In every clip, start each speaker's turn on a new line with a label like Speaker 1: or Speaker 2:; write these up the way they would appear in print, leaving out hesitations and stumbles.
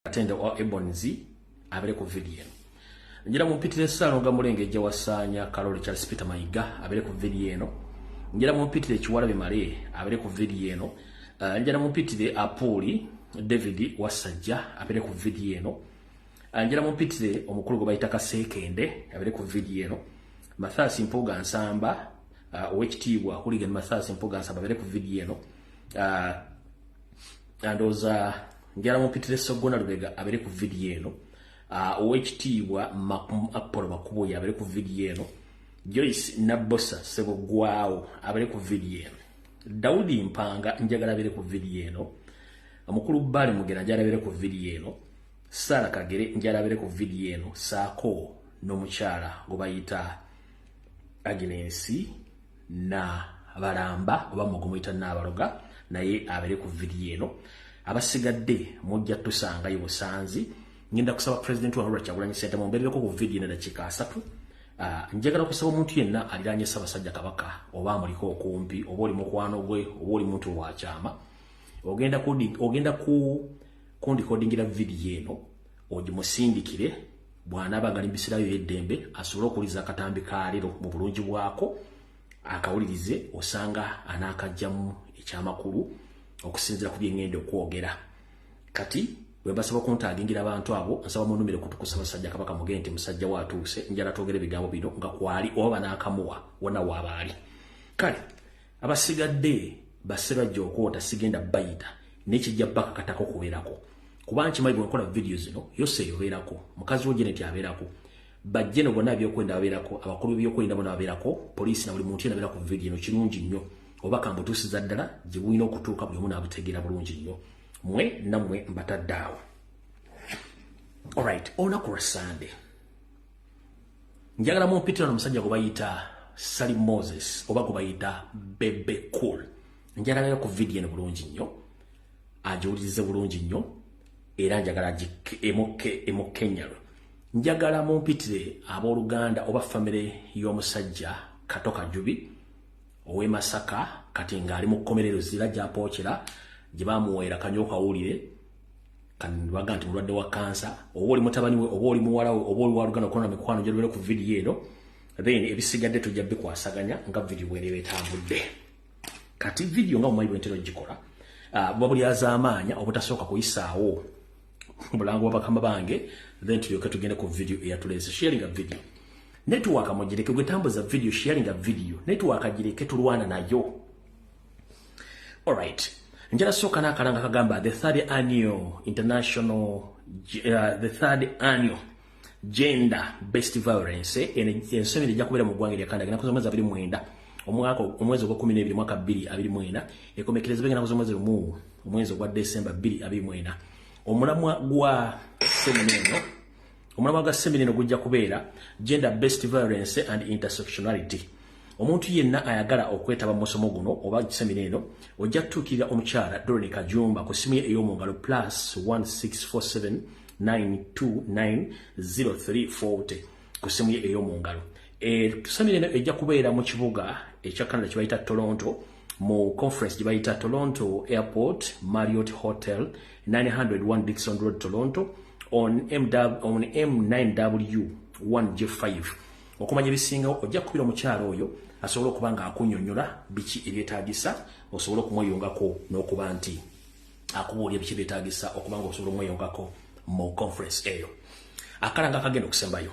Speaker 1: Atende wa Ebonzi abere ku video eno. Njira mumpitire Salonga Mulenge je wasanya Karoli Charles Peter Mayiga abere ku video eno. Njira mumpitire Kiwalabe Male abere ku video eno. Njira mumpitire Apoli David Wasajja abere ku video eno. Njira mumpitire omukulu bayita Kasekende abere ku video eno. Mathasi Mpuga Nsamba owekitiibwa Hooligan Mathasi Mpuga Nsamba abere ku video eno. Andoza njala mumpitire Sogona Lubega abere ku video eno. Owekitiibwa Apollo Makubo abere ku video eno. Joyce Nabosa Sebo Gwao abere ku video eno. Daudi Mpanga njagala abere ku video eno. Omukulu Bali Mugera njala abere ku video eno. Sara Kagere njala abere ku video eno. Saako n'omukyala gobayita Agenesi na Balamba oba mugumuyita Nabaloga naye abere ku video eno. Abasigadde mujja tusanga Busanzi ngenda kusaba president wa Rwanda Kyagulanyi Ssentamu mbereko ku video ena dakika 3. Njagala kusaba omuntu yenna aliranye Ssaabasajja Kabaka oba amuliko okumpi oba oli mukwano gwe oba oli muntu wa kyama ogenda ku kondingira video eno ogimusindikire bw'anaaba gali mbisirayo eddembe asobole okuliza akatambi kaaliro mu bulungi bwako akawulirize osanga anaakajjamu ekyamakulu okusinzira ku byengendo okwogera. Kati webasaba kuntagingira abantu abo nsaba munumire kutukusa Ssaabasajja Kabaka mugenti musajja watuuse njala togere bigambo bino nga kwali oba nakamuwa wona wabaali. Kale abasigadde basebajja okwota sigenda bayita nekijja baka katako kubeerako kuba nkimanyi bwe nkola video zino yose yobeerako mukazi wo Janet abeerako bajjeno bonna byokwenda abeerako abakulu byokwenda bonna abeerako poliisi na buli muntu yenna abeera ku video eno kirungi nnyo oba kambutuusiza ddala gye bulina okutuuka buli omu n'abutegeera bulungi nnyo mwe nammwe mbataddaawo. Alright, olunaku lwa Sunday njagala mumpitira n'omusajja gwe bayita Salim Moses oba gwe bayita Bebe Cool njagala ku video eno bulungi nnyo agiwulirize bulungi nnyo era njagala emukenyalo. Njagala mumpitire abooluganda oba family y'omusajja Katoka Jubi owe Masaka kati ng'ali mu kkomerero zira gy'apookera gye baamuweera kanyoka awulire kanbaga nti mulwadde wa kansa oba oli mutabani we oba oli muwala we oba oli waluganda okulona mikwano gy'olubeera ku video eno then ebisigadde tujja bikwasaganya nga video bw'eneeba etambudde. Kati video nga mumanyi bw'entera ogikola buli azaamaanya obutasooka kuyisaawo bulango bw'abakama bange then tulyoke tugende ku video eyatuleese sharing a video network mugireke gwe tambuza video sharing a video network gireke tulwana nayo. Alright, njala soka n'akalanga kagamba the third annual gender based violence ensomero ejja kubeera mu ggwanga lya Canada ngena kuzomwezi 29 omwezi ogwa 12 mwaka 2024 ekomekereza bengena kuzomwezi omwezi ogwa December 2024 omulamwa gwa semineno gujja kubeera gender based violence and intersectionality. Omuntu yenna ayagala okwetaba mu musomo guno oba semineno ojja tutukirira omukyala Dorothy Kajumba ku simu ey'omungalo +16479290340 ku simu ey'omungalo. Semineno ejja kubeera mu kibuga ekya Canada kye bayita Toronto mu conference gye bayita Toronto Airport Marriott Hotel 901 Dixon Road Toronto on M9W 1G5. Okumanya ebisingawo ojja kubira omukyalo oyo asobola okuba nga akunnyonnyola biki ebyetaagisa osobola okumweyongako n'okuba nti akubuulya biki ebyetaagisa okuba nga osobola omweyongako mu conference eyo. Akalanga kagenda okusembayo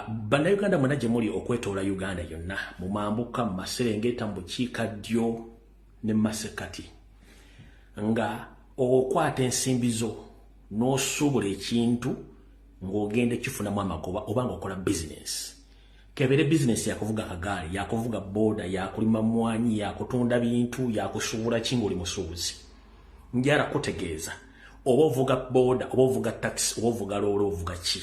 Speaker 1: bannayuganda mwena gye muli okwetoola Uganda yonna mu mambuka mu Maserengeta mu bukiikaddyo ne mu Masekati nga okwata ensimbi zo n'osuubula ekintu ng'ogenda kifunamu amagoba oba ng'okola business. Kebere business yakuvuga kagaali yakuvuga boda yakulima mwanyi yakutunda bintu yakusuubula kingoli musuubuzi. Njala kutegeeza oba ovuga boda oba ovuga taxi oba ovuga loolo ovuga ki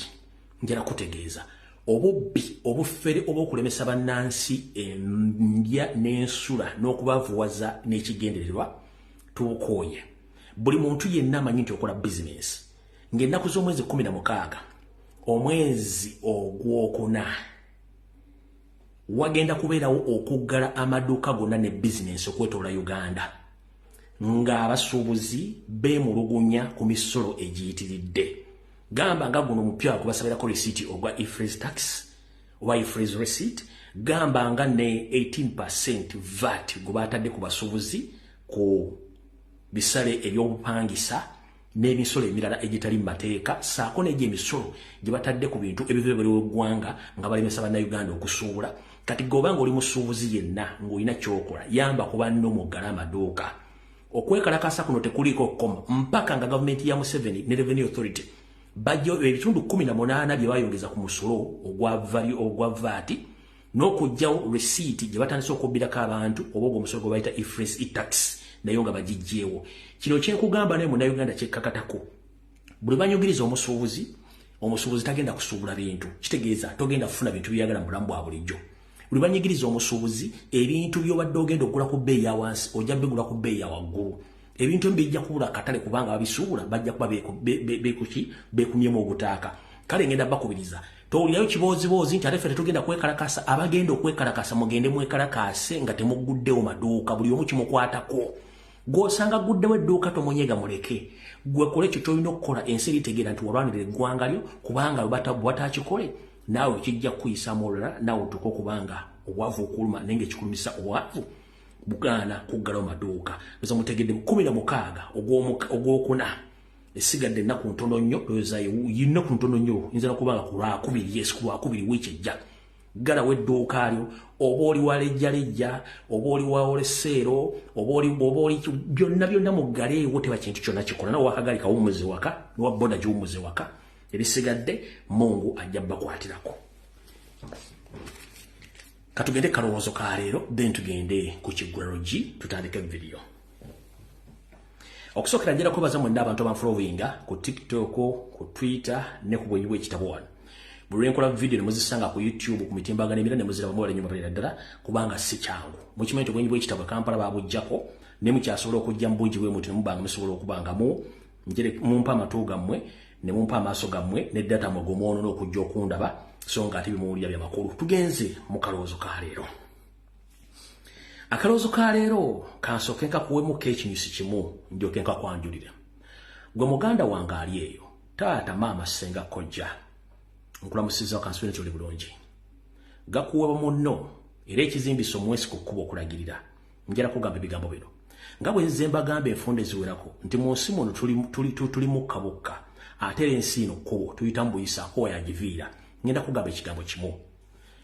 Speaker 1: njala kutegeeza obubbi obufere oba okulemesa bannansi endya n'ensula n'okubavuwaza n'ekigendererwa tuukooye. Buli muntu yenna amanyi nti okola business ng'ennaku z'omwezi 16 omwezi ogwokuna wagenda kubeerawo okuggala amaduuka gonna ne business okwetoola Uganda. nga abasuubuzi beemulugunya ku misolo egiyitiridde. Gamba nga guno omupya gubasabirako receipt ogwa IFRS tax oba IFRS receipt. Gamba nga ne 18% VAT gubatadde ku basuubuzi ku bisale ebyobupangisa n'emisolo emirala egitali mateeka saako n'egyo emisolo gye batadde ku bintu ebiveebera eggwanga nga balemesa bannayuganda okusuubula. Kati gobanga oli musuubuzi yenna ng'olina kyokola yamba ku banno muggala amaduuka. Okwekalakasa kuno tekuliko kkoma mpaka nga gavumenti ya Museveni ne Revenue Authority bajja ebitundu 18 bye bayongeza ku musolo ogwa VAT n'okujjawo receipt gye batandise okubbirako abantu oba ogwo omusolo gwe bayita IFRS tax nayo nga bagijjeewo. Kino kyenkugamba naye munnayuganda kyekkakatako. Buli banyugiriza omusuubuzi tagenda kusuubula bintu. Kitegeeza togenda kufuna bintu byeyagala mu bulamu bwa bulijjo. Buli banyigiriza omusuubuzi ebintu by'obadde ogenda okugula ku bbeeyi ya wansi ojja bigula ku bbeeyi ya waggulu. Ebintu bijja kubula katale kubanga babisuubula bajja kuba beekumyemu ogutaaka. Kale ngenda bakubiriza towulirayo kiboozibozi nti ate ffe tetugenda kwekalakasa. Abagenda okwekalakasa mugende mwekalakase nga temuguddewo maduuka buli omu kimukwatako. Gw'osanga guddewo edduuka tomunyega muleke. Gwe kola ekyo ky'olina okukola ensi eritegeera nti walwanirira eggwanga lyo kubanga bw'atakikole naawe kijja kuyisa mulala naawe otuuka okubanga obwavu okuluma naye ng'ekikulumisa obwavu bugaana kuggalawo maduuka. Lowooza mutegedde 16 ogwokuna esigadde ennaku ntono nnyo. Lowooza yinnaku ntono nnyo yinza n'okubanga ku Lwakubiri ku Lwakubiri wiiki ejja. Ggalawo edduuka lyo oba oli walejjalejja oba oli wawoleseero oba oli byonna muggaleewo teba kintu kyonna kikola nawe wakagali kawummuze waka nowa boda giwummuze waka. Ebisigadde Mungu ajja bakwatirako. Katugende kalowoozo ka leero then tugende ku Kiggulalogi tutandike video. Okusookera njera kwebaza mwenna abantu abanfollowinga ku TikTok, ku Twitter ne ku bwenyi bw'ekitabo wano. Buli nkola video ne muzisanga ku YouTube ku mitimbagano emirala ne muziraba muwala nnyo mbalira ddala kubanga si kyangu. Mukimanyi nti obwenyi bw'ekitabo Kampala baabuggyako ne mukyasobola okujja mu bungi bwe muti ne mubanga musobola okubanga mumpa amatu gammwe ne mumpa amaaso gammwe ne data mwe gomwono n'okujja okundaba so nga ate bimuwulira byamakulu. Tugenze mu kalowoozo ka leero. Akalowoozo ka leero kansooke nkakuwemuko ekinyusi kimu ndyoke nkakwanjulire. Gwe muganda wange ali eyo taata maama senga kojja nkulamusiza kansubira kyoli bulungi. Gakuwa munno era ekizimbiso omwesi ku kkubo okulagirira. Njala kugamba ebigambo bino. Nga bwe nze mbagamba enfunda eziwerako nti mu nsi muno tuli mukkabukka ate ensi ino kkubo tuyita mbuyisako wayagiviira. Ngenda kugamba ekigambo kimu.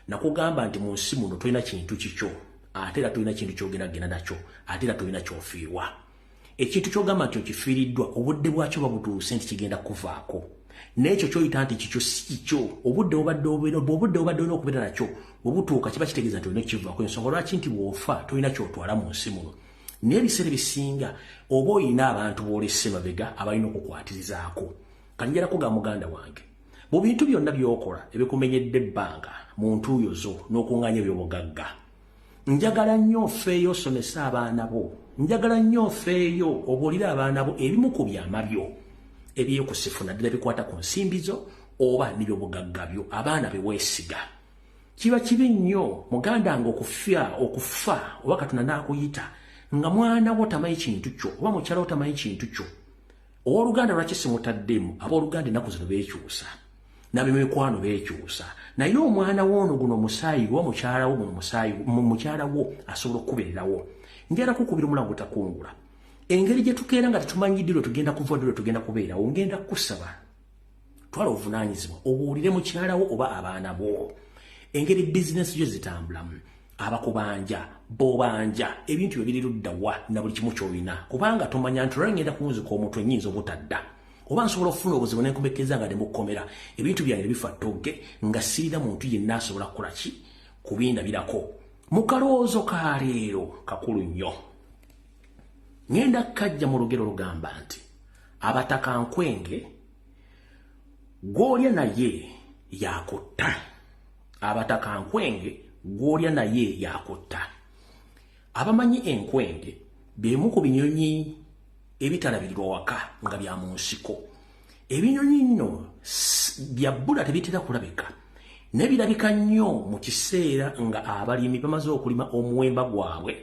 Speaker 1: Nakugamba nti mu nsi muno tulina kintu kikyo ate era tulina kintu kyogeragenda nakyo ate era tulina kyofiirwa. Ekintu kyogamba nti okifiiriddwa obudde bwakyo babutuuse nti kigenda kuvaako. N'ekyo ky'oyita nti kikyo si kikyo obudde obadde olina okubeera nakyo obutuuka kiba kitegeeza nti olina kivaako. Ensonga lwaki nti bw'ofa tolina kyotwala mu nsi muno. Naye ebiseera bisinga oba olina abantu b'olesse mabega abalina okukwatirizaako. Kanjala kugamba muganda wange mu bintu byonna by'okola ebikumenyedde ebbanga mu ntuuyo zo n'okuŋŋaanya eby'obugagga. Njagala nnyo ofeeyo osomesa abaana bo. Njagala nnyo ofeeyo obuulire abaana bo ebimu ku byama byo ebyekusifu naddala bikwata ku nsimbi zo oba n'ebyobugagga byo abaana be weesiga. Kiba kibi nnyo muganda nga okufa oba Katonda n'akuyita nga mwana wo tamanyi kintu kyo oba mukyala wo tamanyi kintu kyo. Owooluganda lwaki simutaddemu? Abooluganda ennaku zino beekyusa n'ab'emikwano beekyusa. Naye omwana w'ono guno musaayi oba mukyala wo mukyala wo asobola okukubeererawo. Njala kukubira omulango takungula. Engeri gye tukeera nga tetumanyiddire lwe tugenda kuva dde lwe tugenda kubeerawo ngenda kusaba twala obuvunaanyizibwa obuwulire mukyala wo oba abaana bo. Engeri bizinesi gye zitambulamu abakubanja bobanja ebintu byo biri ludda wa na buli kimu ky'olina kubanga tomanya nti olwali ngenda kunzika omuntu ennyinza obutadda oba nsobola okufuna obuzibu nenkubekkeza nga nemukomera ebintu byange bifa togge nga sirina muntu yenna asobola kukola ki kubindabirako. Mu kalowoozo ka leero kakulu nnyo ngenda kajja mu lugero lugamba nti abataka nkwenge gw'olya naye yakutta. Abataka nkwenge gw'olya naye yakutta. Abamanyi enkwenge byemu ku binyonyi ebitalabirirwa waka nga bya mu nsiko. Ebinyonyi nno bya bbula tebitera kulabika ne birabika nnyo mu kiseera nga abalimi bamaze okulima omuwemba gwabwe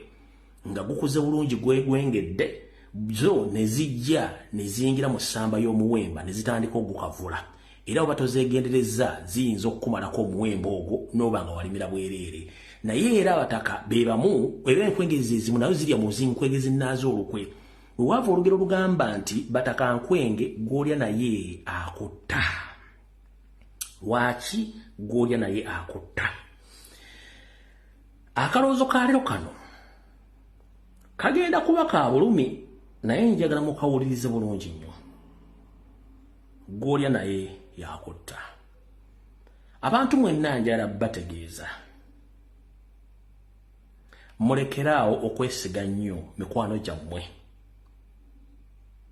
Speaker 1: nga gukuze bulungi gwegwengedde zo nezijja neziyingira mu ssamba y'omuwemba nezitandika ogukavula era oba tozeegendereza ziyinza okukumalako omuwemba ogwo n'oba nga walimira bwereere naye era abataka be bamu era enkwengezi ezimu nayo zirya mu zinkwengezi nnaazo olukwe wewaava olugero lugamba nti bataka nkwenge gw'olya naye akutta lwaki gw'olya naye akutta akaloozo ka leero kano kagenda kuba ka bulumi naye njagala mukawulirize bulungi nnyo gw'olya naye yakutta abantu mwenna njala bategeeza mulekeraawo okwesiga nnyo mikwano gyammwe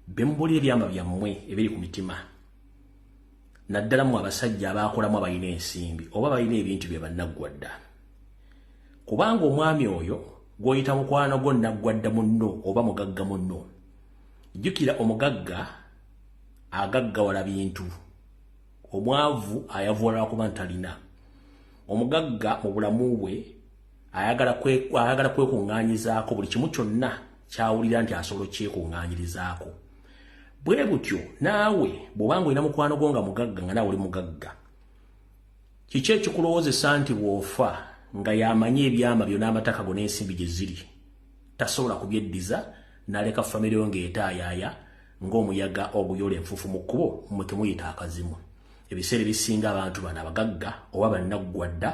Speaker 1: bemubulira ebyama byammwe ebiri ku mitima naddala mu abasajja abaakolamu abalina ensimbi oba balina ebintu bye bannaggwadda kubanga omwami oyo gw'oyita mukwano gwo naggwadda munno oba mugagga munno jjukira omugagga agaggawala bintu omwavu ayavuwala kuba ntalina omugagga mu bulamu bwe ayagala kwekuŋŋaanyizaako buli kimu kyonna kyawulira nti asobola kyekuŋŋaanyirizaako bwe butyo naawe bw'obanga olina mukwano gwo nga mugagga nga naawe oli mugagga kiki ekikulowoozesa nti bw'ofa nga yamanyi ebyama byo n'amataka go n'ensimbi gye ziri tasobola kubyeddiza n'aleka famire yo ng'etaayaaya ng'omuyaga oguyoola enfuufu mu kkubo mwe temuyita akazimu ebiseera ebisinga abantu bano abagagga oba bannaggwadda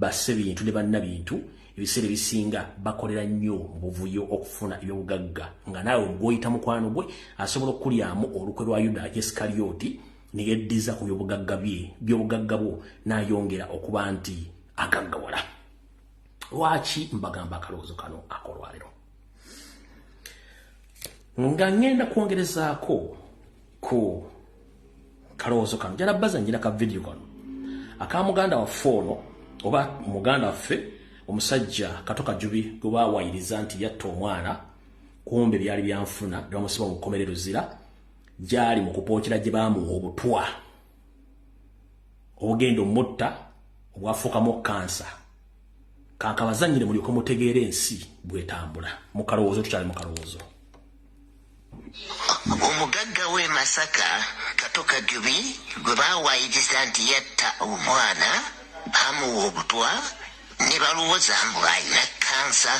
Speaker 1: basse bintu ne bannabintu ebiseera ebisinga bakolera nnyo mu buvuyo okufuna ebyobugagga nga naawe gw'oyita mukwano gwe asobola okulyamu olukwe lwa yuda Isikaliyooti ne yeddiza ku byobugagga bwo n'ayongera okuba nti agaggawala lwaki mbagamba akalowoozo kano akolwaliro nga ngenda kwongerezaako ku kalowoozo kano njala bbaza njira ka vidiyo kano aka muganda waffe ono oba muganda waffe omusajja Kato Kajubi gwe baawayiriza nti yatta omwana kumbe byali byanfuna ne bamusiba mu kkomerero Luzira gyali mu kupookera gye baamuwa obutwa obugenda omutta obwafuukamu kansa kankabazannyire mulyoke mutegeera ensi bwetambula mu kalowoozo tukyali mu kalowoozo
Speaker 2: omugagga w'e Masaka Kato Kajubi gwe baawayiriza nti yatta omwana baamuwa obutwa ne balowooza mbu alina kansa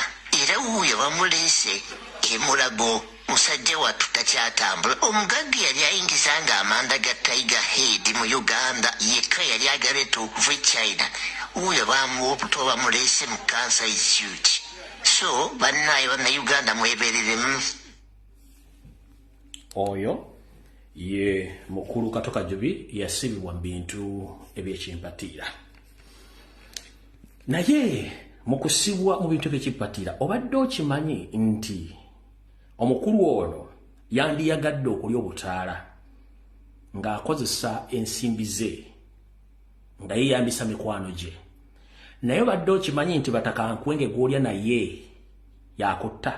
Speaker 2: era wuuyo bamuleese e Mulago musajja wattu takyatambula omugagga yali ayingiza nga amanda ga Tiger Head mu Uganda yekka yali agaleeta okuva e China wuuyo baamuwa obutwa bamuleese mu Cancer Institute so bannaayo bannayuganda mwebereremu
Speaker 1: oyo ye mukulu Kato Kajubi yasibibwa mu bintu ebyekimpatiira naye mu kusibwa mu bintu ebyekimpatiira obadde okimanyi nti omukulu ono yandiyagadde okulya obutaala ng'akozesa ensimbi ze nga yeeyambisa mikwano gye naye obadde okimanyi nti bataka nkwenge gw'olya naye yakutta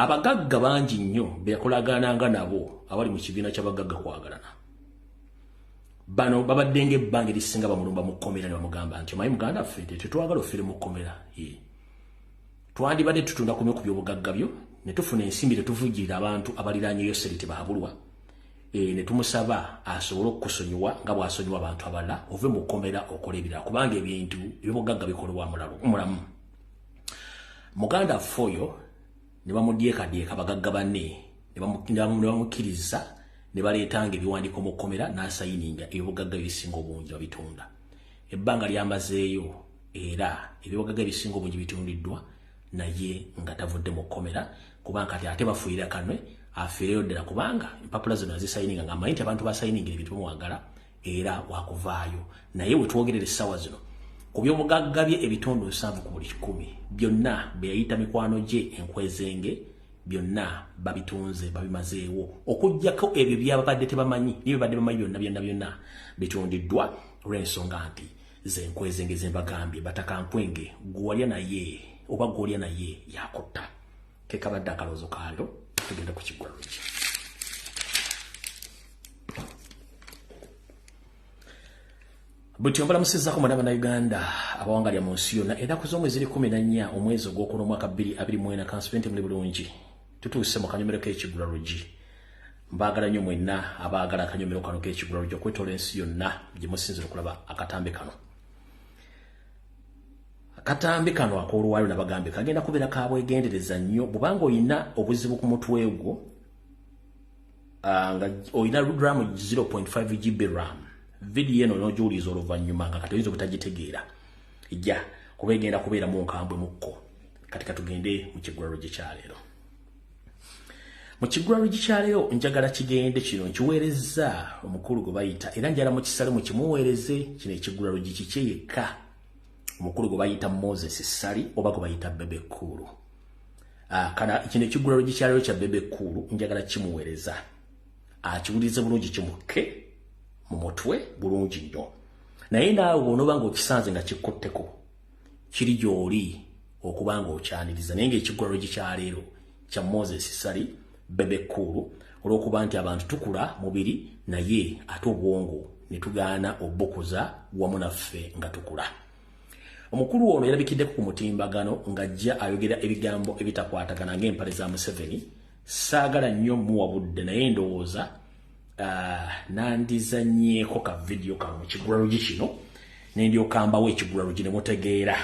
Speaker 1: abagagga bangi nnyo beyakolagaananga nabo abali mu kibiina ky'abagagga kwagalana bano babadde ng'ebbanga erisinga bamulumba mu kkomera ne bamugamba nti omanyi muganda waffe tetwagala offere mu kkomera twandibadde tutunda kumwe ku byobugagga byo ne tufuna ensimbi tetuvujjirira abantu abaliraanyeyo seri tebaabulwa ne tumusaba asobole okukusonyiwa nga bw'asonyiwa abantu abalala ove mu kkomera okola ebirala kubanga ebintu ebyobugagga bikolebwa mulamu muganda waffe oyo ne bamudyekadyeka bagagga banne ne bamukkiriza ne baleetanga ebiwandiiko mu kkomera n'asayininga ebyobugagga ebisinga obungi babitunda ebbanga lyamazeeyo era ebyobugagga ebisinga obungi bitundiddwa naye nga tavudde mu kkomera kubanga kati ate bafuuyira kanwe afiireyo ddala kubanga empapula zino azisayininga nga amanyi nti abantu basayiningira ebintu bimuwagala era wakuvaayo naye we twogerera essaawa zino ku byobugagga bye ebitundu 7 ku buli 100 byonna bye yayita mikwano gye enkwezenge byonna babitunze babimazeewo okuggyako ebyo byabadde tebamanyi bye babadde bamanyi byonna bitundiddwa olw'ensonga nti ze enkwezenge ze mbagambye bataka nkwenge gw'olya naye oba gw'olya naye yakutta ke kabadde akaloozo kaalyo tugenda kukiggwa lweki butyo mbalamusizzaako mwana bannayuganda abawangalya mu nsi yonna ennaku z'omwezi 14 omwezi ogw'okuna omwaka 2024 kansipente muli bulungi tutuuse mu kanyomero k'ekigula lugi mbaagala nnyo mwenna abaagala akanyomero kano k'ekigula lugi okwetoola ensi yonna gye musinzira okulaba akatambi kano. Akatambi kano ak'olwaliro nabagambye kagenda kubeera kabwegendereza nnyo bw'obanga oyina obuzibu ku mutwe gwo nga oyina RAM 0.5 GB RAM. Video eno n'ogiwuliza oluvannyuma nga kati oyinza obutagitegeera ejja kuba egenda kubeeramu nkambwe mukko. Kati katugende mu kigula lugi kya leero. Mu kigula lugi kya leero njagala kigende kino nkiweereza omukulu gwe bayita era njala mu kisale mu kimuweereze kino ekigula lugi kikye yekka. Omukulu gwe bayita Moses Sali oba gwe bayita Bebe Cool. Kana kino ekigula lugi kya leero kya Bebe Cool njagala kimuweereza. Akiwulize bulungi kimukke mu mutwe bulungi nnyo. Naye naawe bw'onooba ng'okisanze nga kikkutteko kiri gy'oli okuba ng'okyaniriza naye ng'ekigula lugi kya leero kya Moses Sali Bebe Cool olw'okuba nti abantu tukula mubiri naye ate obwongo ne tugaana obbukuza wamu naffe nga tukula. Omukulu ono yalabikiddeko ku mutimbagano ng'ajja ayogera ebigambo ebitakwatagana ng'empale za Museveni. Saagala nnyo muwa budde naye ndowooza nandizannyeeko ka video kano mu kigula lugi kino ne ndyokambawo ekigula lugi ne mutegeera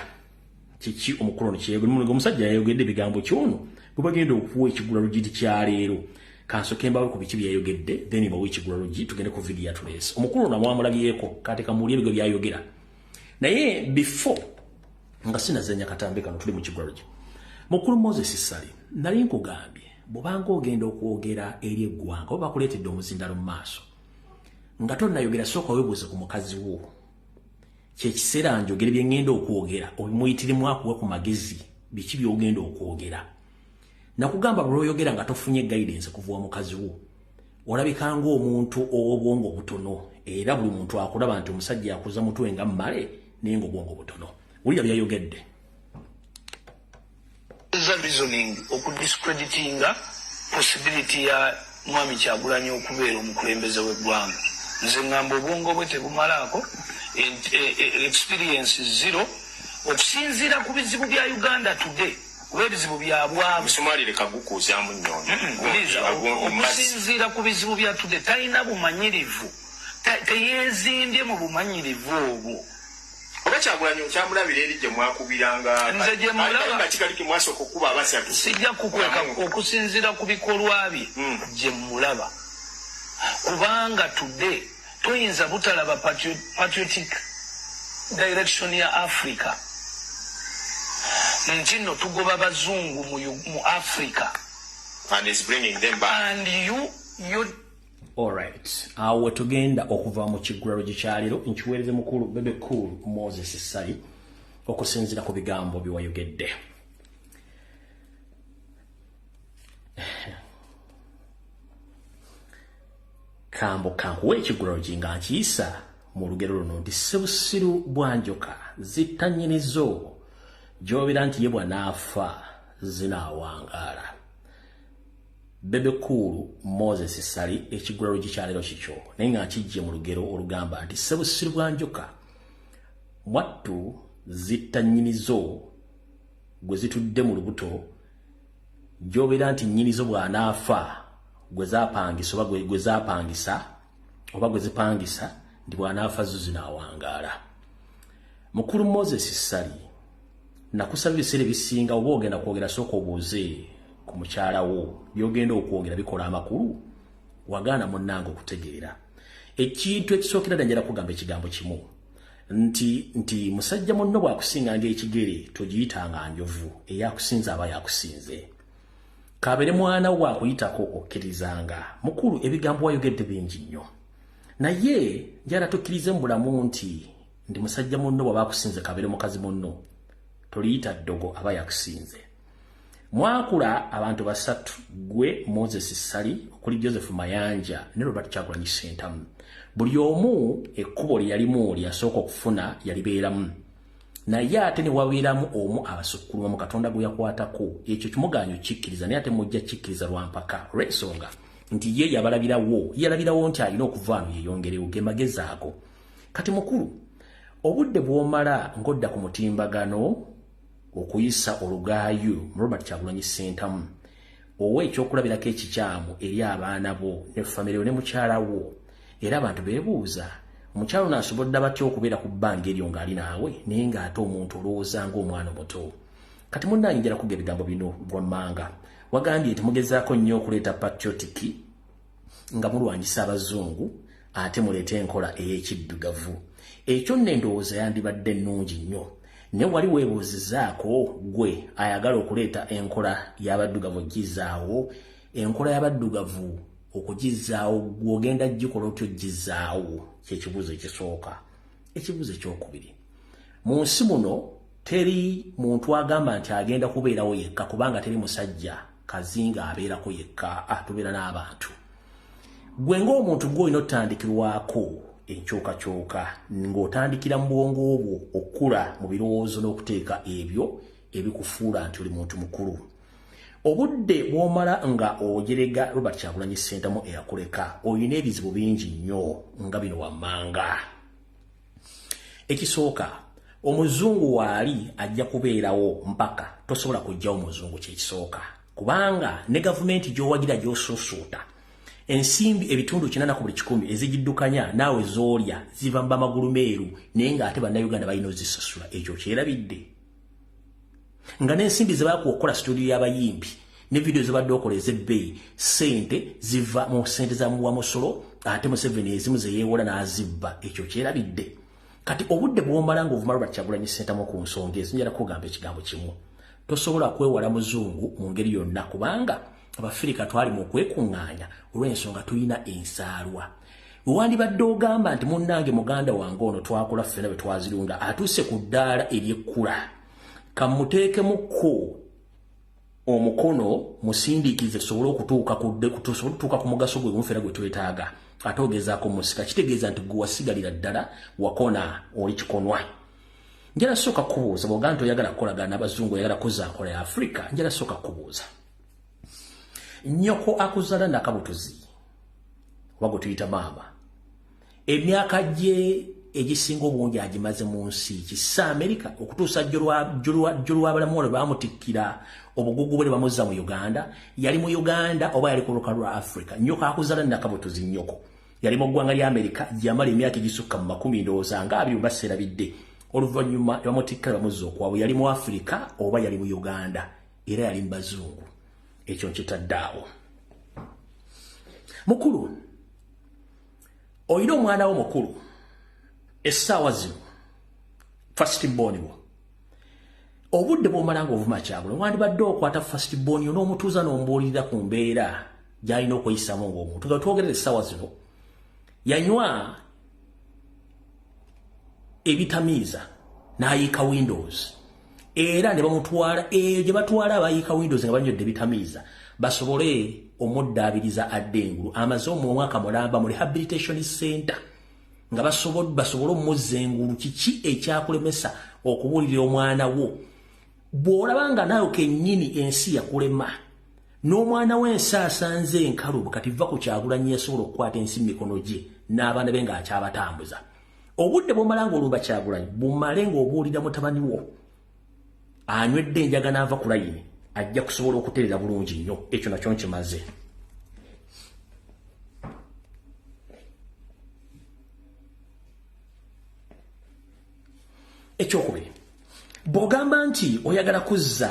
Speaker 1: kiki omukulu ono kyeyogedde. Omusajja yayogedde ebigambo kyono bwe bagenda okuwa ekigula lugi kya leero. Kansoke mbawe ku biki byayogedde then bawe ekigula lugi tugende ku video yatuleese. Omukulu ono mwamulabyeko kati kamuulye ebigwo byayogera. Naye before nga sinazanya katambi kano tuli mu kigula lugi. Mukulu Moses Sali nali nkugambye bw'obanga ogenda okwogera eri eggwanga oba bakuleetedde omuzindalo mu maaso nga tonnayogera sooka weebuuze ku mukazi wo. Kyekiseera njogere bye ŋŋenda okwogera obimuyitiremu akuwe ku magezi biki by'ogenda okwogera. Nakugamba bw'oyogera nga tofunye guidance kuva wa mukazi wo olabika ng'omuntu ow'obwongo butono era buli muntu akulaba nti omusajja yakuza mutwe nga mmale naye ng'obwongo butono. Wulira byayogedde.
Speaker 3: Reasoning okudiscreditinga possibility ya Mwami Kyagulanyi okubeera omukulembeze w'eggwanga. Nze ngamba obwongo bwe tebumalaako experience zero okusinziira ku bizibu bya Uganda today. Webizibu bya bwavu
Speaker 4: Somalia kagukuzamu nnyo.
Speaker 3: Okusinziira ku bizibu bya today talina bumanyirivu. Teyeezimbye mu bumanyirivu obwo.
Speaker 4: Kyagulanyi kyamulabira eri gye mwakubiranga
Speaker 3: nze gye mulaba
Speaker 4: kikali kimwasooka okuba abasatu.
Speaker 3: Sijja kukweka okusinziira ku bikolwa bye gye mulaba kubanga today toyinza butalaba patriotic direction ya Africa nti nno tugoba bazungu mu Africa
Speaker 4: and is bringing them back
Speaker 3: and you
Speaker 1: Alright, awo tugenda okuva mu kigula lugi kya leero nkiweereze mukulu Bebe Cool Moses Sali okusinziira ku bigambo byewayogedde. Kambo kankuwa ekigula lugi nga nkiyisa mu lugero luno nti Ssebusiru Bwanjoka zitanyinizo gy'obeera nti ye bw'anaafa zinaawangaala. Bebe Cool Moses Sali ekigula lugi kya leero kikyo naye nga kijje mu lugero olugamba nti Ssebusiru Bwanjoka mwattu zitta nnyinizo gwe zitudde mu lubuto gy'obeera nti nnyinizo bw'anaafa gwe zaapangisa oba gwe zaapangisa oba gwe zipangisa nti bw'anaafa zo zinaawangaala. Mukulu Moses Sali nakusaba ebiseera ebisinga oba ogenda kwogera sooka obuuze ku mukyala wo byogenda okwogera bikola amakulu wagaana munnange okutegeera. Ekintu ekisookera ddala njala kugamba ekigambo kimu nti musajja munno bw'akusinga ng'ekigere togiyitanga njovu eyakusinza aba yakusinze. Kabeere mwana wo akuyitako okkirizanga. Mukulu ebigambo wayogedde bingi nnyo naye njala tokkirize mu bulamu nti musajja munno bw'aba akusinze kabeere mukazi munno toliyita ddogo aba yakusinze. Mwakula abantu basatu gwe Moses Sali okuli Joseph Mayanja ne Robert Kyagulanyi Ssentamu. Buli omu ekkubo lye yalimu lyasooka okufuna yalibeeramu naye ate ne wabeeramu omu abasukkuluma mu Katonda gwe yakwatako. Ekyo kimugaanyo kikkiriza naye ate mujja kikkiriza lwampaka olw'ensonga nti ye yalabirawo nti alina okuvaano yeeyongerewo ge magezi ago. Kati mukulu obudde bw'omala ng'odda ku mutimbagano okuyisa olugaayo Robert Kyagulanyi Ssentamu owe ekyokulabirako ekikyamu eri abaana bo ne famire ne mukyala wo era abantu beebuuza omukyalo n'asobodde batya okubeera ku bbanga eryo ng'ali naawe naye ng'ate omuntu olowooza ng'omwana omuto kati munnange njala kuga ebigambo bino bwammanga wagambye nti mugezaako nnyo okuleeta patriotic nga mulwanyisa abazungu ate muleeta enkola ey'ekiddugavu ekyo nno endowooza yandibadde nnungi nnyo ne wali weebuuzizaako gwe ayagala okuleeta enkola y'abaddugavu ogizaawo enkola y'abaddugavu okugizaawo gw'ogenda gikola otyo gizaawo kyekibuuzo ekisooka ekibuuzo ekyokubiri mu nsi muno teri muntu agamba nti agenda kubeerawo yekka kubanga teri musajja kazinga abeerako yekka tubeera n'abantu gwe ng'omuntu gw'olina otandikirwako enkyukakyuka ng'otandikira mu bwongo obwo okula mu birowoozo n'okuteeka ebyo ebikufuula nti oli muntu mukulu obudde bw'omala nga ogerega Robert Kyagulanyi Ssentamu eyakuleka olina ebizibu bingi nnyo nga bino wammanga ekisooka omuzungu waali ajja kubeerawo mpaka tosobola kujjawo muzungu kyekisooka kubanga ne gavumenti gy'owagira gy'osuusuuta ensimbi ebitundu 80 ezigiddukanya naawe zoolya ziva mu bamagulu meeru naye ng'ate bannayuganda balina ozisasula ekyo kyerabidde nga n'ensimbi ze baakuokola studio y'abayimbi ne video ze badde okola ez'ebbeeyi ssente ziva mu ssente za muwa musolo ate Museveni ezimu ze yeewola n'azibba ekyo kyerabidde kati obudde bw'omala ng'ovuma Robert Kyagulanyi Ssentamu ku nsonga ezo njala kugamba ekigambo kimu tosobola kwewala muzungu mu ngeri yonna kubanga Abafirika twali mu kwekuŋŋaanya olw'ensonga tulina ensaalwa wandibadde ogamba nti munnange muganda wange ono twakola ffena bwe twazirunda atuuse ku ddaala ery'ekkula kamuteekemukko omukono musindiikize tusobole okutuuka ku mugaso gwe mufera gwe twetaaga ate ogezaako musika kitegeeza nti gwe wasigalira ddala wakona oli kikonwa njala sooka kubuuza bw'ogamba nti oyagala kukolagana n'abazungu oyagala kuza nkola ya Afrika njala sooka kubuuza nnyoko akuzaala nakabutuzi wago tuyita maama emyaka gye egisinga obungi agimaze mu nsi kissa Amerika okutuusa jjo lw'abalamu olwo baamutikkira obugugu bwe bamuzza mu Uganda yali mu Uganda oba yali ku luka lwa Afrika nnyoko akuzaala nakabutuzi nnyoko yali mu ggwanga lya Amerika gyamala emyaka egisukka mu 10 ndowooza nga 2 baserabidde oluvannyuma ne bamutikkira bamuzza okwabwe yali mu Afrika oba yali mu Uganda era yali mu bazungu ekyo nkitaddaawo mukulu olina omwana wo mukulu essaawa zino first born wo obudde bw'omala ng'ovuma Kyagulanyi wandibadde okwata first born yo n'omutuuza n'ombuulirira ku mbeera gy'alina okweyisamu ng'omuntu nga twogerera essaawa zino yanywa ebitamiiza n'ayiika Windows era ne bamutwala gye batwala abayiika Windows nga banywedde bitamiiza basobole omuddaabiriza addengulu amaze omwaka mulamba mu rehabilitation center nga basobole omuzza engulu kiki ekyakulemesa okubuulirira omwana wo bw'olaba nga naawe kennyini ensi yakulema n'omwana w'ensi asanze enkalu kati va ku Kyagulanyi yasobola okukwata ensi mu mikono gye n'abaana be ng'akyabatambuza obudde bw'omala ng'olumba Kyagulanyi bumale ng'obuulira mutabani wo anywedde enjaga n'ava ku layini ajja kusobola okutereera bulungi nnyo ekyo nakyo nkimaze ekyokubiri bw'ogamba nti oyagala kuzza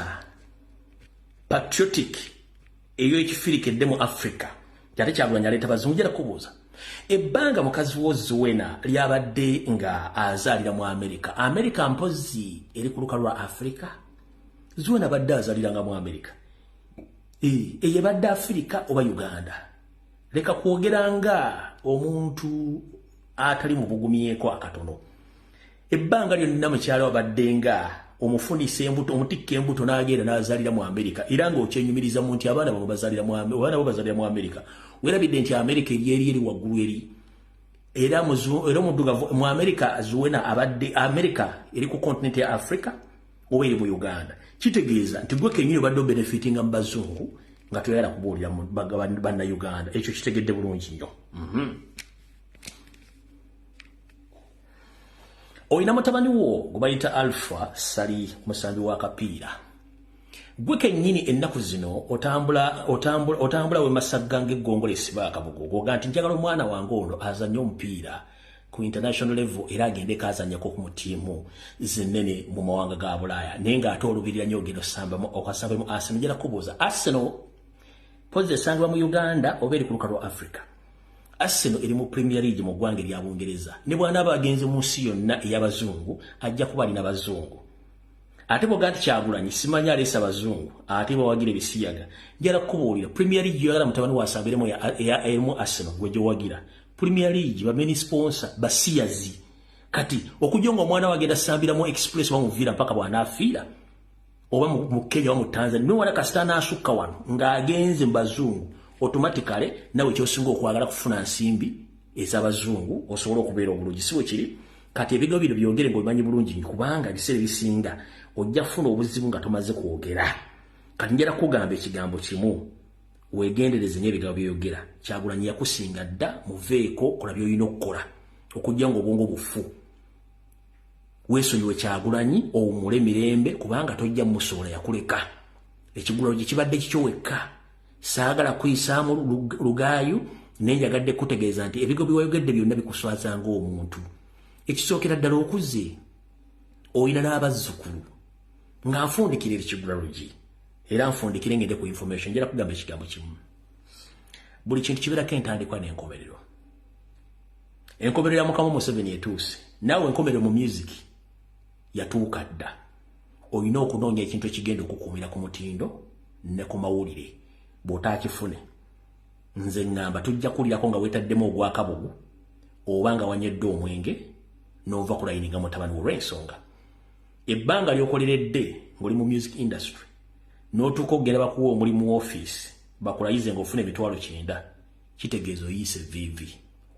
Speaker 1: patriotic eyo ekifirika mu Africa yate Kyagulanyi aleeta bazungu njala kubuuza ebbanga mukazi wo Zuwena lyabadde nga azaalira mu America mpozi eri ku luka lwa Africa Zuwena badde azaaliranga mu America eyo badde Africa oba Uganda leka kwogeranga omuntu atali mu bugumyeko akatono ebbanga lyonna mukyala wabadde nga omufunisa embuto omutikka embuto n'agenda n'azaalira mu America era ng'okyenyumiriza mu nti abaana bo bazaalira mu America werabidde nti America eri waggulu eri era omuddugavu mu America Zuwena abadde America eri ku continent ya Africa oba eri mu Uganda kitegeeza nti gwe kennyini obadde obenefitinga mu bazungu nga toyagala kubuulira banna Uganda ekyo kitegedde bulungi nnyo olina mutabani wo gwe bayita Alpha Sali musambi wa kapiira gwe kennyini ennaku zino otambula we Masagga ng'eggongolo esiba akabugo goga nti njagala omwana wange ono azanye omupiira ku international level era agendeko azanyako ku mutiimu zinene mu mawanga ga Bulaaya naye ng'ate olubirira nnyo ogenda okasambemu Arsenal njala kubuuza Arsenal pozi esangibwa mu Uganda oba eri ku lukalu lwa Africa. Arsenal eri mu Premier League mu ggwanga erya Bungereza ne bw'anaaba agenze mu nsi yonna ey'abazungu ajja kuba alina bazungu. Ate boga nti Kyagulanyi simanya alesa abazungu ate bawagire bisiyaga njala kubuulira Premier League yoyagala mutabani wasambiremu erimu Arsenal gwe gyowagira Premier League ba main sponsor basiyazi kati okujonga omwana wagenda sambiramu express wa muvira mpaka bw'anaafiira oba mu Kenya wa mu Tanzania ne wala kasitana asukka wano ng'agenze mbazungu automatically nawe kyosinga okwagala kufuna nsimbi ez'abazungu osobola okubeera obulungi siwe kiri kati ebigo bino byogere ng'obimanyi bulungi kubanga ebiseera ebisinga ojja kufuna obuzibu nga tomaze kwogera kati njala kugamba ekigambo kimu weegendereze n'ebigambo by'oyogera Kyagulanyi yakusinga dda muveeko kola by'olina okukola okujja ng'obwongo bufu weesonyiwe Kyagulanyi owummule mirembe kubanga tojja musobola yakuleka ekigulalo gye kibadde kikyo wekka saagala kuyisaamu lugaayu naye njagadde kutegeeza nti ebigo biwayogedde byonna bikuswaza ng'omuntu ekisookera ddala okuze oyina n'abazzukulu nga nfundikira ekigulalo gye era nfundikire ngende ku information njala kugamba ekigambo kimu buli kintu kibeerako entandikwa n'enkomerero enkomerero ya Mukama Museveni etuuse naawe enkomerero mu music yatuuka dda olina okunoonya ekintu ekigenda okukuumira ku mutindo ne ku mawulire bw'otaakifune nze ngamba tujja kulirako nga weetaddemu ogwakabugu oba nga wanyedde omwenge n'ova kulayininga mutabani olw'ensonga ebbanga ly'okoleredde ng'oli mu music industry n'otuuka okugenda bakuwa omulimu mu office bakulayize ng'ofuna $900 kitegeeza oyiise vivi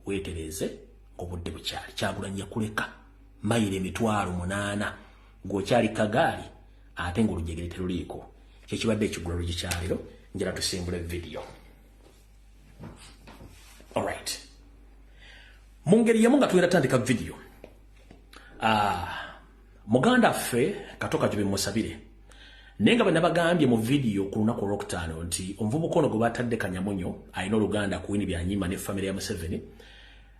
Speaker 1: weetereze ng'obudde bukyali Kyagulanyi yakuleka mayiro $800 ng'okyali kagaali ate ng'olujegere teruliiko kyekibadde ekigulalo gikyaliro njala tusimbula video. Alright. Mu ngeri yemu nga tweratandika video muganda ffe Katoka Jubi musabire naye nga bwe nabagambye mu video ku lunaku olwokutaano nti omuvubuka ono gwe batadde Kanyamunyo alina oluganda ku Winnie Byanyima ne famire ya Museveni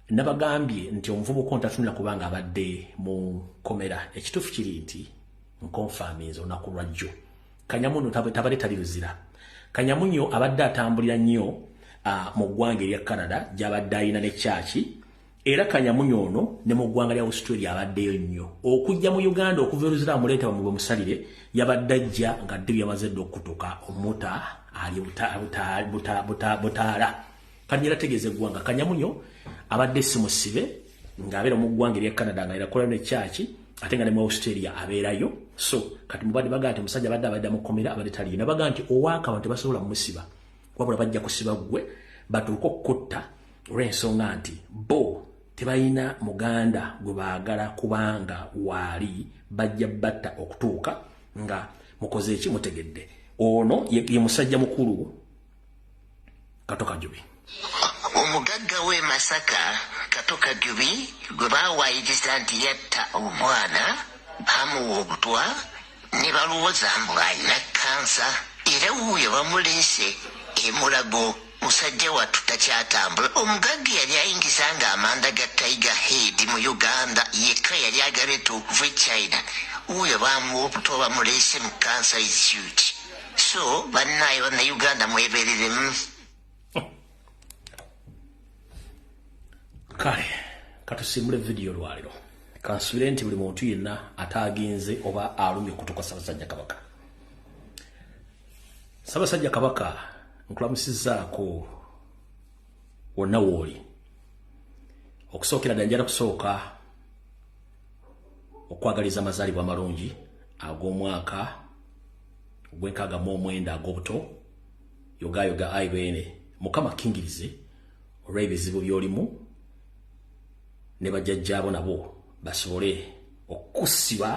Speaker 1: nabagambye nti omuvubuka ono tatunula kubanga abadde mu komera ekituufu kiri nti nkonfaaminze olunaku lwajjo Kanyamunyo tabadde tali luzira Kanyamunyo abadde atambulira nnyo mu ggwanga erya Canada gy'abadde ayina ne kyaki era Kanyamunyo ono ne mu ggwanga lya Australia abaddeyo nnyo okujja mu Uganda okuva oluzira amuleeta mu musalire yabadde ajja nga dde byamaze dde okutuka omuta ali butaala kati yarategeeza eggwanga Kanyamunyo abadde si musibe ng'abeera mu ggwanga erya Canada nga erakola ne kyaki ate nga ne mu Australia abeerayo so kati mubadde bagaa nti musajja abadde amukomera abadde taliyo nabagaa nti owaakaba tebasobola mumusiba wabula bajja kusiba gwe batuuka okukutta olw'ensonga nti bo tebalina muganda gwe baagala kubanga waali bajja batta okutuuka nga mukoze eki mutegedde ono ye musajja mukulu Katoka Jubi
Speaker 2: omugagga w'e Masaka Katoka Jubi gwe baawayiriza nti yatta omwana bamuwa obutwa ne balowooza mbu alina kansa era wuuyo bamuleese emulago musajja wattu takyatambula omugagga yali ayingiza nga amanda ga Tiger Head mu Uganda yekka yali agaleeta okuva e China wuuyo bamuwa obutwa bamuleese mu Cancer Institute so bannaayo bannayuganda mwebereremu
Speaker 1: kale katusimbule video lwaliro kansubire nti buli muntu yenna ataagenze oba alumye okutuuka Ssaabasajja Kabaka Ssaabasajja Kabaka nkulamusizaako wonna wooli okusookera ddala njala kusooka okwagaliza amazaalibwa amalungi ag'omwaka ogw'enkaaga ag'obuto yogayoga ayibeene Mukama kingirize olw'ebizibu by'olimu ne bajjajjaabo nabo basobole okusiba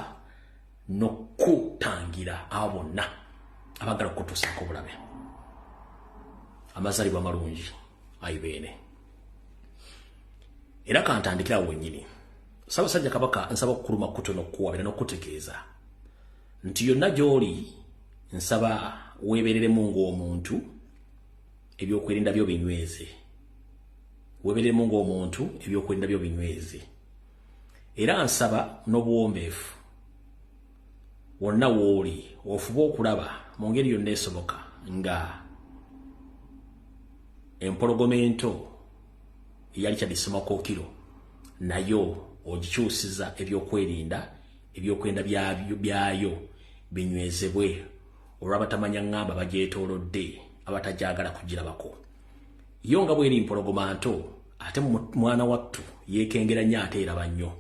Speaker 1: n'okutangira abo bonna abagala okutuusaako obulabe amazaalibwa amalungi ayibeene era kantandikira wennyini Ssaabasajja Kabaka nsaba okukuluma kutono okukuwabira n'okutegeeza nti yonna gy'oli nsaba webereremu ng'omuntu ebyokwerinda byo binyweze. Webereremu ng'omuntu ebyokwerinda byo binyweze. Era nsaba n'obuwombeefu wonna wooli ofuba okulaba mu ngeri yonna esoboka nga empologomento eyali Kyadisima-Kookiro nayo ogikyusiza ebyokwerinda byayo binywezebwe olw'abatamanya ngamba bagyetoolodde abatajagala kugirabako. Yo nga bweri mpologomanto ate mwana wattu yeekengera nnyo ate eraba nnyo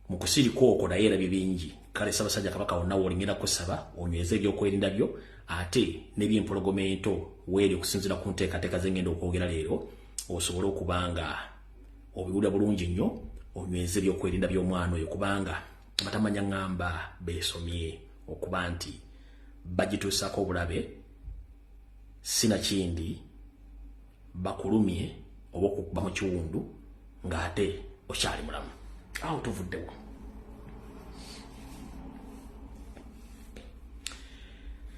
Speaker 1: mu kusirika okwo naye erabye bingi. Kale Ssaabasajja Kabaka wonna w'olingenda kusaba onyweze ebyokwerinda byo ate n'ebyempologomento weeri okusinziira ku nteekateeka ze ngenda okwogera leero osobole okubanga obiwulira bulungi nnyo onyweze ebyokwerinda by'omwana oyo kubanga batamanya ngamba beesomye okuba nti bagituusako obulabe sinakindi bakulumye oba okukuba mu kiwundu ng'ate okyali mulamu. Awo tuvuddewo.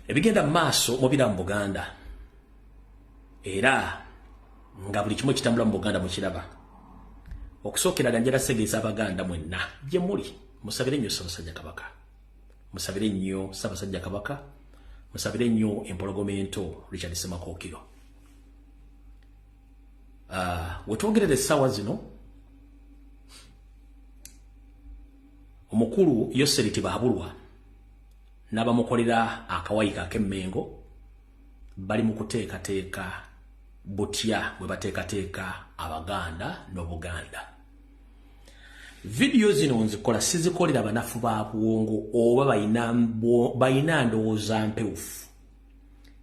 Speaker 1: Ebigenda maaso mu bira mu Buganda era nga buli kimu kitambula mu Buganda mukiraba. Okusookera njala segeeza Abaganda mwenna gye muli musabire nnyo Ssaabasajja Kabaka. Musabire nnyo Ssaabasajja Kabaka. Musabire nnyo empologomento Richard Ssemakookiro. Wetwogerera essaawa zino omukulu Yoseri Tibaabulwa n'abamukolera akawayika ak'emmengo bali mu kuteekateeka butya bwe bateekateeka Abaganda n'Obuganda. Video zino nzikola sizikolera banafu ba buwongo oba bayina ndowooza mpewufu.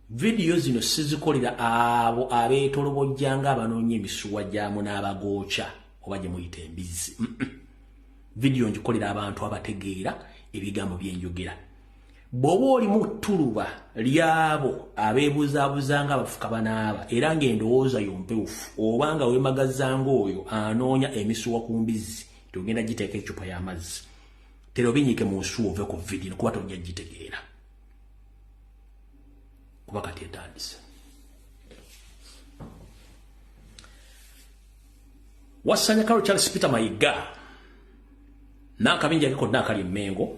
Speaker 1: Video zino sizikolera abo abeetolobojjanga abanoonya emisuwa gyamu n'abagooca oba gye muyita embizzi. Video ngikolera abantu abategeera ebigambo bye njogera. Bw'oba oli mu ttuluba lyabo abeebuzaabuzanga abafuka banaaba era ng'endowooza yompewufu oba nga weemagazanga oyo anoonya emisuwa ku mbizzi togenda giteeka ecupa y'amazzi. Tero binnyike mu nsuwa ove ku video kuba tojja gitegeera. Kuba kati etandise. Wassanya Karo Charles Peter Mayiga n'akabinja ke konna akali Mmengo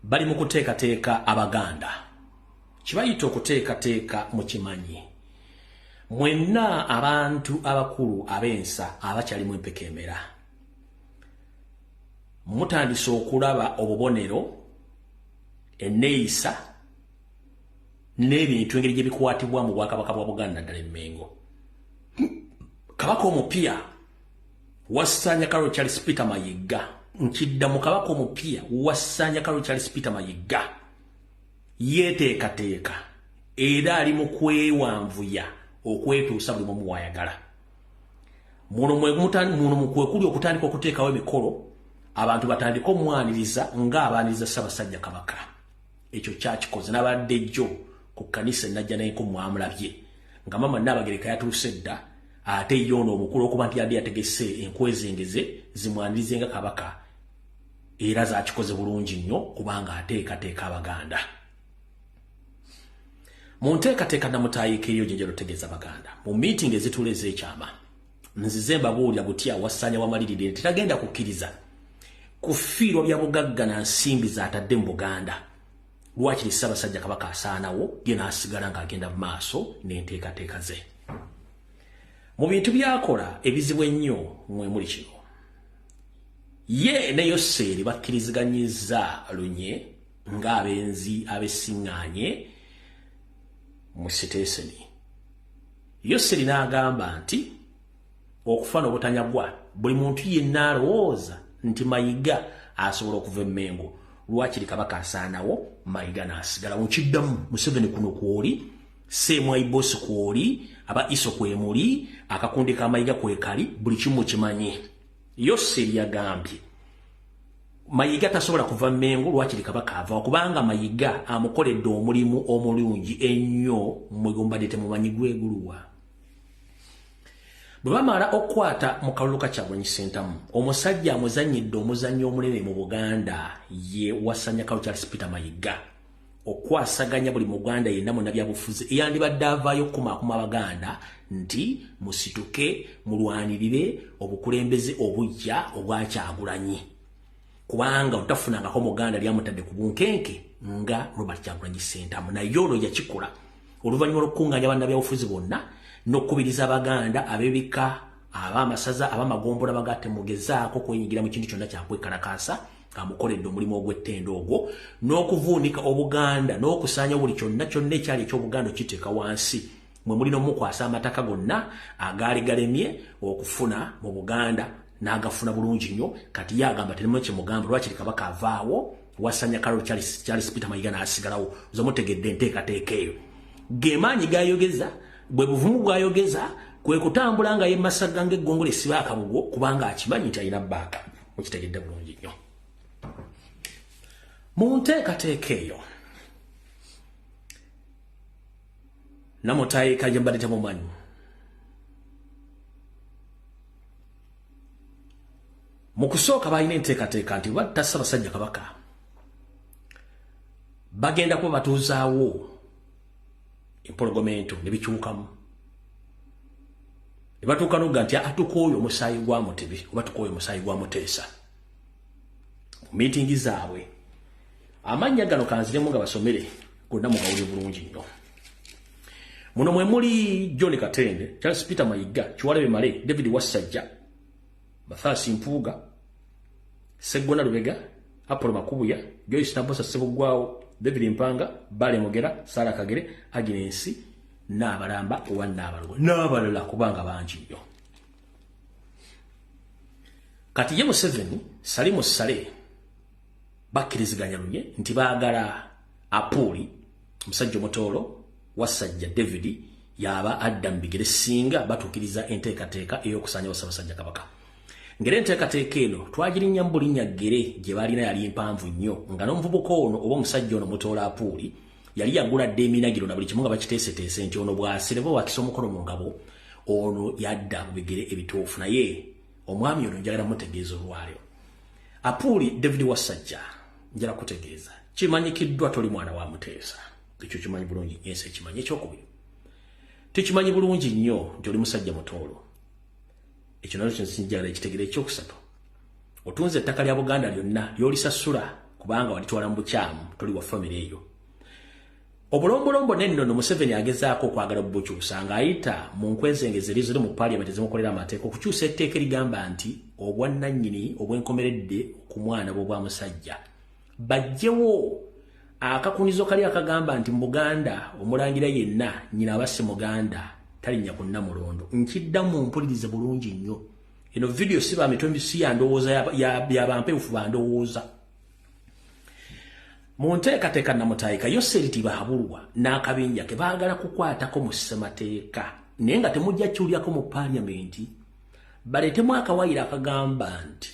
Speaker 1: bali mu kuteekateeka Abaganda. Kibayita okuteekateeka mu kimanyi. Mwenna abantu abakulu ab'ensa abakyali mu empekeemera mutandise okulaba obubonero enneeyisa n'ebintu engeri gye bikwatibwa mu Bwakabaka bwa Buganda naddala e Mmengo. Kabaka omupya Wassanya Karo Charles Peter Mayiga nkidda mu kabaka omupya Wassanya Karo Charles Peter Mayiga yeeteekateeka era ali mu kwewanvuya okwetuusa buli mumu wayagala. Muno mwe kwekuli okutandika okuteekawo emikolo abantu batandika omwaniriza ng'abaaniriza Ssaabasajja Kabaka. Ekyo kyakikoze n'abadde jjo ku kkanisa najja naye ko mwamulabye nga Mama Nnaabagereka yatuuse dda ate yono omukulu okuba nti yadde yategese enkwezengeze zimwanirize nga Kabaka era zakikoze bulungi nnyo kubanga ateekateeka Abaganda. Mu nteekateeka namutaayika eyo gye njala otegeeza Abaganda mu meeting ezituula ez'ekyama nzize mbabuulira butya Wassanya wamalirire nti tagenda kukkiriza kufiirwa bya bugagga na nsimbi zaatadde mu Buganda. Lwakiri Ssaabasajja Kabaka asaanawo ye n'asigala ng'agenda mu maaso n'enteekateeka ze. Mu bintu byakola ebizibu ennyo mwe muli kino. Ye ne Yoseri bakkiriziganyizza lunye ng'abenzi abesiŋŋaanye mu siteeseni. Yoseri n'agamba nti okufa n'obutanyagwa buli muntu yenna alowooza nti Mayiga asobola okuva e Mmengo. Lwakiri Kabaka asaanawo Mayiga n'asigala. Nkiddamu Museveni kuno kwoli, Ssemwaibosi kwoli, aba Iso kwemuli, akakundi ka Mayiga kwekali, buli kimu kimanyi. Yoseri yagambye Mayiga tasobola kuva Mmengo lwakiri Kabaka ava kubanga Mayiga amukoledde omulimu omulungi ennyo mwegombadde temumanyi gweguluwa. Bwe bamala okukwata mu kalulu ka Kyagulanyi Ssentamu omusajja amuzannyidde omuzannyo omunene mu Buganda ye Wassanya Karo Charles Peter Mayiga okwasaganya buli muganda yenna mu nabyabufuzi eyandibadde avaayo okukumaakuma abaganda nti musituke mulwanirire obukulembeze obujja obwa Kyagulanyi kubanga otafunangako muganda lyamutadde ku bunkenke nga Robert Kyagulanyi Ssentamu naye olwo yakikola oluvannyuma lw'okukunganya bannabyabufuzi bonna n'okukubiriza abaganda ab'ebika ab'amasaza ab'amagombola bagate mugezaako kwenyigira mu kintu kyonna kyakwekalakaasa amukoledde omulimu ogw'ettendo ogwo n'okuvuunika obuganda n'okusaanya buli kyonna kyonna ekyali eky'obuganda okiteeka wansi mwe mulina omukwasa amataka gonna agaali galemye okufuna mu Buganda n'agafuna bulungi nnyo kati ye agamba terimu kyemugamba lwakiri kabaka avaawo wasanya Carol Charles Peter Mayiga n'asigalawo zomutegedde enteekateeka eyo gemaanyi gayogeza bwe buvumu bwayogeza kwe kutambula nga ye Masaga ng'eggongolo esiba akabugo kubanga akimanyi nti alina bbaaka mukitegedde bulungi nnyo mu nteekateeka eyo Namutayi Kajambadde tamumanyi mu kusooka balina enteekateeka nti batta Ssaabasajja Kabaka bagenda kuba batuuzaawo empologomento ne bikyukamu ne batuuka n'ogga nti atukooyo omusaayi gwa Mutebi oba tukooyo omusaayi gwa Muteesa mu miitingi zaabwe amannya gano kanziremu nga basomere gonna mugawulire bulungi nnyo muno mwe muli John Katende, Charles Peter Mayiga, Kiwalebe Male, David Wasajja, Mathasi Mpuuga, Sseggona Lubega, Apollo Makubuya, Joyce Nabosa Ssebugwawo, David Mpanga, Bale Mogera, Sara Kagere, Agnes n'abalamba oba n'abalwa n'abalala kubanga bangi nnyo. Kati ye Museveni Salimu Sale bakkiriziganya lunye nti baagala Apuli musajja omutoolo Wasajja David yaba adda mbigere singa batuukiriza enteekateeka ey'okusaanyawo Ssaabasajja Kabaka. Ngere enteekateeka eno twagirinnya Bulinnya Gere gye balina yali mpanvu nnyo nga n'omuvubuka ono oba omusajja ono mutoola Apuli yali yagula dde eminagiro na buli kimu nga bakiteeseteese nti ono bw'asireba wakisa omukono mu ngabo ono yadda mu bigere ebituufu naye omwami ono njagala mutegeeza olwalyo. Apuli David Wasajja njala kutegeeza kimanyikiddwa toli mwana wa Muteesa. Ekyo kimanyi bulungi yense kimanyi ekyokubiri. Tukimanyi bulungi nnyo nti oli musajja mutoolo. Ekyo nakyo sinjagala ekitegere ekyokusatu. Otunze ettaka lya Buganda lyonna lyolisasula kubanga walitwala mu bukyamu toli wa famire eyo. Obulombolombo n'ennono Museveni agezaako okwagala obukyusa ng'ayita mu nkwezengeze ziri mu paaliyamenti ezimukolera amateeka okukyusa etteeka erigamba nti obwannannyini obwenkomeredde ku mwana bw'obwa musajja. Bajjewo akakunizo kali akagamba nti mu Buganda omulangira yenna nnyina abasse Muganda talinnya ku Namulondo. Nkiddamu mpulirize bulungi nnyo. Eno video si ba mitombi si ya ndowooza ya bampeufu bandowooza. Mu nteekateeka Namutayi Yoseri Bahabulwa n'akabinja ke baagala kukwatako mu ssemateeka naye nga temujja kyulyako mu paaliyamenti baleetemu akawaayiro akagamba nti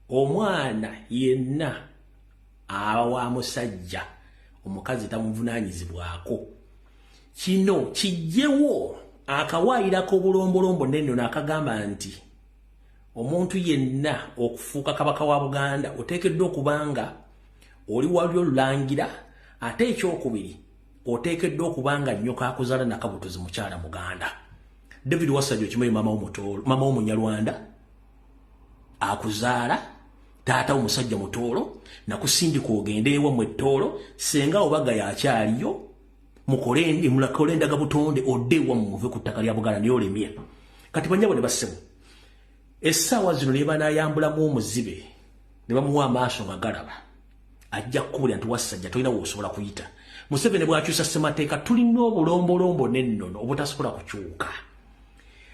Speaker 1: omwana yenna awa musajja omukazi tamuvunaanyizibwako. Kino kijjewo akawaayiro ak'obulombolombo n'ennono akagamba nti omuntu yenna okufuuka kabaka wa Buganda oteekeddwa okubanga oli wali olulangira ate ekyokubiri oteekeddwa okubanga nnyoka akuzaala nakabutuzi mukyala Muganda. David Wasajja okimanyi mama w'Omunyarwanda akuzaala taata omusajja mutoolo nakusindika ogende ewa mu ettoolo senga obaga yakyaliyo mukole endaga butonde odde ewa muve ku ttaka lya Buganda n'olemya. Kati banyabo ne bassebo essaawa zino ne banaayambulamu omuzibe ne bamuwa amaaso nga galaba ajja kukubulira nti Wasajja tolina w'osobola kuyita. Museveni bw'akyusa ssemateeka tulina obulombolombo n'ennono obutasobola kukyuka.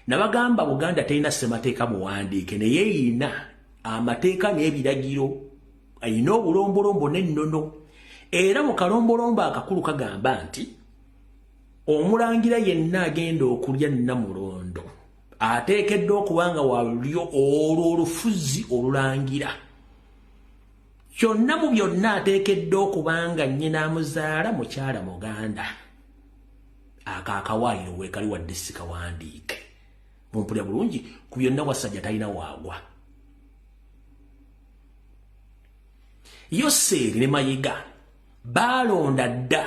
Speaker 1: Nabagamba Buganda terina ssemateeka muwandiike naye eyina amateeka n'ebiragiro ayina obulombolombo n'ennono era mu kalombolombo akakulu kagamba nti omulangira yenna agenda okulya Namulondo ateekeddwa okubanga walyo olwo olufuzi olulangira. Kyonna mu byonna ateekeddwa okubanga nnyina amuzaala mukyala Muganda. Ako akawaayiro weekali wadde si kawandiike. Mumpulya bulungi ku byonna Wasajja talina waagwa. Yoseri ne Mayiga balonda dda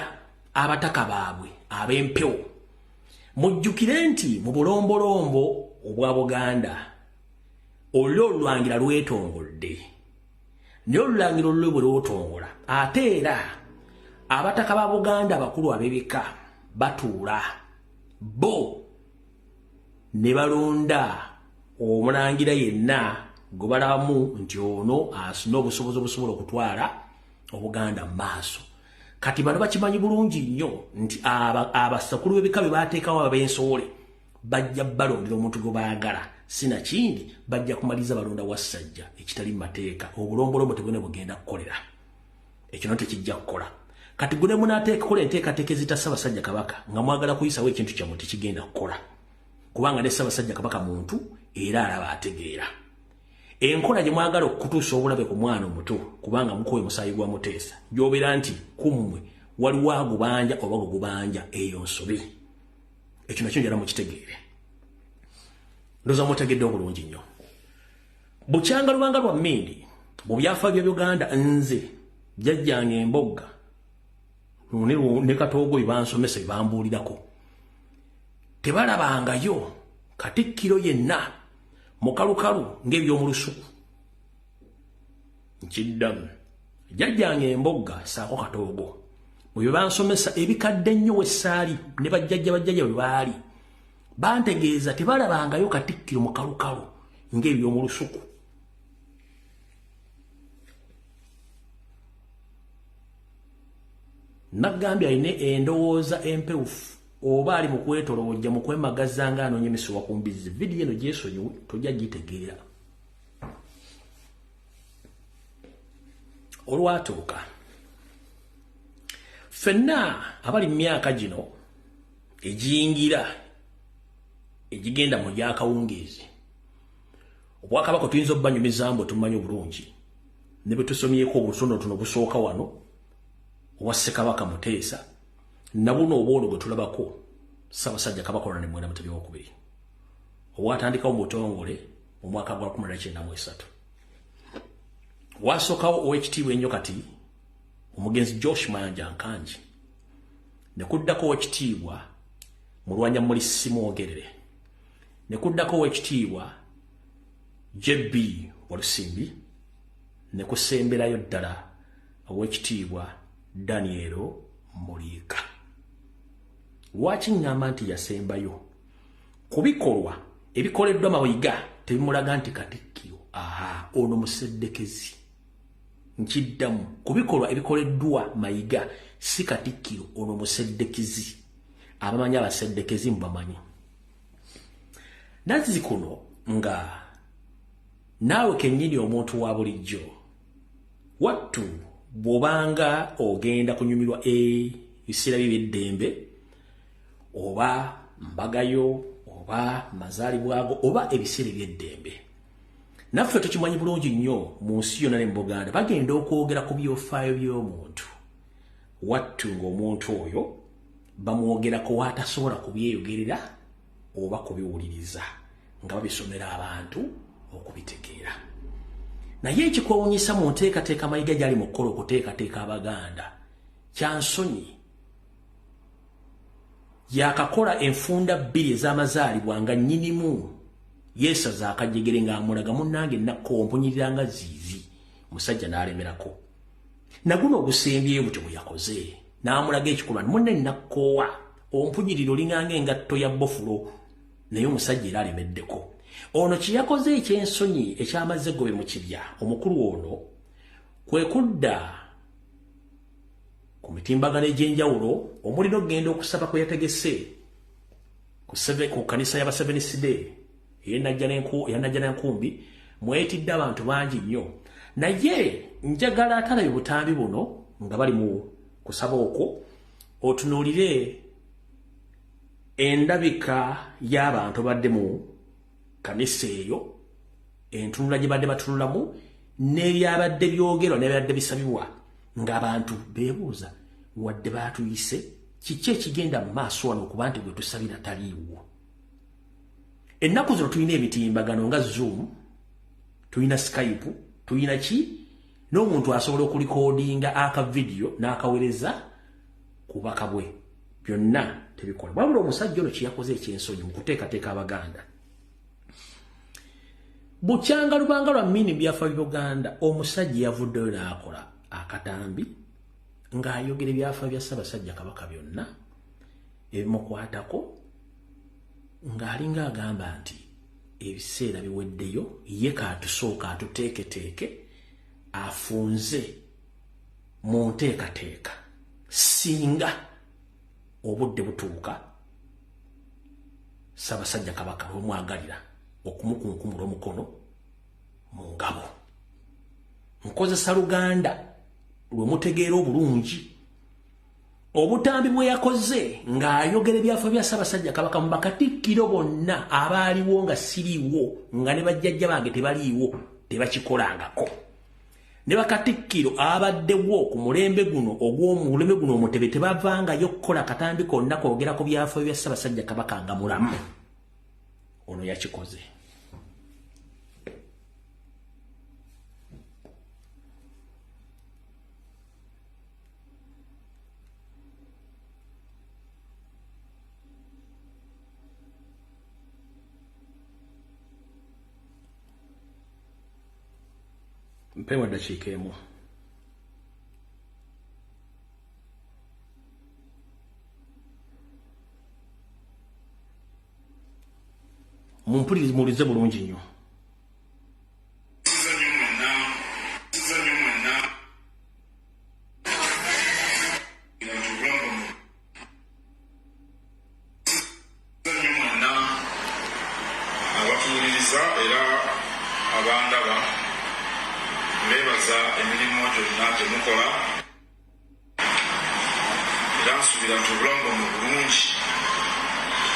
Speaker 1: abataka baabwe ab'empewo. Mujjukire nti mu bulombolombo obwa Buganda olulangira lwetongolde naye olulangira olwo bwe lwotongola ate era abataka ba Buganda abakulu ab'ebika batuula bo ne balonda omulangira yenna gwe balabamu nti ono asina obusobozi obusobola okutwala Obuganda mu maaso. Kati bano bakimanyi bulungi nnyo nti abasakulu b'ebika bye baateekawo ab'ensowole bajja balondera omuntu gwe baagala, sina kindi bajja kumaliza balonda wassajja ekitali mu mateeka. Obulombolombo tebwene bugenda kukolera ekyo no tekijja kukola. Kati gune munateeka kola enteekateeka ezita Ssaabasajja Kabaka nga mwagala kuyisawo ekintu kyammwe tekigenda kukola, kubanga ne Ssaabasajja Kabaka muntu era alaba ategeera. Enkola gye mwagala okutuusa obulabe ku mwana omuto kubanga mukoye musaayi gwa Muteesa gy'obeera nti kummwe waliwo agubanja oba gugubanja eyo nsobi. Ekyo nakyo njala mukitegeere. Ndowooza mutegedde obulungi nnyo. Bukyanga lubanga lwa Mmindi mu byafaayo bya Uganda nze jjajjange Embogga ne Katoogo bye bansomesa bye bambuulirako tebalabangayo Katikkiro yenna mukalukalu ng'eby'omu lusuku. Nkiddamu jjajjange Embogga saako Katoogo bwe bansomesa ebikadde nnyo wessaali ne bajjajja bwe baali bantegeeza tebalabangayo Katikkiro mukalukalu ng'eby'omu lusuku. Nagambye ayine endowooza empewufu oba ali mu kwetolojja mu kwemagaza nga anoonya emisuwa ku mbizzi. Vidiyo eno gyesonyiwe tojja gitegeera. Olwatuuka ffenna abali mu myaka gino egiyingira egigenda mu gyakawungeezi Obwakabaka tuyinza obbanyumiza mbu tumanyi obulungi ne bwe tusomyeko obutonotono busooka wano obwa Ssekabaka Muteesa na buno obwolo bwe tulabako Ssaabasajja Kabaka ne Mwenda Mutebi II obwatandikawo mu butongole mu mwaka gwa 1993. Wasookawo Oweekitiibwa ennyo kati omugenzi Josh Mayanja Nkanji, ne kuddako Oweekitiibwa Mulwanyammuli Simwogerere, ne kuddako Oweekitiibwa JB Walusimbi, ne kusemberayo ddala Oweekitiibwa Daniel Muliika. Lwaki ngamba nti yasembayo? Kubikolwa ebikoleddwa Mayiga tebimulaga nti Katikkiro ono museddekezi. Nkiddamu kubikolwa ebikoleddwa Mayiga si Katikkiro ono museddekezi. Abamanyi abaseddekezi mbamanyi. Nazi kuno nga naawe kennyini omuntu wa bulijjo wattu bw'obanga ogenda kunyumirwa ebiseera by'eddembe oba mbagayo oba mazaalibwago oba ebiseera by'eddembe, naffe tukimanyi bulungi nnyo mu nsi yonna ne mu Buganda bagenda okwogera ku byofaayo by'omuntu wattu ng'omuntu oyo bamwogerako watasobola kubyeyogerera oba kubiwuliriza nga babisomera abantu okubitegeera. Naye ekikwewuunyisa mu nteekateeka Mayiga gy'ali mu kukola okuteekateeka Abaganda kyansonyi. Yakakola enfunda 2 ez'amazaalibwa nga nnyinimu yeesaza akajjegere ng'amulaga munnange nakko ompunyiriranga ziizi, musajja n'alemerako. Naguno ogusembyeyo butyo bwe yakoze n'amulaga ekikolwa munne nakkoowa ompunyiriro olinganga engatto ya bofulo, naye omusajja era alemeddeko. Ono kye yakoze eky'ensonyi ekyamaze gobe mu kibya omukulu ono kwe kudda ku mitimbagano egy'enjawulo omuli n'okugenda okusaba kwe yategese ku kkanisa y'aba Seventh Day Nankumbi mweyitidde abantu bangi nnyo. Naye njagala atalabe butambi buno nga bali mu kusaba okwo otunuulire endabika y'abantu badde mu kanisa eyo, entunula gye badde batunulamu n'ebyabadde byogerwa n'ebyabadde bisabibwa ng'abantu beebuuza wadde baatuyise kiki ekigenda mu maaso wano okuba nti gwe tusabira taliiwo. Ennaku zino tulina emitimbagano nga Zoom, tulina Skype, tulina ki n'omuntu asobola okulikodinga aka video n'akawereza kubaka bwe byonna tebikola wabula omusajja ono kyeyakoze ekyensonyi mu kuteekateeka Abaganda bukyanga lubanga lwa mini byafa Uganda omusajja yavuddeyo n'akola akatambi ng'ayogera ebyafa bya Ssaabasajja Kabaka byonna ebimukwatako ng'alinga agamba nti ebiseera biweddeyo ye kaatusooka atuteeketeeke afunze mu nteekateeka singa obudde butuuka Ssaabasajja Kabaka bwemwagalira okumukunkumula omukono mu ngabo nkozesa Luganda lwe mutegeera obulungi obutambi bwe yakoze ng'ayogera ebyafa bya Ssaabasajja Kabaka mu bakatikkiro bonna abaaliwo nga siriiwo nga ne bajjajja bange tebaliiwo tebakikolangako ne bakatikkiro abaddewo ku mulembe guno ogw'omulembe guno omutebe tebavangayo kukola katambi konna kwogera ku byafa bya Ssaabasajja Kabaka nga mulamu ono yakikoze mpewa dakiika emu mumpulirize bulungi nnyo
Speaker 5: abatuuliriza era abandaba mbebaza emirimu gyonna gyemukola era nsuubira nti obulamu bwammwe bulungi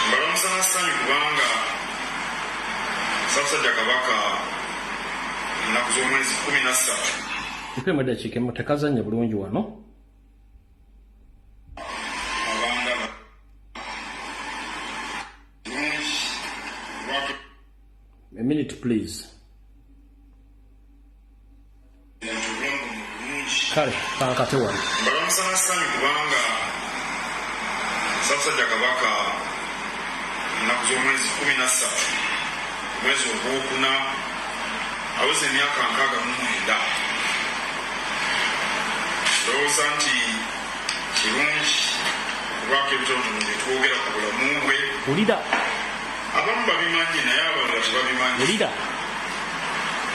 Speaker 5: mbalamusa n'essanyu kubanga Ssaabasajja Kabaka ennaku z'omwezi 13
Speaker 1: mpemu eddakiika emu tekazanye bulungi wano
Speaker 5: abandaba bulungi
Speaker 1: a minute please kale kankate wali
Speaker 5: mbalamusa n'essanyu kubanga Ssaabasajja Kabaka ennaku z'omwezi 13 mwezi ogwokuna aweze emyaka 69 ndowooza nti kirungi okubaako ebitonotono bye twogera ku bulamu bwe
Speaker 1: wulira
Speaker 5: abamu babimanyi naye abalala tebabimanyi
Speaker 1: wulira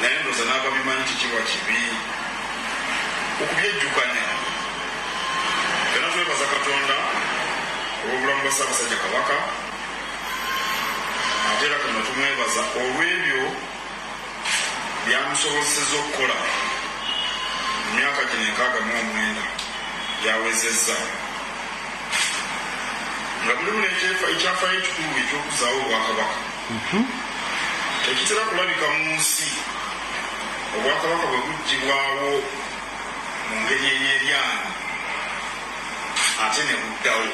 Speaker 5: naye ndowooza n'ababimanyi kikiwa kibi okubyejjukanya fena twebaza Katonda olw'obulamu bwa Ssaabasajja Kabaka ate era kano tumwebaza olw'ebyo byamusobozeseza okukola mu myaka gino 69 gyawezezza nga mulimu n'ekyafaayo ekikulu eky'okuzaawo obwakabaka tekitera kulabika mu nsi obwakabaka bwe buggibwawo mu ngeri ey'eryanyi ate ne buddawo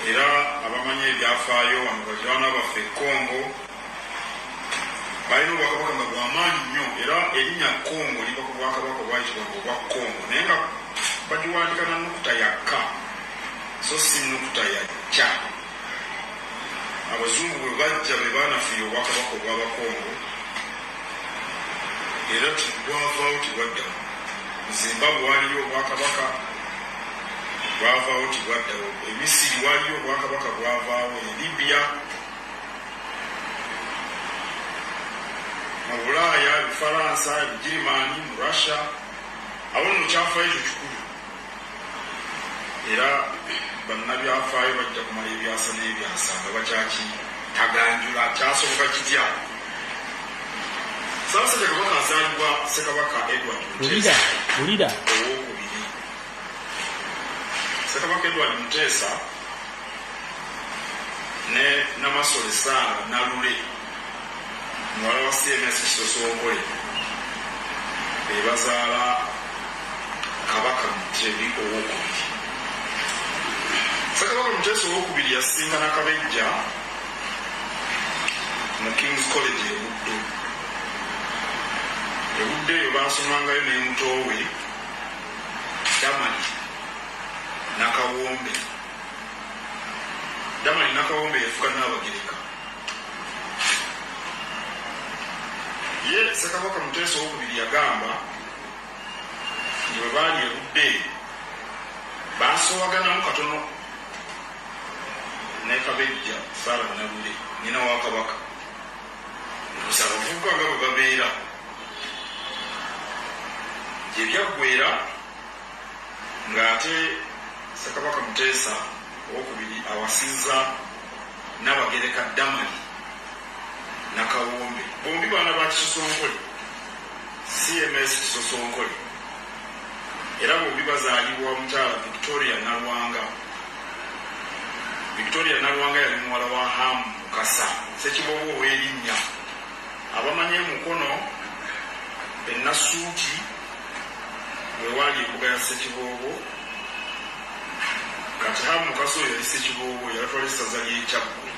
Speaker 5: era abamanyi ebyafaayo wano bajirwana baffe Kongo balina obwakabaka nga bwamaanyi nnyo era erinnya Kongo liba ku bwakabaka obwayitibwanga obwa Kongo naye nga bagiwandika na nukuta ya K so si nukuta ya C abazungu bwe bajja be baanafiira obwakabaka obw'abakongo era tibwavaawo tibwaddawo mu Zimbabwe waliyo obwakabaka bwavaawo tibwaddawo emisiri waliyo obwakabaka bwavaawo Libya mu Bulaaya Ebufalansa Ebugirimaani mu Russia awo nno kyafaayo kikulu era bannabyafaayo bajja kumala ebyasa n'ebyasa nga bakyakitaganjula kyasoboka kitya Ssaabasajja Kabaka azaalibwa Ssekabaka Edward
Speaker 1: Bulida
Speaker 5: owokubiri Ssekabaka Edward Muteesa ne Namasole Sarah Nalule muwala wa CMS Kisosonkole be bazaala Kabaka Mutebi owokubiri Ssekabaka Muteesa owokubiri yasisinkana Kabejja mu King's College e Buddu ebudde eyo basomangayo n'emutoowe Damali Nakawombe. Damali Nakawombe yafuka n'Abagereka. Ye Ssekabaka Muteesa II yagamba nti bwe baali ebudde baasowaganamu katono ne Kabejja Sarah Nabule nnyina wa Kabaka. Gusa abavubuka nga bwe babeera gye byaggweera ng'ate Ssekabaka Muteesa II awasizza n'Abagereka Damali Nakawombe. Bombi baana ba Kisosonkole, CMS Kisosonkole, era bombi bazaalibwa mukyala Victoria Nalwanga. Victoria Nalwanga yali muwala wa Hamu Mukasa Ssekiboobo ow'erinnya. Abamanyi emukono Ennasuuti we waali embuga ya Ssekiboobo, kati Hamu Mukasa oyo yali Ssekiboobo yatwala essaza ly'Ekyaggwe.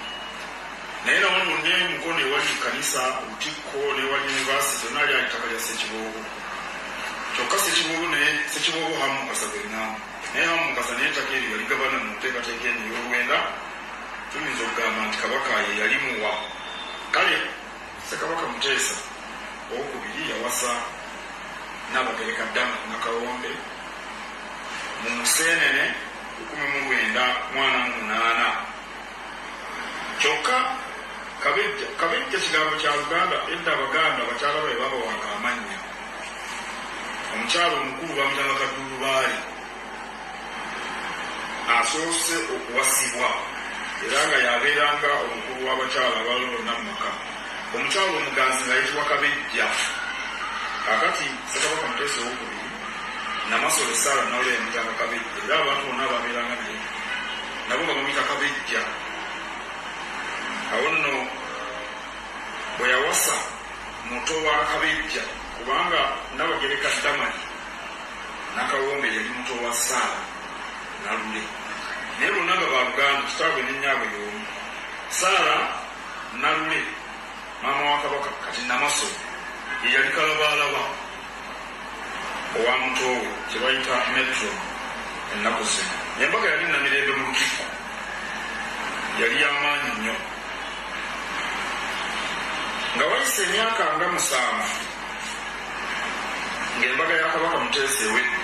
Speaker 5: Naye na wano ne mukono ewali kanisa Lutikko n'ewali University nali ali ttaka lya Ssekiboobo. Kyokka Ssekiboobo Hamu Mukasa gwe ngamba. Naye Hamu Mukasa naye ettaka eryo yali gavana mu nteekateeka eno ey'olwenda, tuyinza okugamba nti Kabaka ye yali muwa. Kale Ssekabaka Muteesa II yawasa n'Abagereka Damali Nakawombe mu Museenene 1948. Kyokka Kabejja kigambo kya Luganda, edda Abaganda bakyala babe babawanga amannya. Omukyalo omukulu bamutanga Kaddulubaali asoose okuwasibwa era nga yabeeranga omukulu w'abakyala abalonda mu maka. Omukyalo omuganzi nga yitibwa Kabejja. Kakati Ssekabaka Muteesa II Namasole Sarah Nabule yamutanga Kabejja, era abantu bonna babeeranga naye nabo nga bamuyita Kabejja. Awo nno bwe yawasa muto wa Kabejja, kubanga n'Abagereka Damali Nakawombe yali muto wa Sarah Nalule, naye bonna nga ba Luganda, kitaabwe n'ennyaabwe y'omu. Sarah Nalule maama wa Kabaka kati Namasole ye yali Kalabalaba owa mutoowe kye bayita Metro ennaku zino. Embaga yali Namirembe mu Lukiiko, yali y'amaanyi nnyo. Nga wayise emyaka nga 7 ng'embaga ya Kabaka Muteesa ewedde,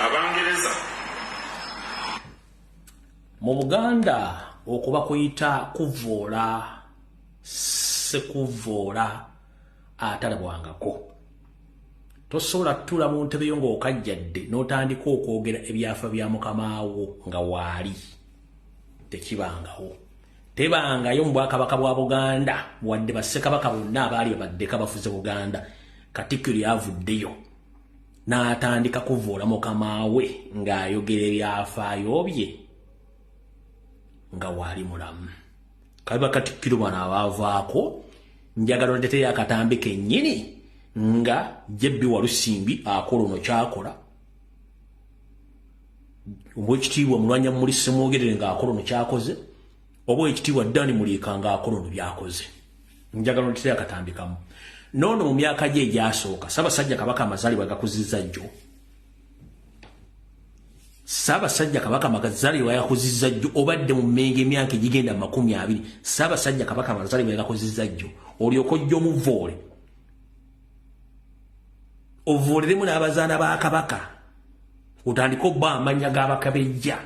Speaker 5: Abangereza
Speaker 1: mu Buganda okuba kuyita kuvoola sekuvoola atalabwangako. Tosobola ttula mu ntebe yo ng'okajjadde n'otandika okwogera ebyafa bya mukamaawo nga waali tekibangawo. Tebangayo mu Bwakabaka bwa Buganda wadde bassekabaka bonna abaali baddeka bafuze Buganda. Katikkiro yavuddeyo n'atandika kuvoola mukamaawe ng'ayogera ebyafaayo bye nga waali mulamu. Kabiba Katikkiro bano abaavaako njagala odeteyo akatambi kennyini nga Jebbi Walusimbi akola ono kyakola, Oweekitiibwa Mulwanyammuli Ssemwogerere ng'akola ono kyakoze, oba Oweekitiibwa Dani Muliika ng'akola ono byakoze. Njagala odeteyo akatambi kamu. Noono mu myaka gye egyasooka Ssaabasajja Kabaka amazaalibwa gakuzizza jjo. Ssaabasajja Kabaka amazaalibwa yakuzizza jjo, obadde mu Mmengo emyaka egigenda 20. Ssaabasajja Kabaka amazaalibwa yakuzizza jjo, olyoka ojja omuvoole ovooleremu n'abazaana ba Kabaka, otandika obba amannya g'Abakabejja.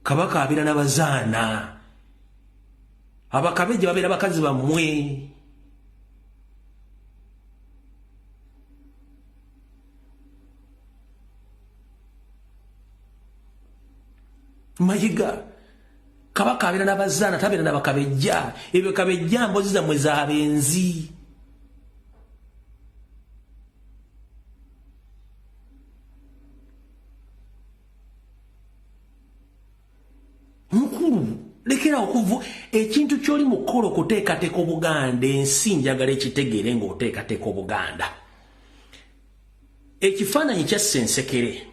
Speaker 1: Kabaka abeera n'abazaana, Abakabejja babeera bakazi bammwe. Mayiga Kabaka abeera n'abazaana, tabeera n'Abakabejja. Ebyo Kabejja mbozi zammwe z'abenzi. Mukulu lekera okuvu ekintu kyoli mukolo kuteekateeka Obuganda, ensi njagala ekitegeere ng'oteekateeka Obuganda. Ekifaananyi kya Ssensekere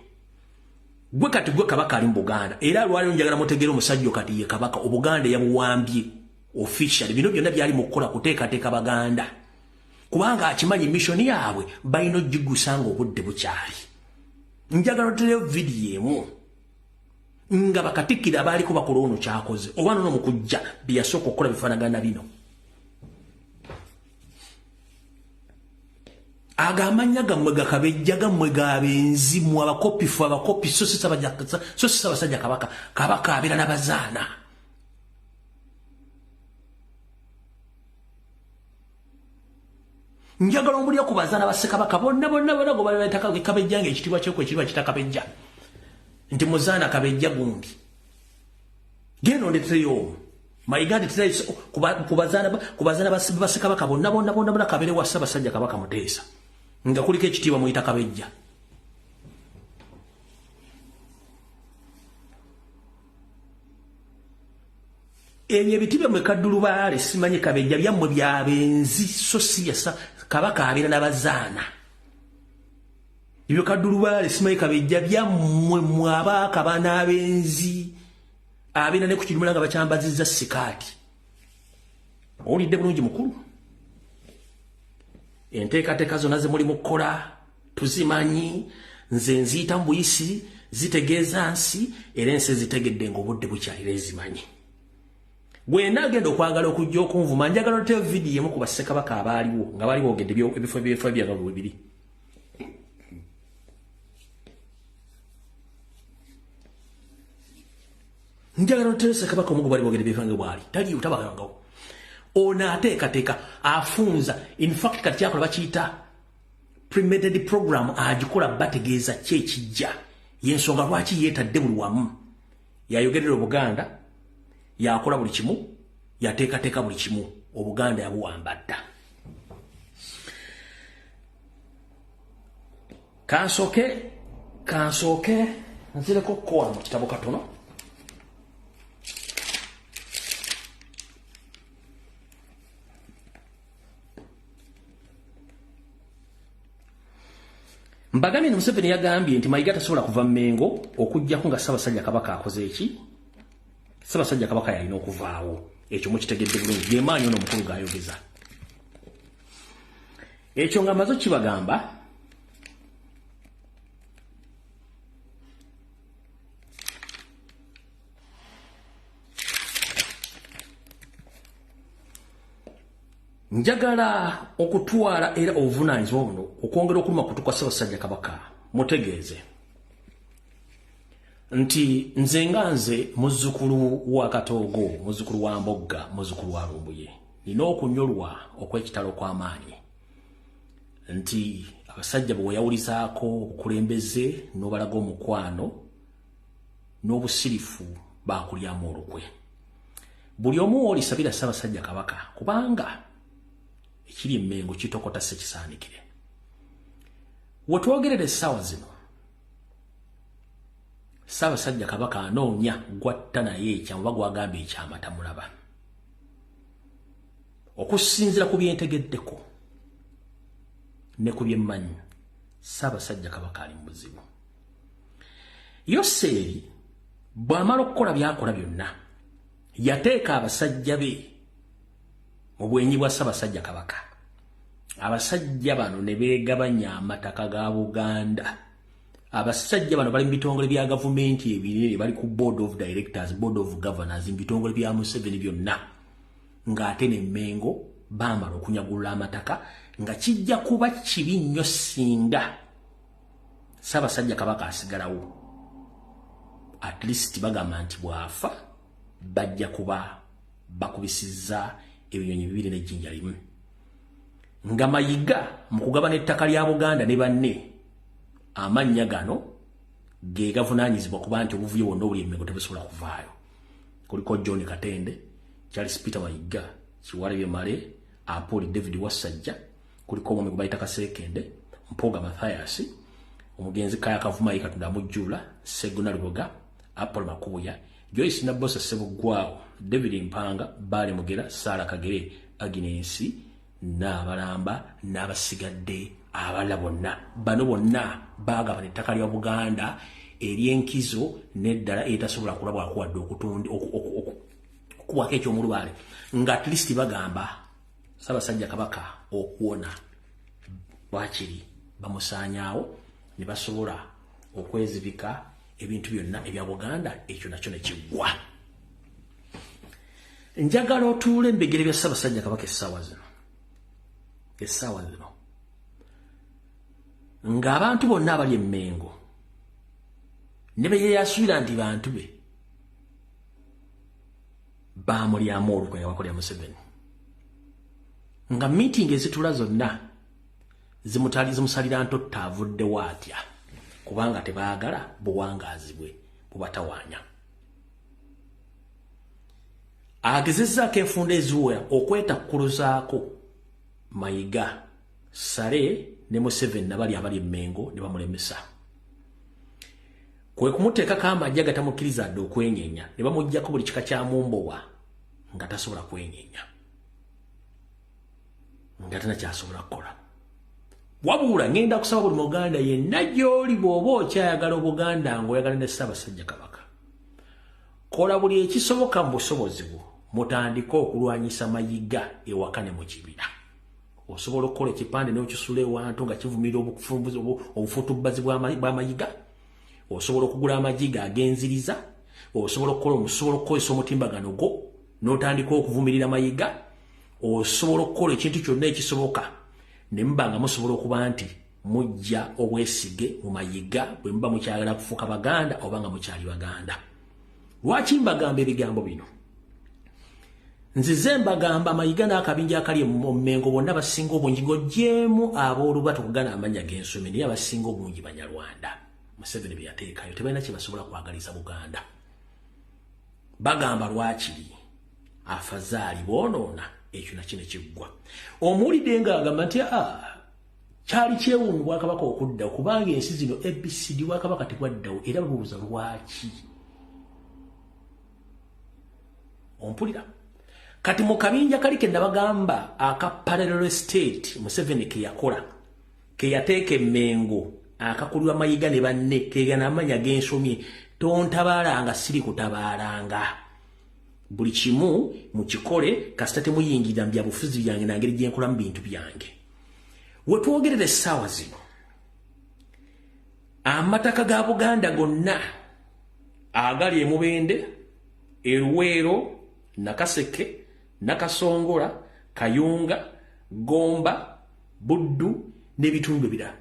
Speaker 1: gwe kati gwe Kabaka ali mu Buganda, era lwali njagala mutegeere omusajja kati ye Kabaka Obuganda yabuwambye. official bino byonna byali mu kukola kuteekateeka Baganda kubanga akimanyi mission yaabwe balina ogigusanga obudde bukyali. Njagala tuleyo video emu nga bakatikira abaliko bakola ono kyakoze oba nono mu kujja byasooka okukola bifaanagana bino. Agamanya gammwe gakabejja gammwe gabenzi mu abakopifu abakopi so sisa basajja kabaka abira n'abazaana. Njagala omuli okubazaana bassekabaka bonna go baleta kabejja ng'ekitibwa kyekwe ekitibwa kitakabejja nti muzaana kabejja gundi geno ndeteyo maigandi tira kubazaana bassekabaka bonna kabere wassa basajja kabaka Muteesa nga kuliko ekitiibwa muyita kabejja. Ebyo ebitibwa mwe kaddulubaale simanyi kabejja byammwe byabenzi so si yasa kabaka abeera n'abazaana. Ebyo kaddulubaale simanyi kabejja byammwe mwabaaka baana abenzi abeera ne ku kirumula nga bakyambazizza sikaati. Owulidde bulungi mukulu? Enteekateeka zonna ze muli mu kukola tuzimanyi, nze nziyita mu buyisi zitegeeza nsi era ensi ezitegedde ng'obudde bukyalira ezimanyi. Gwe nagenda okwagala okujja okunvuma njagala oteyo vidiyo emu ku bassekabaka abaaliwo nga bali boogedde ebifo byagabwe bibiri. Njagala oteyo ssekabaka omu bali boogedde ebifo bwali taliyo tabagangawo. Ono ateekateeka afunza in fact kati kyakola bakiyita premeditated program agikola bategeeza ki ekijja y'ensonga lwaki yeetadde buli wamu yayogerera Obuganda yakola buli kimu yateekateeka buli kimu Obuganda yabuwamba dda. Kansooke nzireko kola mu kitabo katono Mbagambye nti Museveni yagambye nti Mayiga tasobola kuva Mmengo okujjako nga Ssaabasajja Kabaka akoze eki. Ssaabasajja Kabaka yalina okuvaawo. Ekyo mukitegedde bulungi. Gemaanyi ono omukulu g'ayogeza. Ekyo nga mazo kibagamba njagala okutwala era obuvunaanyizibwa buno okwongera okuluma kutu kwa Ssaabasajja Kabaka mutegeeze nti nze muzzukulu wa Katoogo, muzzukulu wa Mbogga, muzzukulu wa Lumbuye nina okunyolwa okw'ekitalo kw'amaanyi nti abasajja bwe yawulizaako obukulembeze n'obalaga omukwano n'obusirifu baakulyamu olukwe. Buli omu olisabira Ssaabasajja Kabaka kubanga ekiri Mmengo kitokota sekisaanikire. Wetwogerera essaawa zino Ssaabasajja Kabaka anoonya gwatta naye ekyamuba gwagamba ekyama tamulaba. Okusinziira ku byentegeddeko ne ku byemmanyi Ssaabasajja Kabaka ali mu buzibu. Yoseeri bw'amala okukola byakola byonna yateeka abasajja be mu bwenyi bwa Ssaabasajja Kabaka. Abasajja bano ne beegabanya amataka ga Buganda. Abasajja bano bali mu bitongole bya gavumenti ebirere bali ku board of directors, board of governors, mu bitongole bya Museveni byonna. Ng'ate ne Mmengo baamala okunyagulula amataka nga kijja kuba kibi nnyo singa Ssaabasajja Kabaka asigalawo. At least bagamba nti bw'afa bajja kuba bakubisizza ebinyonyi bibiri n'ejjinja limu. Nga Mayiga mu kugabana ettaka lya Buganda ne banne amannya gano ge gavunaanyizibwa kuba nti obuvuyo bwonna obuli Mmengo tebusobola kuvaayo. Kuliko John Katende, Charles Peter Mayiga, Kiwalebye Male, Apoli David Wassajja, kuliko omwami gwe bayita Kasekende, Mpoga Mathias, omugenzi Kaya Kavuma Katonda amujjula, Seguna Luboga, Apolo Makubuya, Joyce Nabbosa Ssebuggwawo, David Mpanga, Baale Mugera, Sara Kagere, Agnes, n'abalamba n'abasigadde abalala bonna. Bano bonna baagabana ettaka lya Buganda ery'enkizo n'eddala etasobola kulabwako wadde kuwako ekyomulubaale nga at least bagamba Ssaabasajja Kabaka okuwona bwakiri bamusaanyaawo ne basobola okwezibika ebintu byonna ebya Buganda ekyo nakyo ne kiggwa. Njagala otuule embigere bya Ssaabasajja Kabaka essaawa zino ng'abantu bonna abali Emmengo ne be yeyasuubira nti bantu be baamulyamu olukwe nga bakolera Museveni nga meeting ezitula zonna zimusalira ntotta avuddewo atya kubanga tebaagala buwangaazi bwe bubatawaanya. Agezezzaako enfunda eziwera okwetakuluzaako Mayiga, Sale ne Museveni nabali abali Emmengo ne bamulemesa. Kwe kumuteekako amagye agatamukkiriza adde okwenyenya ne bamuggyako buli kika kya mumbowa nga tasobola kwenyenya nga tanakyasobola kukola. Wabula ngenda kusaba buli Muganda yenna gy'oli bw'oba okyayagala Obuganda ng'oyagala ne Ssaabasajja Kabaka, kola buli ekisoboka mu busobozi bwo mutandike okulwanyisa Mayiga ewaka ne mu kibira. Osobola okukola ekipande n'okisula ewantu nga kivumirira obufutubbazi bwa Mayiga. Osobola okugula amajiga agenziriza. Osobola okukozesa omutimbagano gwo n'otandika okuvumirira Mayiga. Osobola okukola ekintu kyonna ekisoboka ne muba nga musobola okuba nti mujja obwesige mu Mayiga bwe muba mukyagala kufuuka Baganda oba nga mukyali Baganda. Lwaki mbagamba ebigambo bino? Nzize mbagamba Mayiga n'akabinja akali mu Mmengo bonna basinga obungi ng'oggyemu ab'olubatu okugana amanya g'ensome naye abasinga obungi Banyarwanda. Museveni bye yateekayo tebalina kye basobola kwagaliza Buganda. Bagamba lwakiri afazaali boonoona ekyo nakyo ne kiggwa. Omuwulidde ng'agamba nti kyali kyewuunyu Bwakabaka okuddawo kubanga ensi zino ABCD Bwakabaka tebwaddawo era babuuza lwaki. Ompulira kati mu kabinja kali ke nabagamba aka parallel state Museveni ke yakola ke yateeka Emmengo akakulwa Mayiga ne banne kegana amanya g'ensomye tontabaalanga siri kutabaalanga. Buli kimu mukikole kasita temuyingira mu byabufuzi byange nangeri gye nkola mu bintu byange. We twogerera essaawa zino amataka ga Buganda gonna agali e Mubende, e Luweero, Nakaseke, Nakasongola, Kayunga, Gomba, Buddu n'ebitundu ebirala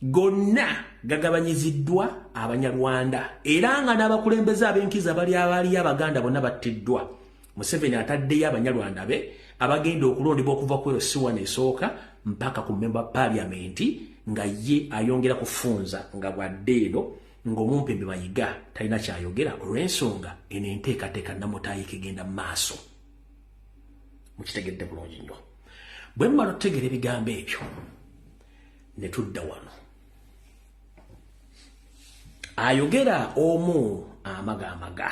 Speaker 1: gonna gagabanyiziddwa Abanyarwanda era nga n'abakulembeze ab'enkiza bali Abaganda bonna battiddwa. Museveni ataddeyo Abanyarwanda be abagenda okulondebwa okuva ku Yosiwa n'esooka mpaka ku member parliament nga ye ayongera kufunza nga bwadde eno ng'omumpembe Mayiga talina kyayogera olw'ensonga eno enteekateeka namutaayi kegenda mu maaso. Mukitegedde bulungi nnyo. Bwe mmala okutegeera ebigambo ebyo ne tudda wano. Ayogera omu amagamaga.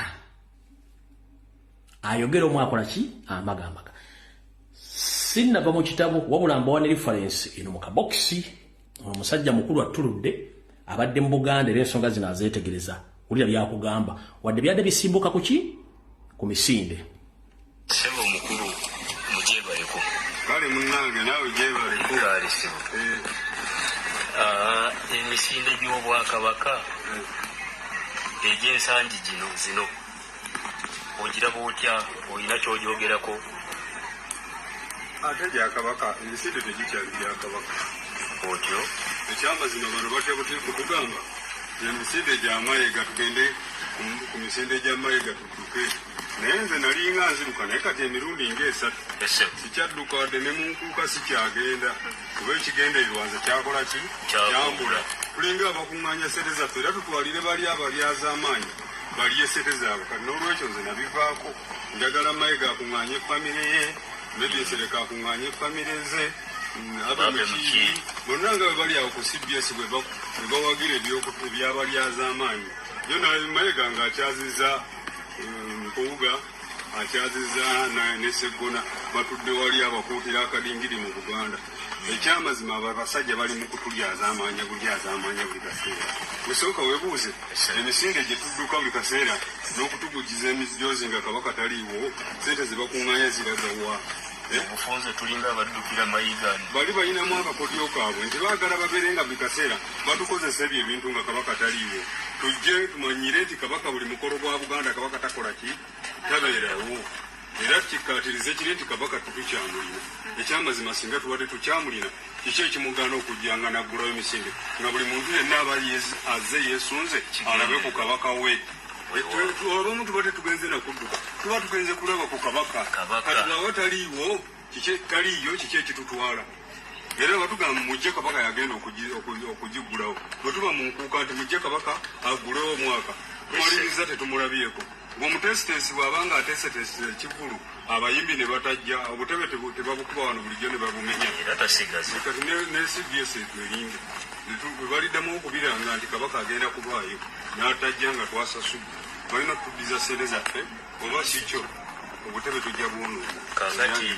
Speaker 1: Ayogera omu akola ki? Amagamaga. Sinnava mu kitabo wabula mbawa ne reference eno mu kabokisi. Omusajja mukulu atuludde abadde mu Buganda era ensonga zino azeetegereza. Wulira byakugamba wadde byadde bisimbuka ku ki? Ku misinde.
Speaker 3: Sebo mukulu mujebaleko.
Speaker 5: Kale munnange naawe jebaleko.
Speaker 3: Kale sebo. Emisinde gy'Obwakabaka egy'ensangi zino ogiraba otya olina ky'ogyogerako?
Speaker 5: Ate gya Kabaka emisinde tegikyali gya Kabaka
Speaker 3: otyo
Speaker 5: ekyamazima bano batebuti kutugamba emisinde gya Mayiga tugende ku misinde gya Mayiga tutuke naye nze nalinga nziruka naye kati emirundi ng'esatu sikyadduka wadde ne munkuuka sikyagenda kuba ekigenda ebiwanza kyakola ki kyambula tulinga abakuŋŋaanya sente zaffe era tutwalire bali abalyaz'amaanyi balye sente zaabwe kati n'olwekyo nze nabivaako njagala Mayiga akuŋŋaanye famire ye Medinsereka akuŋŋaanye famire ze abamiki bonna nga bwe bali awo ku CBS bwe bawagira ebyabalyaz'amaanyi yo Mayiga ng'akyazizza Mpuuga akyazizza ne Sseggona batudde wali abakuutira akadingiri mu Buganda
Speaker 6: ekyamazima abasajja bali mu kutulyaza amaanya buli kaseera musooka webuuze emisinde gye tudduka buli kaseera n'okutugujiza emijoozi nga kabaka taliiwo sente ze bakuŋŋaanya ziragawa
Speaker 7: obufunze tulinga abaddukira mayiga
Speaker 6: bali balinamu akakodyo kaabwe nti baagala babeerenga buli kaseera batukozesa ebyo ebintu nga kabaka taliiwo tujje tumanyire nti kabaka buli mukolo gwa Buganda kabaka takola ki tabeerawo era kikkaatirize kiri nti kabaka tutukyamulina ekyamazima singa tuba tetukyamulina kiki ekimugaana okujjanga naggulayo emisinde nga buli muntu yenna aba azze yeesunze alabe ku kabaka we abamu tuba tetugenze nakudduka tuba tugenze kulaba ku kabaka kati bwaba taliiwo taliiyo kiki ekitutwala era batugamba mujje kabaka yagenda okugiggulawo bwe tuba mu nkuuka nti mujje kabaka aggulewo omwaka tumaliriza tetumulabyeko ng'omutesitesi bw'abanga atesetesite ekivulu abayimbi ne batajja obutebe tebabukuba wano bulijjo ne babumenya kati ne CBS etwerinde baliddamu okubiranga nti kabaka agenda kubaayo n'atajja nga twasasudde balina okutuddiza sente zaffe oba sikyo obutebe tujja bwonoona
Speaker 7: kakati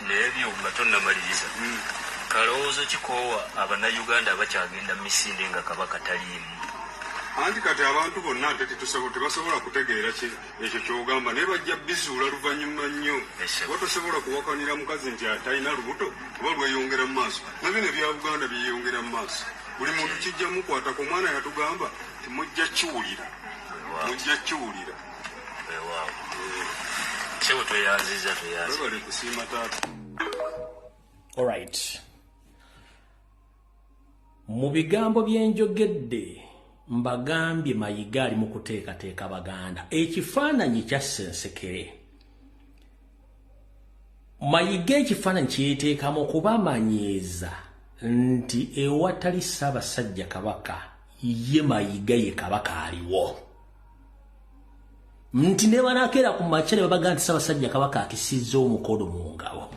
Speaker 7: n'ebyo nga tonnamaliriza kalowoozo kikoowa abannayuganda abakyagenda mu misinde nga kabaka taliimu
Speaker 6: anti kati abantu bonna ate tebasobola kutegeera ekyo kyogamba naye bajja bizuula luvannyuma nnyo oba tosobola kuwakanira mukazi nti atalina lubuto oba lweyongera mu maaso nabyo ne bya Buganda byeyongera mu maaso buli muntu kijja mukwata ku mwana yatugamba ti mujja kiwulira
Speaker 7: kyebo tweyanziza
Speaker 6: bale kusiima taata.
Speaker 1: Alright, mu bigambo byenjogedde mbagambye Mayiga ali mu kuteekateeka Baganda ekifaananyi kya Ssensekere. Mayiga ekifaananyi kyeteekamu okubamanyiiza nti ewatali Ssaabasajja Kabaka ye Mayiga ye kabaka aliwo, nti ne banakeera ku makya ne babaga nti Ssaabasajja Kabaka akisizza omukono mu ngabo.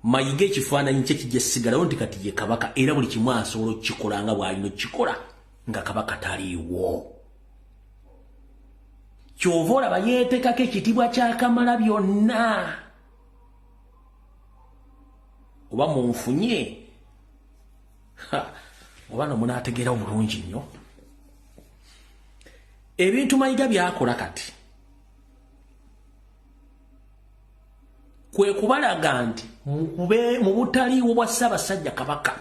Speaker 1: Mayiga ekifaananyi kye kijja sigalawo nti kati ye kabaka era buli kimu asobola okukikola nga bw'alina okukikola nga kabaka taliiwo. Kyova olaba yeeteekako ekitiibwa kya Kamalabyonna. Oba munfunye oba nomunaategeera bulungi nnyo ebintu Mayiga byakola kati kwe kubalaga nti mu butaliiwo bwa Ssaabasajja Kabaka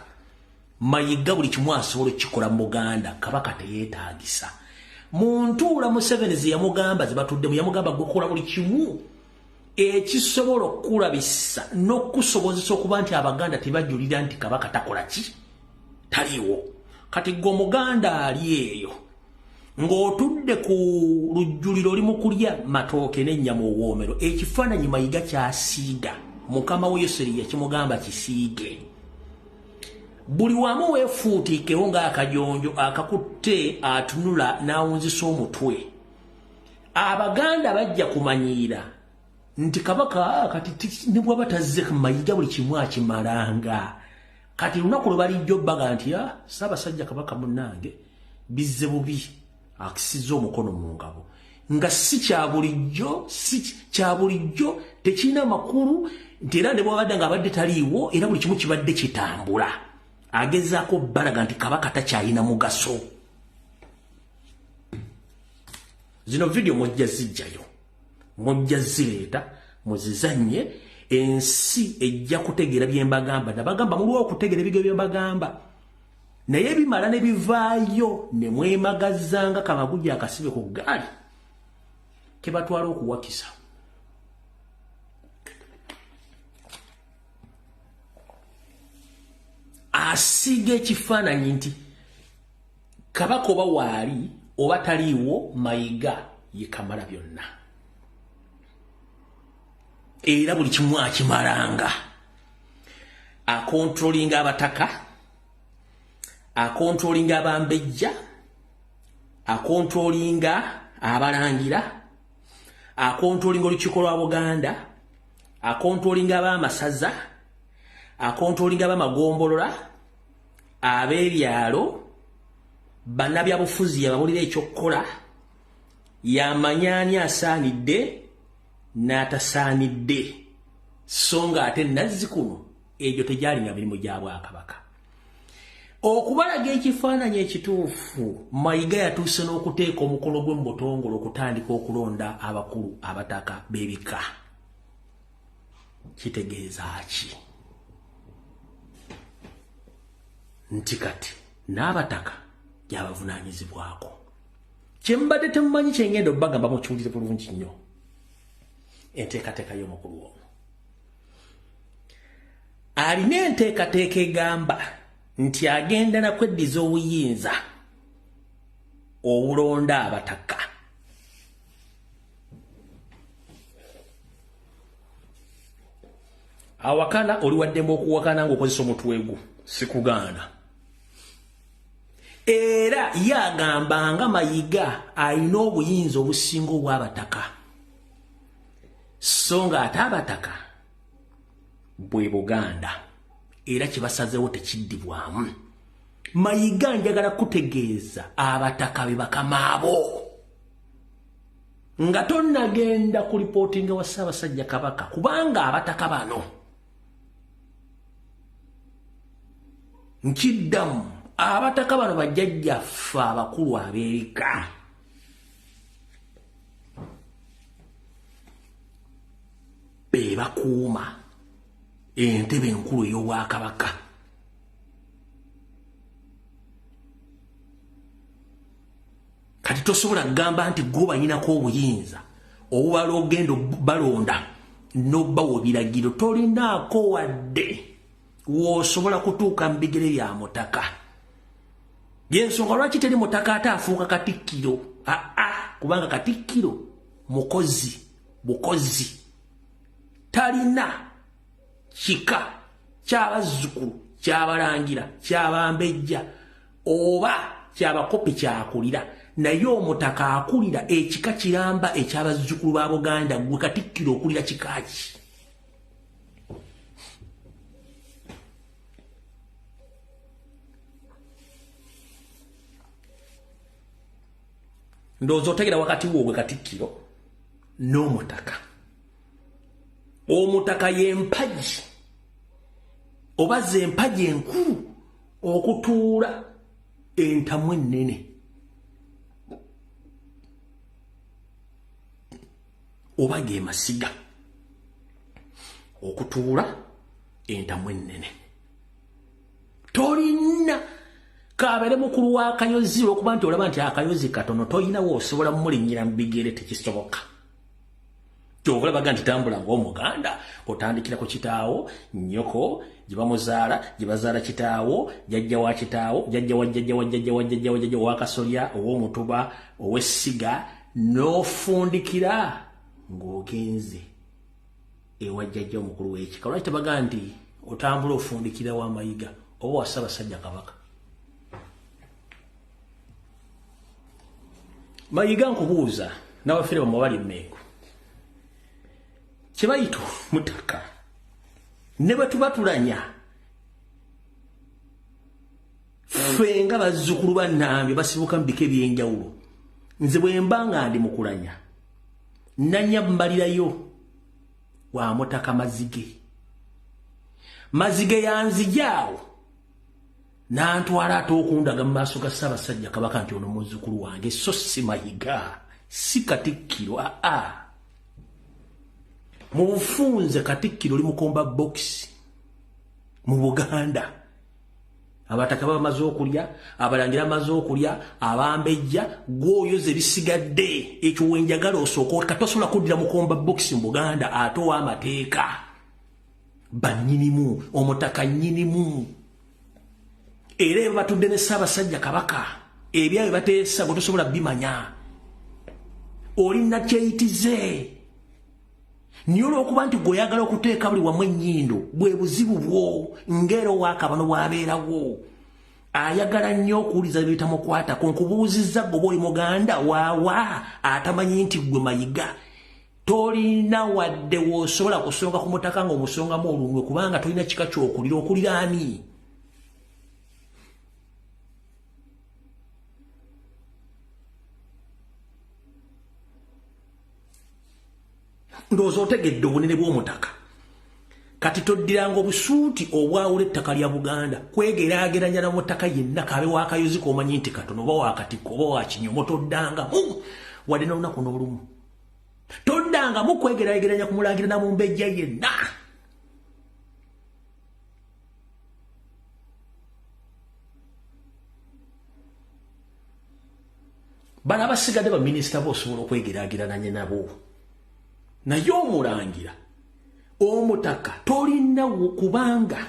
Speaker 1: Mayiga buli kimu asobola okukikola mu Buganda kabaka teyeetaagisa. Muntuula Museveni ze yamugamba ze batuddemu yamugamba gukola buli kimu ekisobola okukulabisa n'okusobozesa okuba nti Abaganda tebajulira nti kabaka takola ki taliiwo. Kati gwe Omuganda ali eyo ng'otudde ku lujjuliro oli mu kulya matooke n'ennyama owoomero, ekifaananyi Mayiga kyasiiga mukama we Yoseri yakimugamba kisiige. Buli wamu weefuutiikewo ng'akajonjo akakutte atunula n'awunzisa omutwe. Abaganda bajja kumanyiira nti kabaka kati ne bw'aba tazze Mayiga buli kimu akimalanga. Kati lunaku lwe balijja obbaga nti Ssaabasajja Kabaka munnange bizze bubi akisizza omukono mu ngabo nga si kya bulijjo tekirina makulu nti era ne bw'abadde ng'abadde taliiwo era buli kimu kibadde kitambula. Agezaako balaga nti kabaka takyalina mugaso. Zino video mujja zijjayo, mujja zireeta muzizanye, ensi ejja kutegeera bye mbagamba. Nabagamba muliwo okutegeera ebigero bye mbagamba naye bimala ne bivaayo ne mwemagazanga kamagujja akasibe ku ggaali ke batwala okuwakisa. Asiga ekifaananyi nti kabaka oba waali oba taliiwo Mayiga ye Kamalabyonna era buli kimu akimalanga. Akontrolinga abataka, akontrolinga abambejja, akontrolinga abalangira, akontrolinga olukiiko lwa Buganda, akontrolinga ab'amasaza, akontrolinga ab'amagombolola, ab'ebyalo, bannabyabufuzi ababulira ekyokkola, yamanyaani asaanidde n'atasaanidde, so nga ate Nazzikuno egyo tegyalinya mirimu gya Bwakabaka. Okubalaga ekifaananyi ekituufu, Mayiga yatuuse n'okuteeka omukolo gwe mu butongole okutandika okulonda abakulu abataka b'ebika. Kitegeeza ki? Nti kati n'abataka gyabavunaanyizibwako. Kye mbadde temumanyi kye ngenda obbagamba mukiwulire bulungi nnyo. Enteekateeka y'omukulu ono. Alina enteekateeka egamba nti agenda nakweddiza obuyinza obulonda abataka. Awakana oli waddemu okuwakana ng'okozesa omutwe gwo, sikugaana. Era yagamba nga Mayiga alina obuyinza obusinga obw'abataka. So nga ate abataka bwe Buganda. Era kibasazeewo tekiddibwamu. Mayiga njagala kutegeeza abataka be bakamaabo. Nga tonnagenda ku lipootinga wa Ssaabasajja Kabaka kubanga abataka bano nkiddamu abataka bano bajjajjaffe abakulu ab'ebika. Be bakuuma entebe enkulu ey'Obwakabaka. Kati tosobola kugamba nti gwe banyinako obuyinza obubala ogenda balonda n'obbawa ebiragiro, tolinaako wadde w'osobola kutuuka mu bigere bya mutaka. Y'ensonga lwaki teri mutaka ate afuuka katikkiro? Kubanga katikkiro mukozi bukozi, talina kika ky'abazzukulu ky'abalangira ky'abambejja oba ky'abakopi kyakulira, naye omutaka akulira ekika kiramba eky'abazzukulu ba Buganda. Gwe katikkiro okulira kika ki? Ndowooza otegera wakati wo gwe katikkiro n'omutaka. Omutaka y'empagi oba ze empagi enkulu okutuula entamu ennene. Oba ge masiga okutuula entamu ennene. Tolina kabeere mukulu wa Kayozi okuba nti olaba nti akayozi katono toyinawo osobola mumulinnyira mu bigere, tekisoboka. Kyovula baga nti tambula ng'Omuganda otandikira ku kitaawo, nnyoko gye bamuzaala, gye bazaala kitaawo, jjajja wa kitaawo, jjajja wa jjajja wa jjajja wa jjajja wa jjajja ow'Akasolya, ow'Omutuba, ow'Essiga, n'ofundikira ng'ogenze ewa jjajja omukulu w'ekika. Lwaki tebaga nti otambula ofundikira wa Mayiga oba wa Ssaabasajja Kabaka? Mayiga nkubuuza n'abafere bamwe bali Mmengo, kye bayita omutaka ne bwe tuba tulanya ffe nga bazzukulu bannambye basibuka mu bika eby'enjawulo, nze bwe mba nga ndi mu kulanya nanya mbalirayo wa mutaka Mazige yanzijaawo n'antwala ate okundaga mu maaso ga Ssaabasajja Kabaka nti ono muzzukulu wange, so si Mayiga, si katikkiro. Mu bufunze katikkiro oli mukomba box mu Buganda. Abataka bamaze okulya, abalangira bamaze okulya, abambejja, gwoyoze bisigadde. Ekyo wenjagala osooka katosobola kuddira mukomba box mu Buganda ate ow'amateeka. Bannyinimu, omutaka nnyinimu. Era ebo batudde ne Ssaabasajja Kabaka, ebyawe bateesa gwe tosobola bimanya. Olina kyeyitize. Niyo olw'okuba nti gw'oyagala okuteeka buli wamu ennyindo bwe buzibu bwo, ng'era ow'akabano bw'abeerawo. Ayagala nnyo okuwuliza bye bitamukwatako. Nkubuuzizza gwe oli Muganda waawa atamanyi nti gwe Mayiga tolina wadde w'osobola kusonga ku mutaka ng'omusongamu olumwe, kubanga tolina kika ky'okulira. Okulira ani? Ndowooza otegedde obunene bw'omutaka. kati toddiranga obusuuti obwawula ettaka lya Buganda kwegeraageranya na mutaka yenna kabe waakayuzi k'omanyi nti katono oba waakatikko oba wakinyomo toddangamu wadde n'olunaku n'olumu toddangamu kwegeraageranya ku mulangira na mu mbejja yenna. Bano abasigadde baminisita b'osobola okwegeraageranya nabo naye omulangira omutaka tolinawo kubanga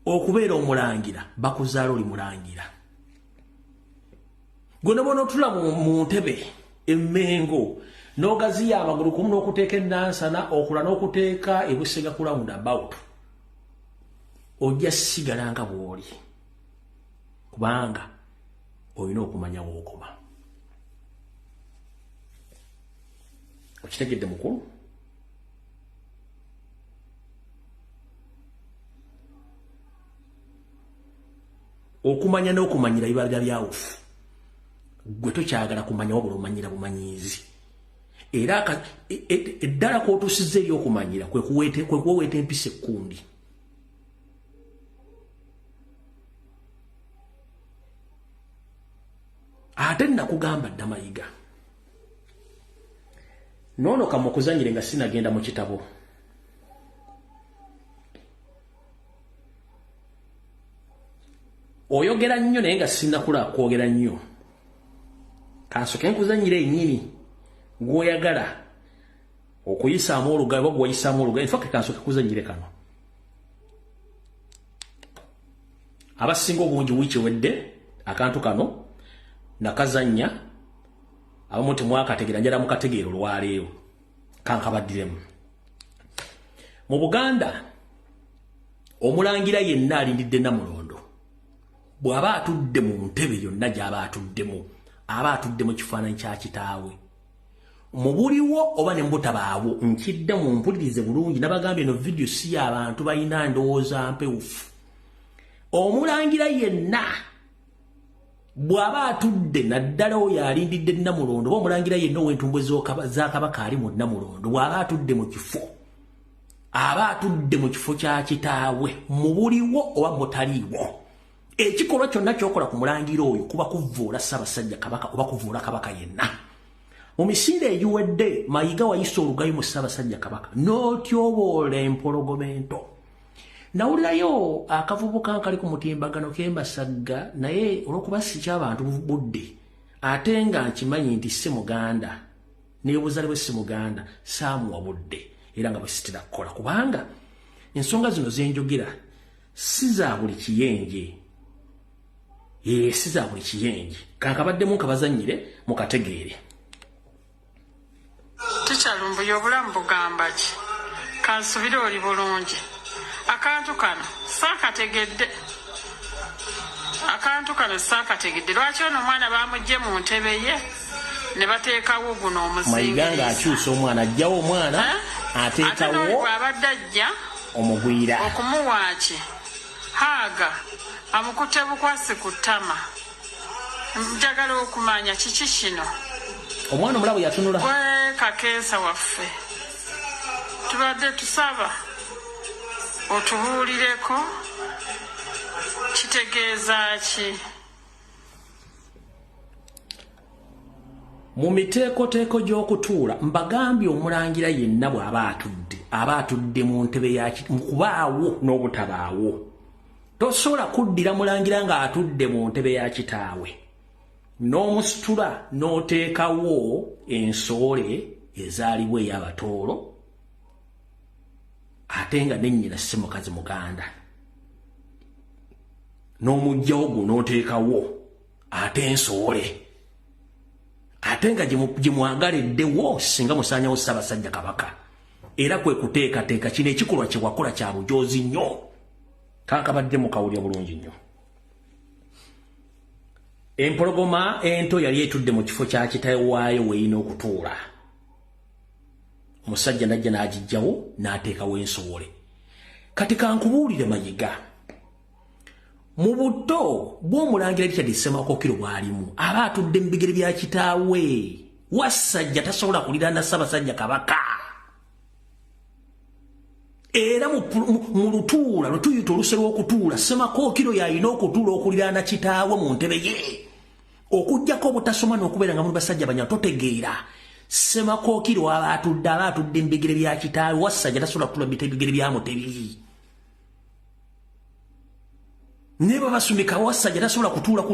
Speaker 1: okubeera omulangira bakuzaala oli mulangira. Gwe nobona otula mu ntebe emmengo n'ogaziya amagulu kumu n'okuteeka ennansana okula n'okuteeka ebusega ku roundabout ojja sigala nga bw'oli kubanga olina okumanya wookoma. Okitegedde mukulu? Okumanya n'okumanyira bibala byawufu gwe tokyagala kumanya wabula omanyira bumanyiizi era eddala k'otuusizza eri okumanyira kwe kuweweeta empisa ekkundi. Ate nakugamba dda Mayiga noono kamukuzanyire nga sinagenda mu kitabo. Oyogera nnyo naye nga sinakula kwogera nnyo. Kansoke nkuzanyire ennyini gw'oyagala okuyisaamu olugabe oba gw'oyisaamu olugabe. Nfake kansoke kuzanyire kano. Abasinga obungi wiiki wedde akantu kano nakazanya abamu temwakategeera njala mukategeero olwaleero kankabaddiremu. Mu Buganda omulangira yenna alindidde Namulondo bw'aba atudde mu ntebe yonna gy'aba atuddemu aba atudde mu kifaananyi kya kitaawe. Mu buliwo oba ne mutabaawo nkidde mu mpulirize bulungi nabagambye eno vidiyo si y'abantu balina ndowooza mpewufu. Omulangira yenna bw'aba atudde naddala oyo alindidde Namulondo oba omulangira yenna ow'entumbwe za Kabaka ali mu Namulondo bw'aba atudde mu kifo aba atudde mu kifo kya kitaawe mu buliwo oba mutaliiwo. Ekikolwa kyonna kyokola ku mulangira oyo kuba kuvvuula Ssaabasajja Kabaka oba kuvvuula Kabaka yenna. Mu misinde egiwedde Mayiga wayisa olugayo mu Ssaabasajja Kabaka n'otyoboola empologomento. Nawulirayo akavubuka nkali ku mutimbagano k'Embasagga naye olw'okuba si ky'abantu budde ate nga nkimanyi nti si Muganda n'ebuzaale bwe si Muganda saamuwa budde era nga bwe sitera kukola kubanga ensonga zino zenjogera si za buli kiyenje. Si za buli kiyenje kankabaddemu nkabazannyire mukategeere.
Speaker 8: Tukyalumbuye obulamu bugamba ki kansubire oli bulungi. Akantu kano saakategedde. Lwaki ono omwana bamugye mu ntebe ye ne bateekawo guno omuzingi.
Speaker 1: Mayiga ng'akyusa omwana ajjawo omwana ateekawo
Speaker 8: bw'abadde ajja
Speaker 1: omugwira
Speaker 8: okumuwaaki haaga amukute bukwasi ku ttama. Njagala okumanya kiki kino.
Speaker 1: Omwana omulabu yatunula.
Speaker 8: Gwe Kakensa waffe tubadde tusaba otubuulireko kitegeeza ki?
Speaker 1: Mu miteekoteeko gy'okutuula mbagambye omulangira yenna bw'aba atudde mu ntebe mu kubaawo n'obutabaawo. Tosobola kuddira mulangira ng'atudde mu ntebe ya kitaawe n'omusitula n'oteekawo ensoole ezaaliwo ey'abatoolo ate nga nennyina si mukazi Muganda n'omuggyawo gwo n'oteekawo ate ensoole ate nga gye mwagaleddewo singa musaanyawo Ssaabasajja Kabaka era kwe kuteekateeka kino ekikolwa kye wakola kya bujoozi nnyo. Kankabadde mukawulya bulungi nnyo. Empologoma ento yali etudde mu kifo kya kitaawe waayo weeyina okutuula. Omusajja najja n'agiggyawo n'ateekawo ensoole. Kati kankubuulire Mayiga mu buto bw'omulangira Richard Ssemakokiro bw'alimu aba atudde mu bigere bya kitaawe wassajja tasobola kuliraana Ssaabasajja Kabaka. era mu lutuula lutuyita oluse lw'okutuula Semakookiro yalina okutuula okuliraana kitaawe mu ntebe ye okujjako obutasoma n'okubeera nga muli basajja banya totegeera Semakookiro aba atudde mbigere bya kitaawe Wasajja tasobola kutula bigere bya Mutebi neba basumika Wasajja tasobola kutuula ku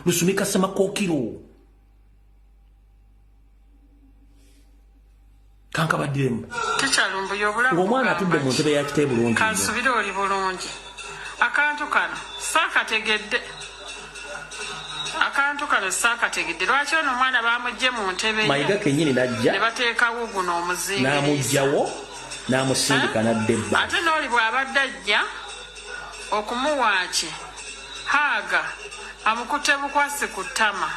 Speaker 1: lusumika Semakookiro kanka badiremu
Speaker 8: Kichalumbuye obulamu
Speaker 1: ng'omwana atudde mu ntebe ya kitaawe bulungi
Speaker 8: kansubire oli bulungi akantu kano saakategedde lwaki ono omwana bamugye mu ntebe
Speaker 1: Mayiga kennyini najja
Speaker 8: ne bateekawo guno omuzingiriza
Speaker 1: n'amugjawo n'amusindika n'addebba
Speaker 8: ate n'oli bw'abadde ajja okumuwaaki haaga amukutte bukwasi ku ttama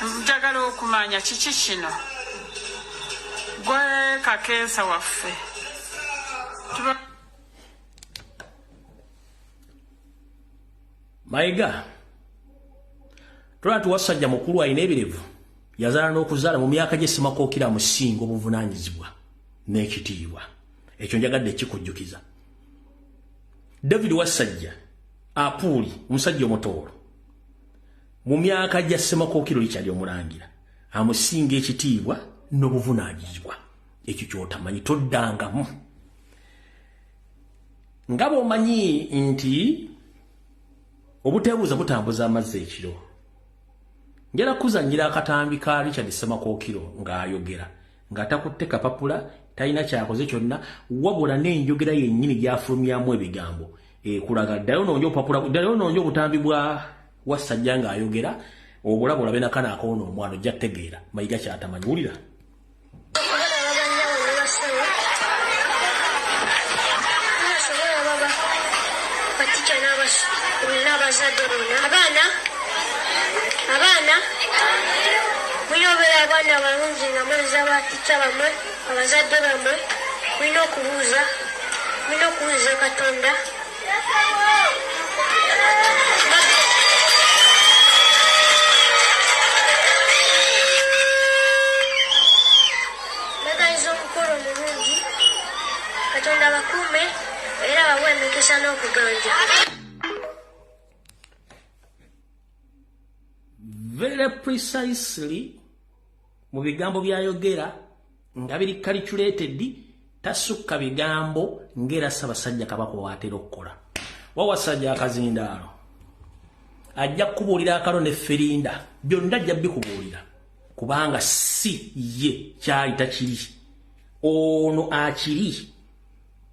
Speaker 8: njagala okumanya kiki kino gwe kakensa waffe
Speaker 1: Mayiga Tulatu Wasajja mukulu alina ebirevu yazaala n'okuzaala mu myaka gye Semakookiro amusinga obuvunaanyizibwa n'ekitiibwa ekyo njagadde kikujjukiza David Wasajja apuuli omusajja omutoolo mu myaka gya Semakookiro likyali omulangira amusinga ekitiibwa n'obuvunaanyizibwa ekyo ky'otamanyi toddangamu nga bw'omanyi nti obuteebuuza butambuza amazzi ekiro njala kuzannyira akatambi ka Richard Semakookiro ng'ayogera nga takutte kapapula talina kyakoze kyonna wabula n'enjogera yennyini gy'afulumyamu ebigambo kulaga ddayo noonja obutambi bwa Wasajja ng'ayogera obulabo olabe nakana akoona omwana ojja kutegeera Mayiga kyatamanyi wulira
Speaker 9: abaana muyobera abaana balungi nga mweza batica bamwe abazadde bamwe mulina okubuuza Katonda baganiza omukolo omulungi Katonda bakuume era bawe emikisa n'okuganja
Speaker 1: very precisely mu bigambo byayogera nga biri calculated tasukka bigambo ngera Ssaabasajja Kabaka waatera okukola Wasajja akazindaalo ajja kubuulira akalo ne Ferinda byonna ajja bikubuulira kubanga si ye kyali takiri ono akiri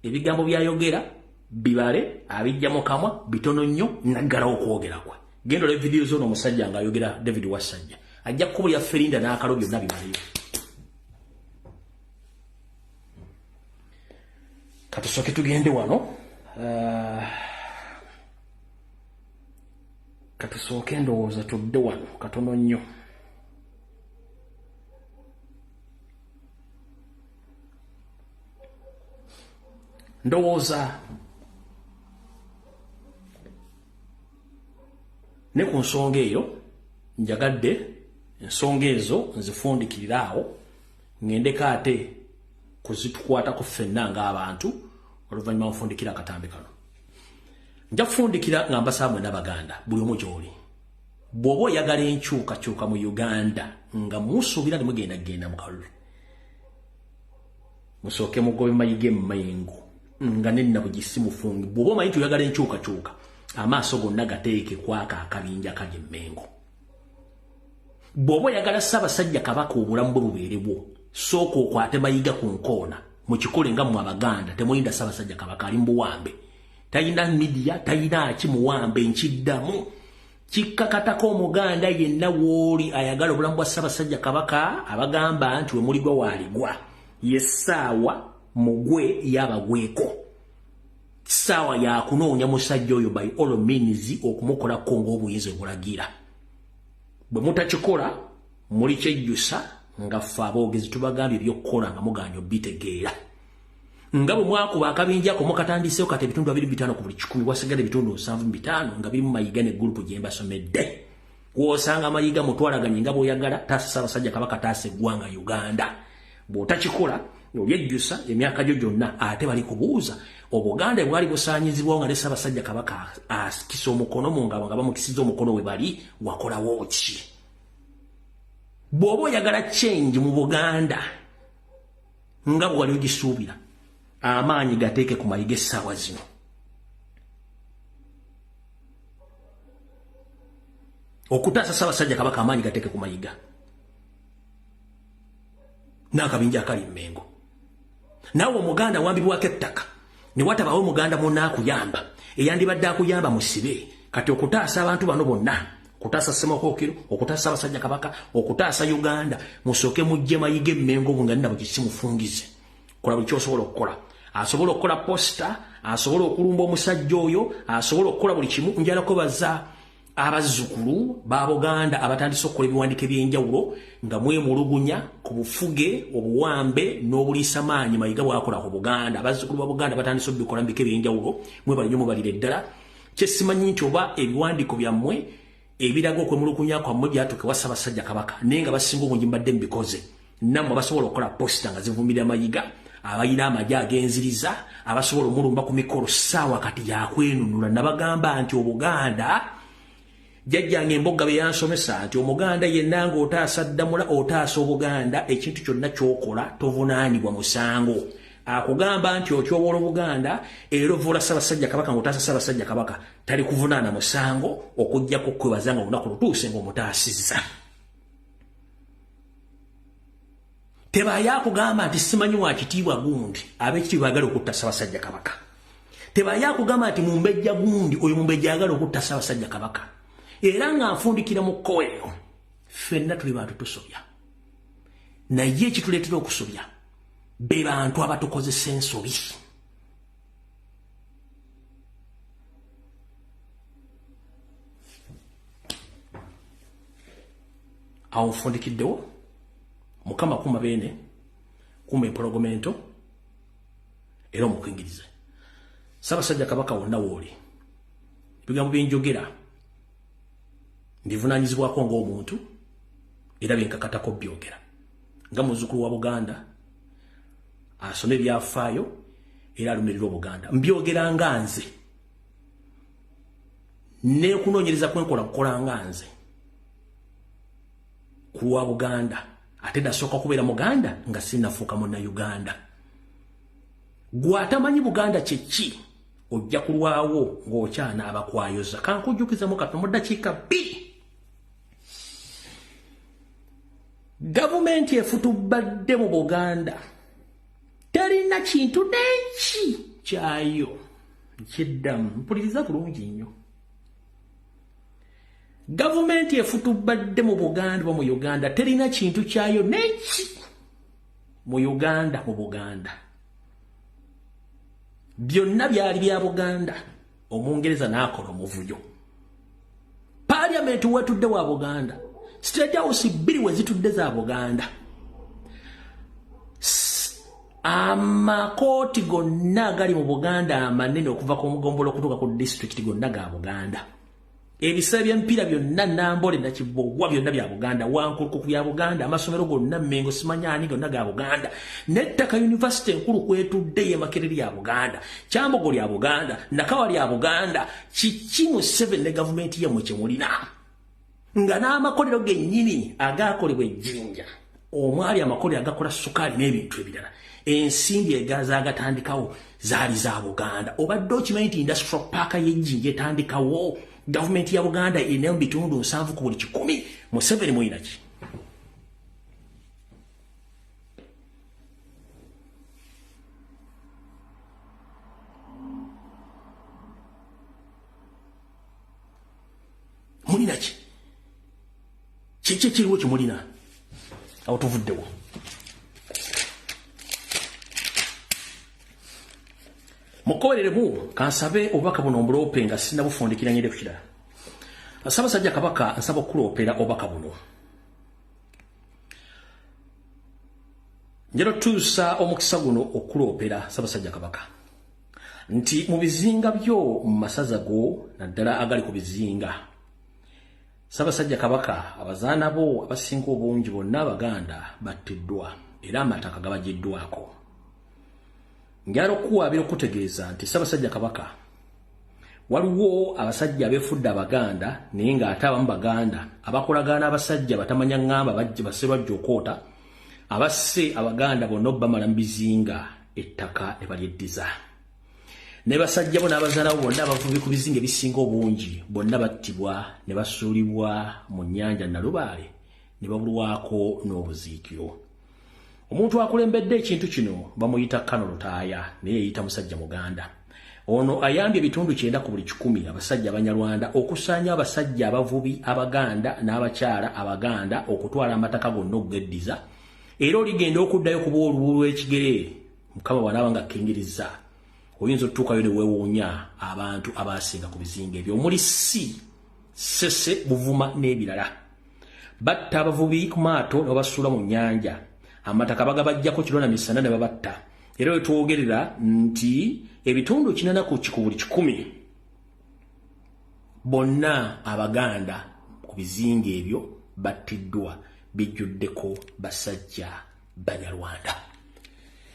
Speaker 1: ebigambo byayogera bibale abijja mu kamwa bitono nnyo naggalawo okwogera kwe gendo le video zono omusajja ng'ayogera David Wasajja ajja kubuulira Ferinda n'akalo byonna bibaleyo katusooke tugende wano katusooke ndowooza tudde wano katono nnyo ndowooza ne ku nsonga eyo njagadde ensonga ezo nzifundikirira awo ngendeko ate kuzitukwatako ffenna ng'abantu oluvannyuma nfundikira akatambi kano nja kufundikira nga mbasaba mwena Baganda buli omu gy'oli bw'oba oyagala enkyukakyuka mu Uganda nga musuubira ne mugenda mu kalulu musooke mugobe Mayiga Mmengo nga nenna bugisi mufungi bw'oba omanyi nti oyagala enkyukakyuka amaaso gonna gateeke kwaka akabinja kali Mmengo bw'oba oyagala Ssaabasajja Kabaka obulamu bwe bubeerebwo sooka okwate Mayiga ku nkoona mukikole nga mmwe Abaganda temuyinda Ssaabasajja Kabaka ali mubuwambe talina media talina kimuwambe nkiddamu kikkakatako Omuganda yenna w'oli ayagala obulamu bwa Ssaabasajja Kabaka abagamba nti we muligwa waaligwa yessaawa mugwe yabagweko saawa yakunoonya musajja oyo by all means okumukolako ng'obuyinza bulagira bwe mutakikola muli kyejjusa nga ffe aboogezi tubagambye ebyokukola nga muganya bitegeera nga bwe mwakuba akabinjako mukatandisewo kati ebitundu 25 ku buli 100 wasigala ebitundu 75 nga biri mu Mayiga ne gurupu gye mbasomedde w'osanga Mayiga mutwalaganye nga bw'oyagala taasa Ssaabasajja Kabaka taasa eggwanga Uganda bw'otakikola olyejjusa emyaka gyo gyonna ate bali kubuuza obuganda bwali busaanyizibwawo nga ne Ssaabasajja Kabaka akisa omukono mu ngabo nga bamukisiza omukono we bali wakolawo ki? Bw'oba oyagala change mu Buganda nga bwe wali ogisuubira amaanyi gateeke ku mayiga essaawa zino. Okutaasa Ssaabasajja Kabaka amaanyi gateeke ku mayiga n'akabinja akali Mmengo. Naawe omuganda wambibwako ettaka ne watabawo omuganda munna akuyamba eyandibadde akuyamba musibe. Kati okutaasa abantu bano bonna, okutaasa Ssemakokero, okutaasa Ssaabasajja Kabaka, okutaasa Uganda, musooke mujje mayiga Mmengo bunga nina bukisi mufungize. Kola buli ky'osobola okukola. Asobola okukola posta, asobola okulumba omusajja oyo, asobola okukola buli kimu. Njala kubaza abazzukulu ba Buganda abatandise okukola ebiwandiiko eby'enjawulo nga mwemulugunya ku bufuge, obuwambe n'obuliisamaanyi mayiga bwakola ku Buganda. Abazzukulu ba Buganda batandise okubikola mbiko eby'enjawulo, mwebale nnyo mubalire ddala. Kyesimanyi nti oba ebiwandiiko byammwe ebiraga okwemulugunya kwammwe byatuuka ewa Ssaabasajja Kabaka naye nga basinga obungi mbadde mbikoze. Nammwe basobola okukola posta nga zivumirira mayiga, abayina amagye agenziriza, abasobola omulumba ku mikolo ssaawa kati yakwenunula. Nabagamba nti Obuganda jjajjange Embogga bye yansomesa nti omuganda yenna ng'otaasa Ddamula otaasa Obuganda, ekintu kyonna ky'okola tovunaanibwa musango. Akugamba nti otyoboola Obuganda era ovoola Ssaabasajja Kabaka ng'otaasa Ssaabasajja Kabaka tali kuvunaana musango okuggyako okwebaza nga olunaku lutuuse ng'omutaasizza. Tebaayo akugamba nti simanyi wa kitiibwa gundi ab'ekitiibwa agala okutta Ssaabasajja Kabaka. Tebaayo akugamba nti mumbejja gundi oyo mumbejja agala okutta Ssaabasajja Kabaka. Era nga nfundikira mu kkoweero ffenna tuli bantu tusobya, naye ekituleetera okusobya be bantu abatukozesa ensobi. Awo nfundikiddewo Mukama kuma beene kuma empologomento era omukingirize. Ssaabasajja Kabaka wonna wooli ebigambo byenjogera ndivunaanyizibwako ng'omuntu era byenkakatako byogera nga muzzukulu wa Buganda asoma ebyafaayo era alumirira Obuganda. Mbyogera nga nze n'okunoonyereza kwenkola kukola nga nze ku lwa Buganda ate nasooka kubeera Muganda nga sinnafuuka Munnauganda. Gwe atamanyi Buganda kye ki ojja kulwawo ng'okyana abakwayoza. Kankujjukizamu katono mu ddakiika 2. Gavumenti efutubadde mu Buganda talina kintu n'eki kyayo kiddamu. Mpuliriza bulungi nnyo. Gavumenti efutubadde mu Buganda ba mu Uganda terina kintu kyayo n'eki mu Uganda mu Buganda. Byonna byali bya Buganda. Omungereza n'akola omuvuyo. Parliament wetudde wa Buganda. State House 2 wezitudde za Buganda. Amakooti gonna agali mu Buganda amanene okuva ku Mugombolo okutuuka ku district gonna ga Buganda. Ebisale by'emipiira byonna Nambole na Kibowa byonna bya Buganda. Wankulukuku bya Buganda. Amasomero gonna Mmengo Simanyaani gonna ga Buganda. N'ettaka University enkulu kwetudde ye Makerere ya Buganda. Kyambogo lya Buganda. Nakawa lya Buganda. Kiki mu 7 ne gavumenti yammwe kye mulina nga n'amakolero gennyini agaakolebwa ejjinja omwali amakolero agakola sukaali n'ebintu ebirala ensimbi ezaagatandikawo zaali za Buganda. Obadde okimanyi nti industrial park y'ejjinja etandikawo gavumenti ya Buganda erina mu bitundu 7 ku buli 100. Museveni mulina ki? Mulina ki? Kiki kiriwo kimulina? Awo tuvuddewo. Mukolereremu kansabe obubaka buno mbuloope nga sina bufundikira nyere ku kirala. Ssaabasajja Kabaka nsaba okuloopera obubaka buno. Njero tuusa omukisa guno okuloopera Ssaabasajja Kabaka nti mu bizinga byo mu masaza go naddala agali ku bizinga Ssaabasajja Kabaka abazaana bo abasinga obungi bonna Abaganda battiddwa era amataka gabagiddwako. njalo kuwaabira okutegeeza nti Ssaabasajja Kabaka waliwo abasajja abeefudde Abaganda naye ng'ate abamu Baganda abakolagana abasajja batamanya ngamba bajje baserwajja okoota abasse Abaganda bonna bamala mu bizinga ettaka ne balyeddiza ne basajja bo n'abazaalawo bonna abavubi ku bizinga ebisinga obungi bonna battibwa ne basuulibwa mu nnyanja Nalubaale ne babulwako n'obuziikiro. Omuntu akulembedde ekintu kino bamuyita Kano Lutaaya naye yeyita musajja Muganda. Ono ayambye ebitundu 9 ku buli 10 abasajja Abanyarwanda okusaanya abasajja abavubi Abaganda n'abakyala Abaganda okutwala amataka gonna okugeddiza era oligenda okuddayo kuba olubu lw'ekigere Mukama bw'anaaba nga akkingiriza oyinza otutuukayo ne weewuunya abantu abasinga ku bizinga ebyo omuli Ssese Buvuma n'ebirala. Batta abavubi ku maato ne basuula mu nnyanja amataka bagabajjako kiro na misana ne babatta era wetwogerera nti ebitundu 4 ku buli 10 bonna Abaganda ku bizinga ebyo battiddwa bijjuddeko basajja Banyarwanda.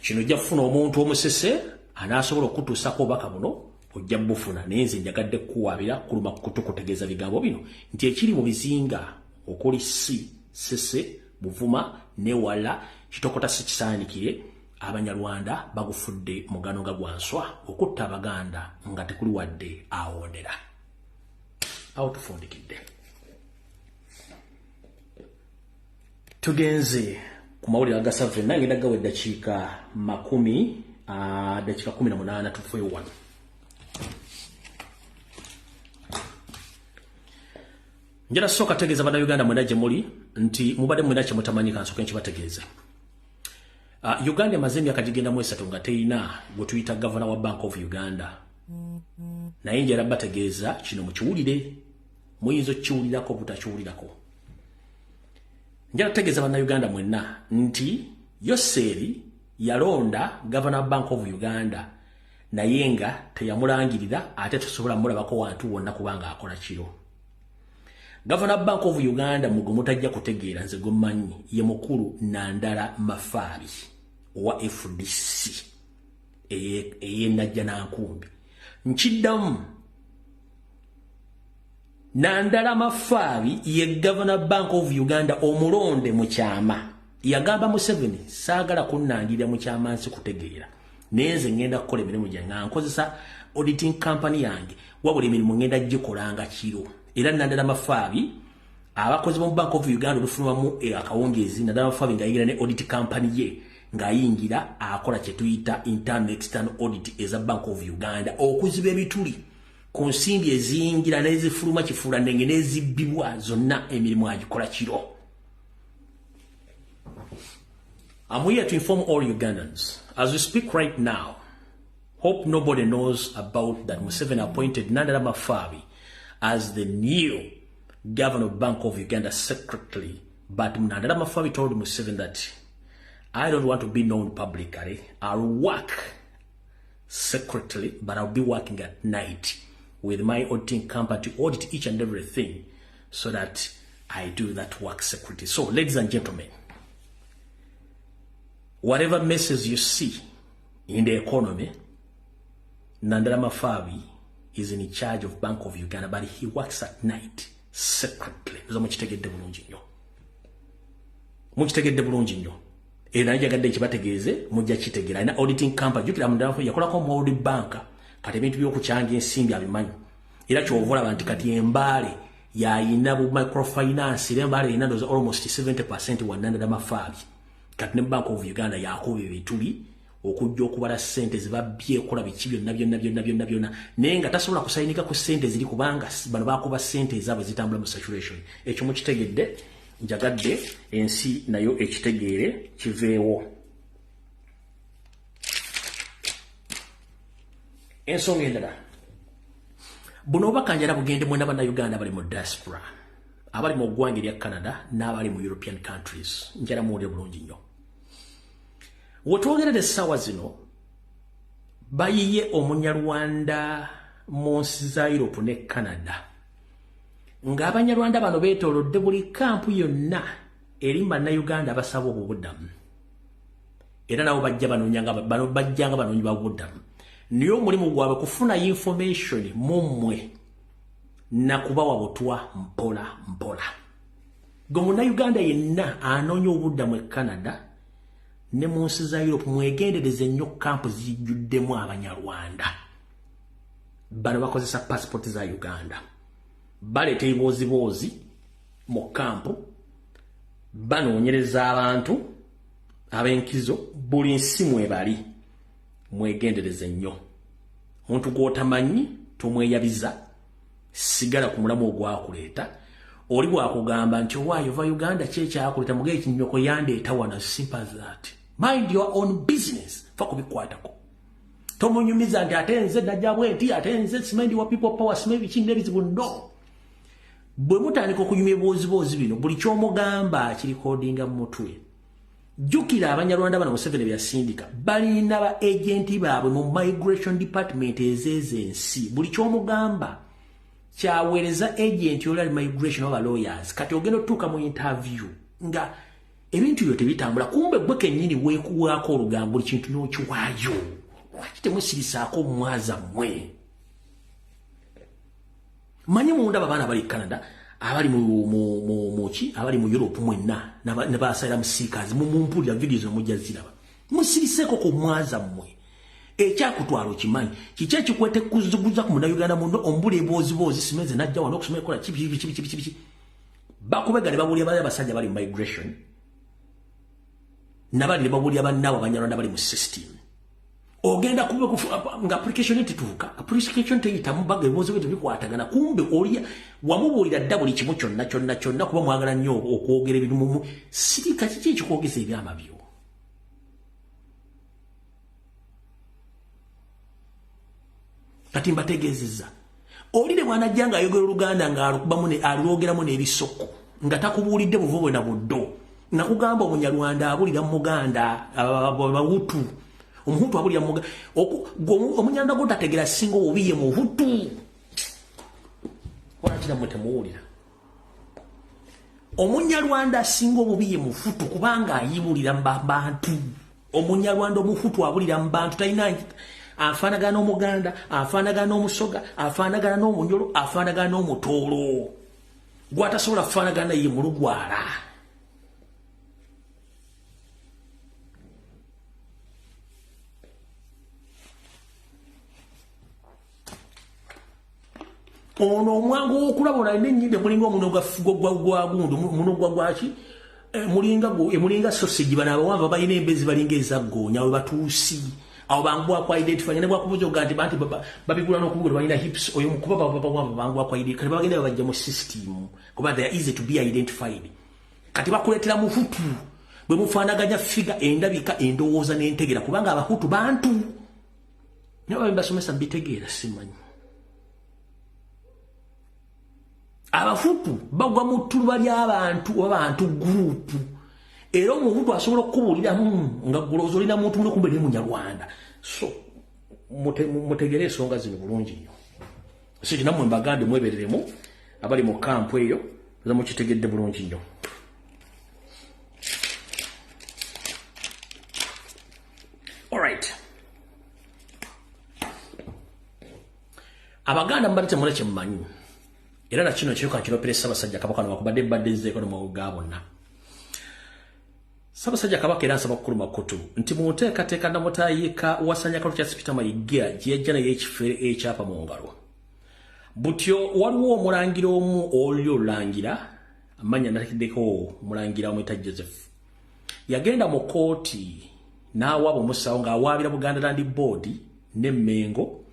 Speaker 1: Kino ojja kufuna omuntu omusese anaasobola okutuusako obubaka buno ojja bufuna naye nze njagadde kuwaabira kuluma kutegeeza bigambo bino nti ekiri mu bizinga okuli Ssese Buvuma newala kitokota sikisaanikire Abanyarwanda bagufudde mugano nga gwanswa okutta Abaganda nga tekuli wadde awondera. Awo tufundikidde. Tugenze ku mawulire agasave nange ndagawa eddakiika 18 tufe wano. Njala soka tegeeza bannayuganda mwena gye muli nti mubadde mwena kye mutamanyika nsooke nkibategeeza. Uganda emaze emyaka gigenda mu 3 nga teyina gwe tuyita Governor wa Bank of Uganda. Naye njala bategeeza kino mukiwulire muyinza okkiwulirako butakiwulirako. Njala tegeeza bannayuganda mwena nti Yoseri yalonda Governor wa Bank of Uganda naye nga teyamulangirira ate tusobola mulabako wantu wonna kubanga akola kiro. Governor Bank of Uganda mutajja kutegeera nze gummanyi ye mukulu Nandala Mafaabi wa FDC Najja Nankumbi. Nkiddamu Nandala Mafaabi ye Governor Bank of Uganda omulonde mu kyama yagamba Museveni saagala kunnangirira mu kyama nsi kutegeera naye nze ngenda kukola emirimu gyange nkozesa auditing company yange wabula emirimu ngenda gikolanga kiro. Era Nandala Mafaabi abakozi mu Bank of Uganda olufunamu akawungeezi Nandala Mafaabi ngayingira ne audit company ye ngayingira akola kye tuyita internal external audit eza Bank of Uganda okuziba ebituli ku nsimbi eziyingira n'ezifuluma kifuula ndenge n'ezibbibwa zonna emirimu agikola kiro. I'm here to inform all Ugandans as we speak right now. Hope nobody knows about that Museveni appointed Nandala Mafaabi as the new Governor of Bank of Uganda secretly, but Nandala Mafaabi told Museveni that I don't want to be known publicly. I'll work secretly, but I'll be working at night with my auditing company to audit each and everything so that I do that work secretly. So, ladies and gentlemen, whatever messes you see in the economy, Nandala Mafaabi is in charge of Bank of Uganda, but he works at night secretly. Mukitegedde bulungi nnyo. Era njagadde kibategeeze mujja kitegeera. Ina auditing company jukira Nandala yakolako mu World Bank kati ebintu by'okukyanga ensimbi abimanyi. Era ky'ovola abantu kati Embaale yayina bu microfinance era Embaale yina ndoza almost 70% wa Nandala Mafaabi. Kati ne Bank of Uganda yakuba ebituli okujja okubala ssente zibabbye ekola biki byonna naye nga tasobola kusayinika ku ssente ziri kubanga bano bakuba ssente ezaabwe zitambula mu saturation. Ekyo mukitegedde njagadde ensi nayo ekitegeere kiveewo. Ensonga endala buno obubaka njala bugende mwenda bannayuganda bali mu diaspora abali mu ggwanga erya Canada n'abali mu European countries njala muwulire bulungi nnyo. Wotwogerera essaawa zino bayiye Omunyarwanda mu nsi za Europe ne Canada ng'Abanyarwanda bano beetoolodde buli kampu yonna eri bannayuganda abasaba obubuddamu era nabo bajja bajjanga banoonyi babuddamu naye omulimu gwabwe kufuna information mummwe nakubawa butwa mpola mpola gwe munnayuganda yenna anoonya obuddamu e Canada ne mu nsi za Europe mwegendereze nnyo kampu zijjuddemu Abanyarwanda bano bakozesa passport za Uganda baleeta ebiboozi mu kampu banoonyereza abantu ab'enkizo buli nsi mwebali mwegendereze nnyo muntu gw'otamanyi tomweyabiza sigala ku mulamu ogwakuleeta oli bwakugamba nti owaayo va Uganda kyekyakuleeta mugee kinyoko yandeeta wano simple as that mind your own business fa kubikwatako tomunyumiza nti ate nze najja bwenti ate nze simendi wa people power simendi kindi ebizibu no bwe mutandika okunyumya ebiboozi bino buli ky'omugamba kirikodinga mu mutwe jjukira Abanyarwanda bano Museveni byasindika balina ba agenti baabwe mu migration department ezeeze ensi buli ky'omugamba kyaweereza agent oli ali migration oba lawyers kati ogenda otuuka mu interview nga ebintu byo tebitambula kumbe gwe kennyini weekuwaako olugambo buli kintu n'okiwaayo lwaki temusirisaako omwaza mmwe manyi munda babaana bali Canada abali muki abali mu Europe mwenna ne baasayira musiikazi mumpulira videos mujja ziraba musiriseko ku mwaza mmwe ekyakutwala okimanyi kiki ekikwete kuzuguza ku munnayuganda muno ombula eboozi simeze najja wano okusoma ekola kibi bakubegale babulya bali abasajja bali migration nabali babulya bannaabo Abanyarwanda bali mu system ogenda kube nga application etituuka application teyitamu baga eboozi bwe tebikwatagana kumbe oli wamubuulira dda buli kimu kyonna kuba mwagala nnyo okwogera ebintu mumu sirika kiki ekikwogeza ebyama byo kati mbategeezezza oli ne bwanajja ayogera Oluganda ng'alukubamu alwogeramu n'ebisoko nga takubuulidde buvo bwe na buddo nakugamba Omunyarwanda abulira mu Muganda Abahutu omuhutu abulira mu Omunyarwanda gw'otategera singa obiye mu Hutu walakira mwe temuwulira Omunyarwanda asinga obubiye mu Hutu kubanga ayibulira bantu Omunyarwanda omuhutu abulira mu bantu talina afaanagana n'Omuganda afaanagana n'Omusoga afaanagana n'Omunyolo afaanagana n'Omutoolo gw'atasobola kufaanagana ye mu Lugwala ono omwangu w'okulaba olina ennyinde mulinga omuno gwa gundu muno gwaki mulinga sausage bano abawamba balina embezi balinga ezaggoonya we batuusi awo bangu akwa identify ne bwakubuza oganti banti babigula n'okubigula balina hips oyo mukuba babawamba bangu akwa identify kati bagenda babajja mu system kuba they are easy to be identified kati bakuleetera mu Hutu bwe mufaanaganya figa endabika endowooza n'entegera kubanga Abahutu bantu nyo babasomesa bitegeera simanyi Abahutu bagwa mu ttuluba ly'abantu abantu group era omuhutu asobola okubuuliramu nga gulooza olina muntu muno kumbe ne Munyarwanda so mutegere ensonga zino bulungi nnyo so nammwe mbagande mwebereremu abali mu kampu eyo za mukitegedde bulungi nnyo alright Abaganda mbali temula kyemmanyi era na kino kyoka kiropere Ssaabasajja Kabaka nabakubadde badde nzeeko ne mwaga bonna Ssaabasajja Kabaka era nsaba kukuluma kutu nti munteekateeka namutayiika Wasanya Kalukya Sipita Mayiga gye yajja naye ekifere ekyapa mu ngalo butyo waliwo omulangira omu oli olulangira amanya natakiddeko omulangira omuyita Joseph yagenda mu kooti n'awaaba omusawo ng'awaabira Buganda Land Board ne Mengo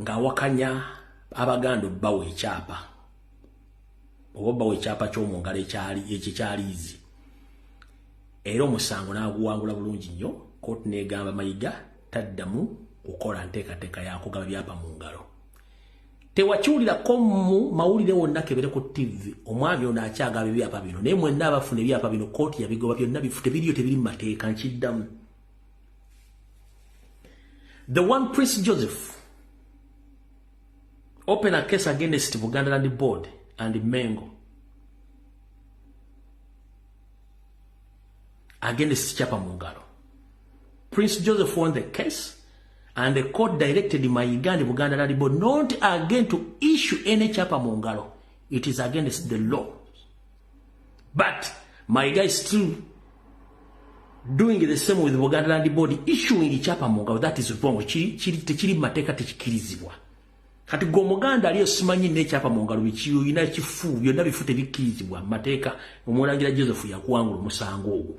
Speaker 1: ng'awakanya Abaganda bawe ekyapa oba bawe ekyapa ky'omungalo ekyaliizi era omusango n'aguwangula bulungi nnyo kooti n'egamba Mayiga taddamu kukola nteekateeka yakugaba byapa mu ngalo tewakiwulirako mu mawulire wonna kebere ku TV omwami ono akyagaba ebyapa bino naye mwenna abafuna ebyapa bino kooti yabigoba byonna tebiriyo tebiri mu mateeka nkiddamu the one Prince Joseph open a case against Buganda Land Board and Mengo against Chapa Mungalo Prince Joseph won the case, and the court directed Mayiga and Buganda Land Board not again to issue any chapa mungalo. It is against the law. But Mayiga is still doing the same with Buganda Land Board, issuing the chapa mungalo. That is wrong. Chiri mateka techikirizibwa. Kati go Muganda aliyo simanyi ne chapa mungalo bichiyo ina chifu byonna bifute bikirizibwa mateka omulangira Joseph yakuwangula musango ogwo.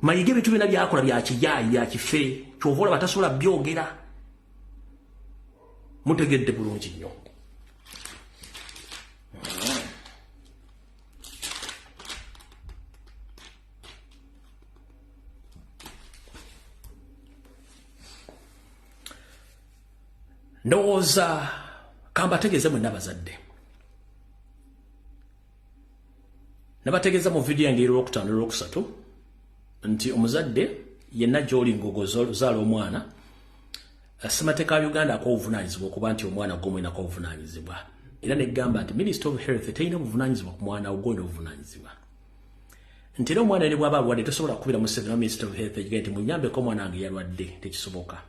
Speaker 1: Mayiga bitu bina byakola bya kijayi bya kife kyovola batasobola byogera mutegedde bulungi nnyo. Ndowooza kambategeeze mwe nabazadde. Nabategeeza mu video yange y'olwokutaano n'olwokusatu nti omuzadde yenna gy'oli ng'ozaala omwana ssemateeka wa Uganda akola obuvunaanyizibwa okuba nti omwana gw'omwinako obuvunaanyizibwa. Era neggamba nti Minister of Health terina obuvunaanyizibwa ku mwana gw'olina obuvunaanyizibwa. Nti era omwana ne bw'aba alwadde tosobola kukubira Museveni wa Minister of Health ekigaa nti munyambeko omwana wange yalwadde, tekisoboka.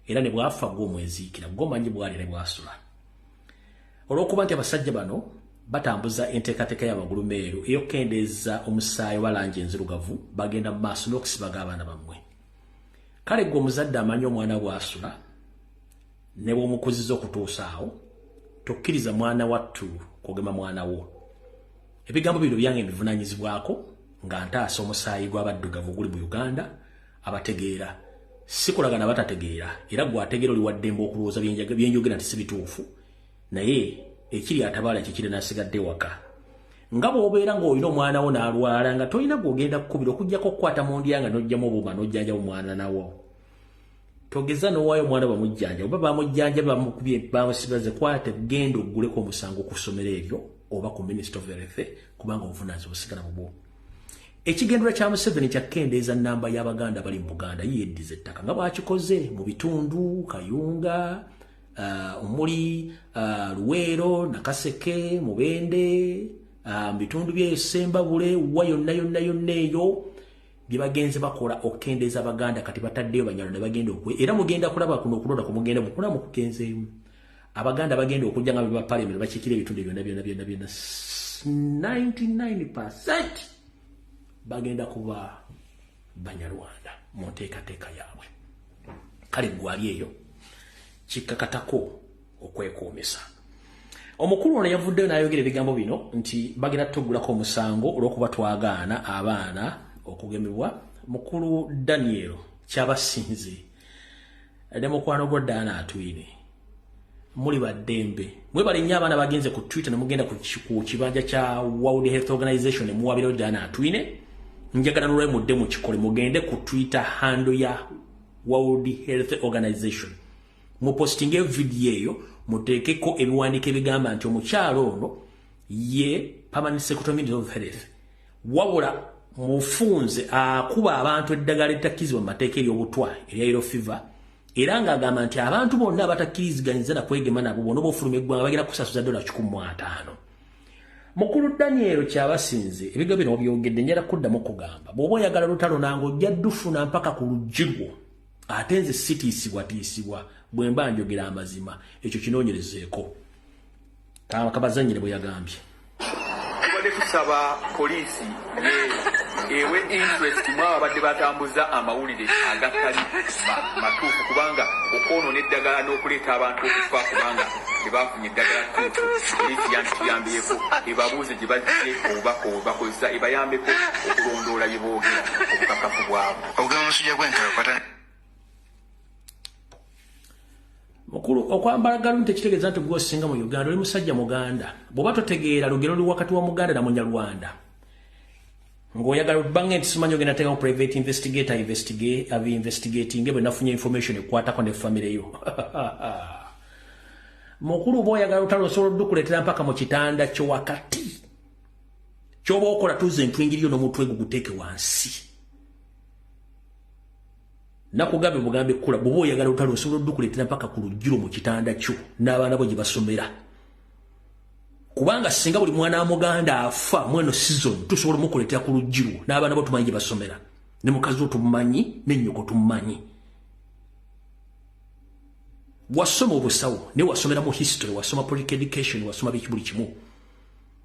Speaker 1: Era ne bwafa gw'omweziikira gw'omanyi bw'ali ne bw'asula. Olw'okuba nti abasajja bano batambuza enteekateeka y'abagulumeeru ey'okukendeeza omusaayi wa langi enzirugavu bagenda mu maaso n'okusibaga abaana bammwe. Kale gwe omuzadde amanyi omwana bw'asula ne bw'omukuziza okutuusa awo tokkiriza mwana wattu kugema mwana wo. Ebigambo bino byange mbivunaanyizibwako nga ntaasa omusaayi gw'abaddugavu guli mu Uganda abategeera. Sikulagana batategeera era gwategeera oli waddembe okulowooza byenjogera nti si bituufu naye ekiri atabaala kikiri n'asigadde waka. Nga bw'obeera ng'olina omwana wo n'alwala nga tolina gw'ogenda kukubira okugyako okukwata mu ndya nga n'oggyamu obuuma n'ojjanjaba omwana nawo. Togeza n'owaayo omwana bamujjanjaba oba bamujjanjaba bamukubye bamusibaze kwate genda ogguleko omusango ku ssomero eryo oba ku Minister of Health kubanga obuvunaanyizibwa busigala bubwo. Ekigendera kya Museveni kyakendeeza nnamba y'Abaganda bali mu Buganda yeddiza ettaka nga bw'akikoze mu bitundu Kayunga, omuli Luweero, Nakaseke, Mubende, bitundu bye Sembabule, wa yonna eyo bye bagenze bakola okukendeeza Abaganda kati bataddeyo banyalo ne bagenda era mugenda kulaba kuno okulonda ku mugenda mukula mu kugenzeemu. Abaganda bagenda okujja nga beba parliament bakiikira ebitundu byonna 99% bagenda kuba Banyarwanda mu nteekateeka yaabwe. Kale gwali eyo kikakatako okwekuumisa. Omukulu ono yavuddeyo n'ayogera ebigambo bino nti bagenda tuggulako omusango olw'okuba twagaana abaana okugemebwa. Mukulu Daniel Kyabasinze ne mukwano gwa Diana Atwine muli baddembe mwebale nnyo abaana bagenze ku Twitter ne mugenda ku kibanja kya World Health Organization ne muwabirayo Diana Atwine. Njagala n'olwayo mudde mu kikole mugende ku Twitter handle ya World Health Organization mupostinge video eyo muteekeko ebiwandiiko ebigamba nti omukyalo ono ye Permanent Secretary of Health wabula mufunze akuba abantu eddagala ettakkizibwa mu mateeka ery'obutwa erya yellow fever era ng'agamba nti abantu bonna abatakkiriziganyizza na kwegema nabo bonna b'ofuluma eggwanga bagenda kusasuza $150. Mukulu Daniel Kyabasinze ebigambo bino byogedde njala kuddamu kugamba bw'oba oyagala lutalo nange ojja ddufuna mpaka ku luggi ate nze sitiisibwa bwe mba njogera amazima ekyo kinoonyerezeeko kabazanyire bwe yagambye.
Speaker 10: Tubadde tusaba poliisi ewe interest mu abadde batambuza amawulire agatali matuufu kubanga okwonoona eddagala n'okuleeta abantu okufa kubanga tebafunye eddagala tuufu. Poliisi yantuyambyeko ebabuuze gye bazze obubaka obubakozesa ebayambeko okulondoola bye boogera obukakafu bwabwe.
Speaker 2: Ogamba omusujja gw'enkalakata
Speaker 1: Mukulu okwambala galuuni tekitegeeza nti gw'osinga mu Uganda oli musajja Muganda. Bw'oba totegeera lugero luli wakati wa Muganda na Munyarwanda ng'oyagala bange nti simanyi ogenda teekawo private investigator investigating bwe nafunye information ekwatako ne family yo. Mukulu bw'oba oyagala lutalo osobola oddukuleetera mpaka mu kitanda kyo wakati ky'oba okola tuze entwingiriyo n'omutwe guguteeke wansi. Nakugambe mugambe kula bw'oba oyagala lutalo osobola oddukuleetera mpaka ku lujjiro mu kitanda kyo n'abaana bo gye basomera. Kubanga singa buli mwana wa Muganda afa mweno season tusobola mukuleetera ku lujjiro n'abaana bo tumanyi gye basomera. ne mukazi wo tumumanyi ne nnyoko tumumanyi wasoma obusawo ne wasomera mu history wasoma public education wasoma buli kimu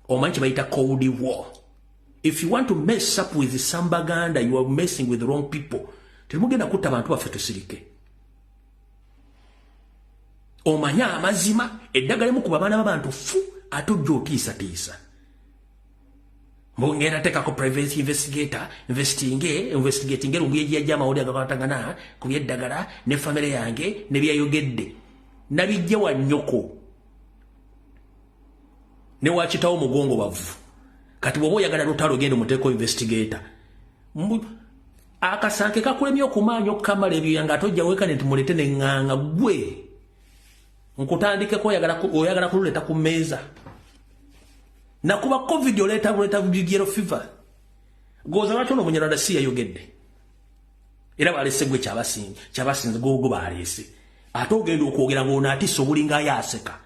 Speaker 1: omanyi bayita cold war. If you want to mess up with Sambaganda, you are messing with the wrong people. Temugenda kutta bantu baffe tusirike. Omanya amazima eddagala mu kuba baana b'abantu fu atujja otiisa. Mbongera tekako private investigator investigating rumbiye ya jama odi agakatangana ku byeddagala ne family yange ne byayogedde nabijja wa nnyoko ne wakitawo mugongo bavu kati bwobo yagala lutalo gendo muteko investigator akasanke kakulemye okumanyo kamala ebyo yanga tojja weka ne tumulete ne nganga gwe nkutandike ko oyagala kuleta ku meza na kuba covid oleta yellow fever goza lwacho no munyarwanda si yayogedde era balese gwe kyabasinze gogo balese ate ogenda okwogera ng'ona ati sobulinga yaseka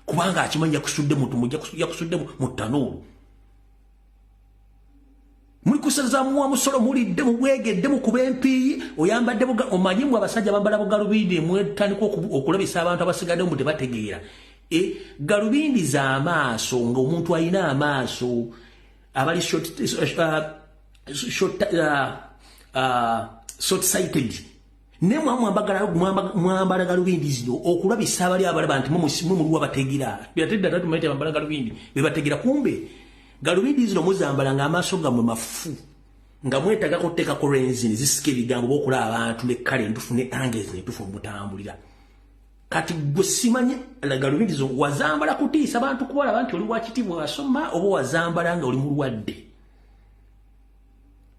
Speaker 1: kubanga akimanya kusudde mutu mujja kusudde mu tanulu muri kusaza muwa musolo mulidde mubwegedde mukuba empiyi oyambadde omanyi mwe abasajja bambala bugalubindi mwetandika okulabisa abantu abasigadde mu tebategeera galubindi za amaaso ng'omuntu alina amaaso abali short sighted ne mwambala galubindi zino okulabisa abali abalaba nti mumuliwa bategira byatedda tumaite bambala galubindi bebategira kumbe galubindi zino muzambala nga amaaso gammwe mafu nga mwetaga kuteeka ko lensini zisika ebigambo bokulaba abantu ne kale entufu ne angezi entufu mutambulira kati gwe simanyi galubindi zo wazambala kutiisa abantu kubola abantu oli wakitiibwa wasoma oba wazambala nga oli mulwadde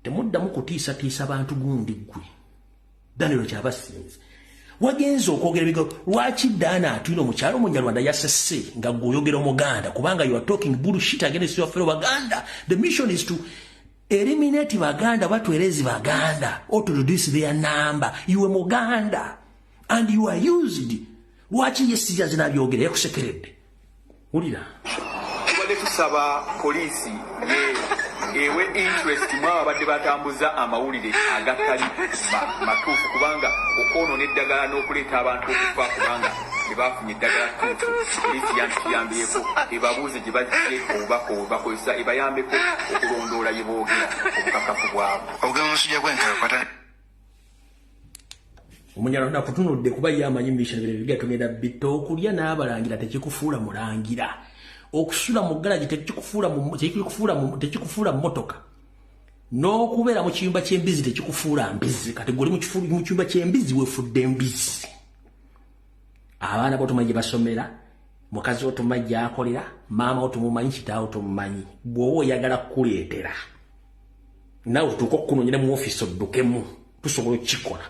Speaker 1: temuddamu kutiisatiisa abantu gundi gwe Daniel kyabasinze wagenza okwogera bigambo lwaki Dana atuyina omukyalo omunyarwanda yasese nga gwoyogera omuganda kubanga you are talking bullshit against your fellow Baganda. The mission is to eliminate Baganda batwerezi Baganda or to reduce their number. You are Muganda and you are used. Lwaki yesiza zinabyogera yakusekeredde ulira
Speaker 10: tubadde tusaba polisi ewe interest mwa badde batambuza amawulire agatali matuufu kubanga okono n'eddagala n'okuleeta abantu okufa kubanga tebafunye eddagala tuufu polisi yantuyambyeko ebabuuze gye bajje obubaka bakozesa ebayambeko okulondoola bye boogera obukakafu bwabwe
Speaker 2: ogenda omusujja gwenkakwata
Speaker 1: omunyarwanda kutunudde kuba yamanyi mission bire bigatongera bito okulya n'abalangira tekikufuula mulangira okusula mu galaji tekikufuula motoka n'okubeera mu kiyumba ky'embizi tekikufuula mbizi kati goli mu kiyumba ky'embizi wefudde embizi abaana bo tumanyi basomera mukazi wo tumanyi akolera maama wo tumumanyi kitaawo tumumanyi bw'oba oyagala kukuleetera naawe tutuuka okukunoonyera mu ofiisi oddukemu tusobola okukikola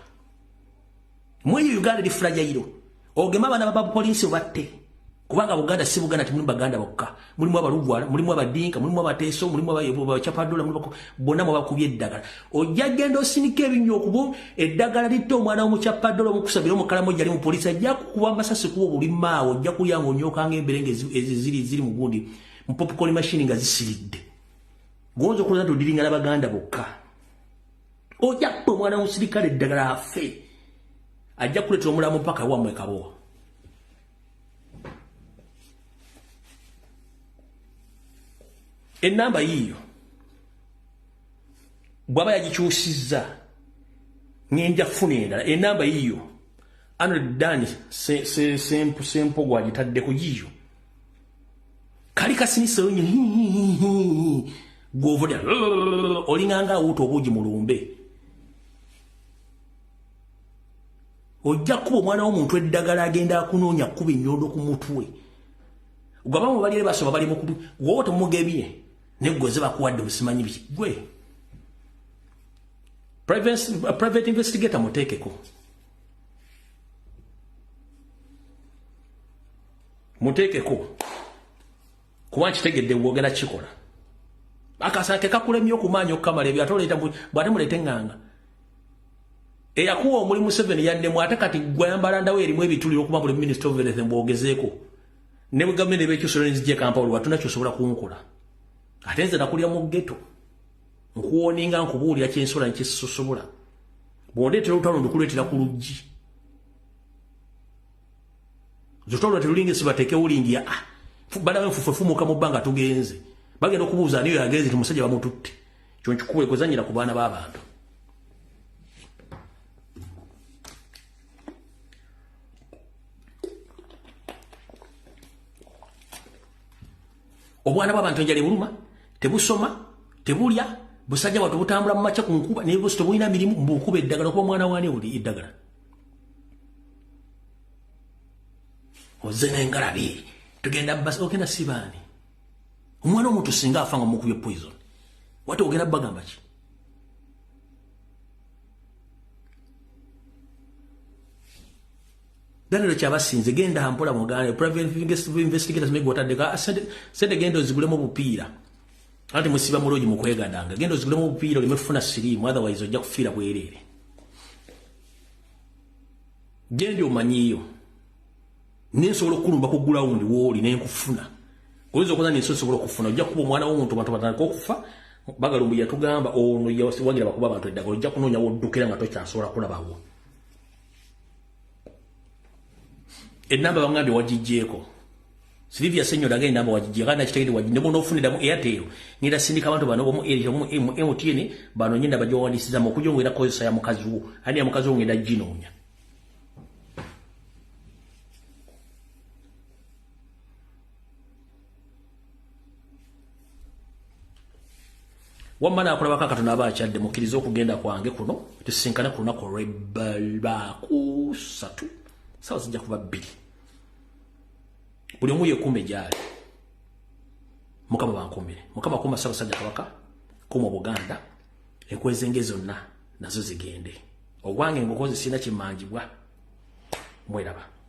Speaker 1: mweyo Uganda li fragile ogema abana ba poliisi batte kubanga Buganda si Buganda timulimu Baganda bokka mulimu abalugwala mulimu abadinka mulimu abateeso mulimu abachapadola mulimu bonna bakubye eddagala ojja genda osinika ebinyo okubo eddagala litte omwana w'omuchapadola omukusabira omukalamu jali mu poliisi ajja kukuba amasasi kuba obulimaawo ojja kulya ng'onyokanga emberenge ziri mu gundi mu popcorn machine nga zisiridde gonza okuloza nti odiringa n'Abaganda bokka ojja kuba omwana w'omusirikale eddagala afe ajja kuleetera omulamu mpaka wammwe Kabowa enamba yiyo bwaba yagikyusizza ngenda kufuna endala enamba yiyo anodani sempo gwagitadde ku yiyo kali kasinisa gwovodya olinganga awuta obuugi mulumbe ojja kuba omwana w'omuntu eddagala agenda akunoonya kuba ennyondo ku mutwe gwabamu balire basoma bali mukubi wote mugebye negoze bakuwadde busimanyi biki gwe private investigator mutekeko kuba kitegedde wogera kikola akasanke kakulemye okumaanya okukamala ebyo atoleeta bwate mulete nganga eyakuwa omulimu 7 yaddemu ate kati gwayambala ndawo erimu ebituliro okuba buli minister of everything bwogezeeko ne bwe gavumenti ebekyusolo nenzijja Kampala watuna kyosobola kunkola ate nze nakulya mu ghetto nkuwoninga nkubuulira kyensobola nkyesosobola bw'ondeetera olutalo ndikuleetera ku luggi zotolwa terulinga sibateeke ulingia balawe nfufe fumuka mu bbanga tugenze bagenda okubuuza niyo yagenze tumusajja bamututte kyo nkikuwe kwezanyira ku baana b'abantu obwana bw'abantu enjala ebuluma tebusoma tebulya busajja watu butambula mu makya ku nkuba naye bwesi tebulina mirimu mbukuba eddagala kuba mwana waani buli eddagala ozze n'engalabi tugenda basi ogenda sibaani omwana omuntu singa afa nga mukubye poison wate ogenda bagamba ki Danilo kyabasinze genda hampola mugane private investigators maybe watandeka sente genda ozigulemu bupiira ate musiba muloji mukwegadanga genda ozigulemu bupiira olimefuna sirimu otherwise ojja kufiira bwerere genda omanyiyo nensobola okulumba ku ground woli nenkufuna oyinza okoza nensobola okufuna ojja kuba omwana w'omuntu bantu batandika okufa bagalumbu yatugamba ono wagira bakuba abantu eddagala ojja kunoonya woddukira nga tokyasobola kulabawo enamba bangambye wagijjeeko Silvia Senyola agenda namba wagijjeeko kana kitegere wagijje ne bonofunira mu Airtel ngira sindika abantu bano bomu eri mu MTN bano nyenda bajjo wandisiza mu kujongera kozesa ya mukazi wo ani ya mukazi wo ngenda jinoonya wamana akola bakakatonda abakyadde mukiriza okugenda kwange kuno tusinkana ku lunaku olw'ebbaku 3 sawa zijja kuba 2 buli omu yeekuume gyali mukama bankuumire mukama kuuma Ssaabasajja Kabaka kuuma Buganda enkwezenge zonna nazo zigende ogwange ngokozi sina kimanjibwa mweraba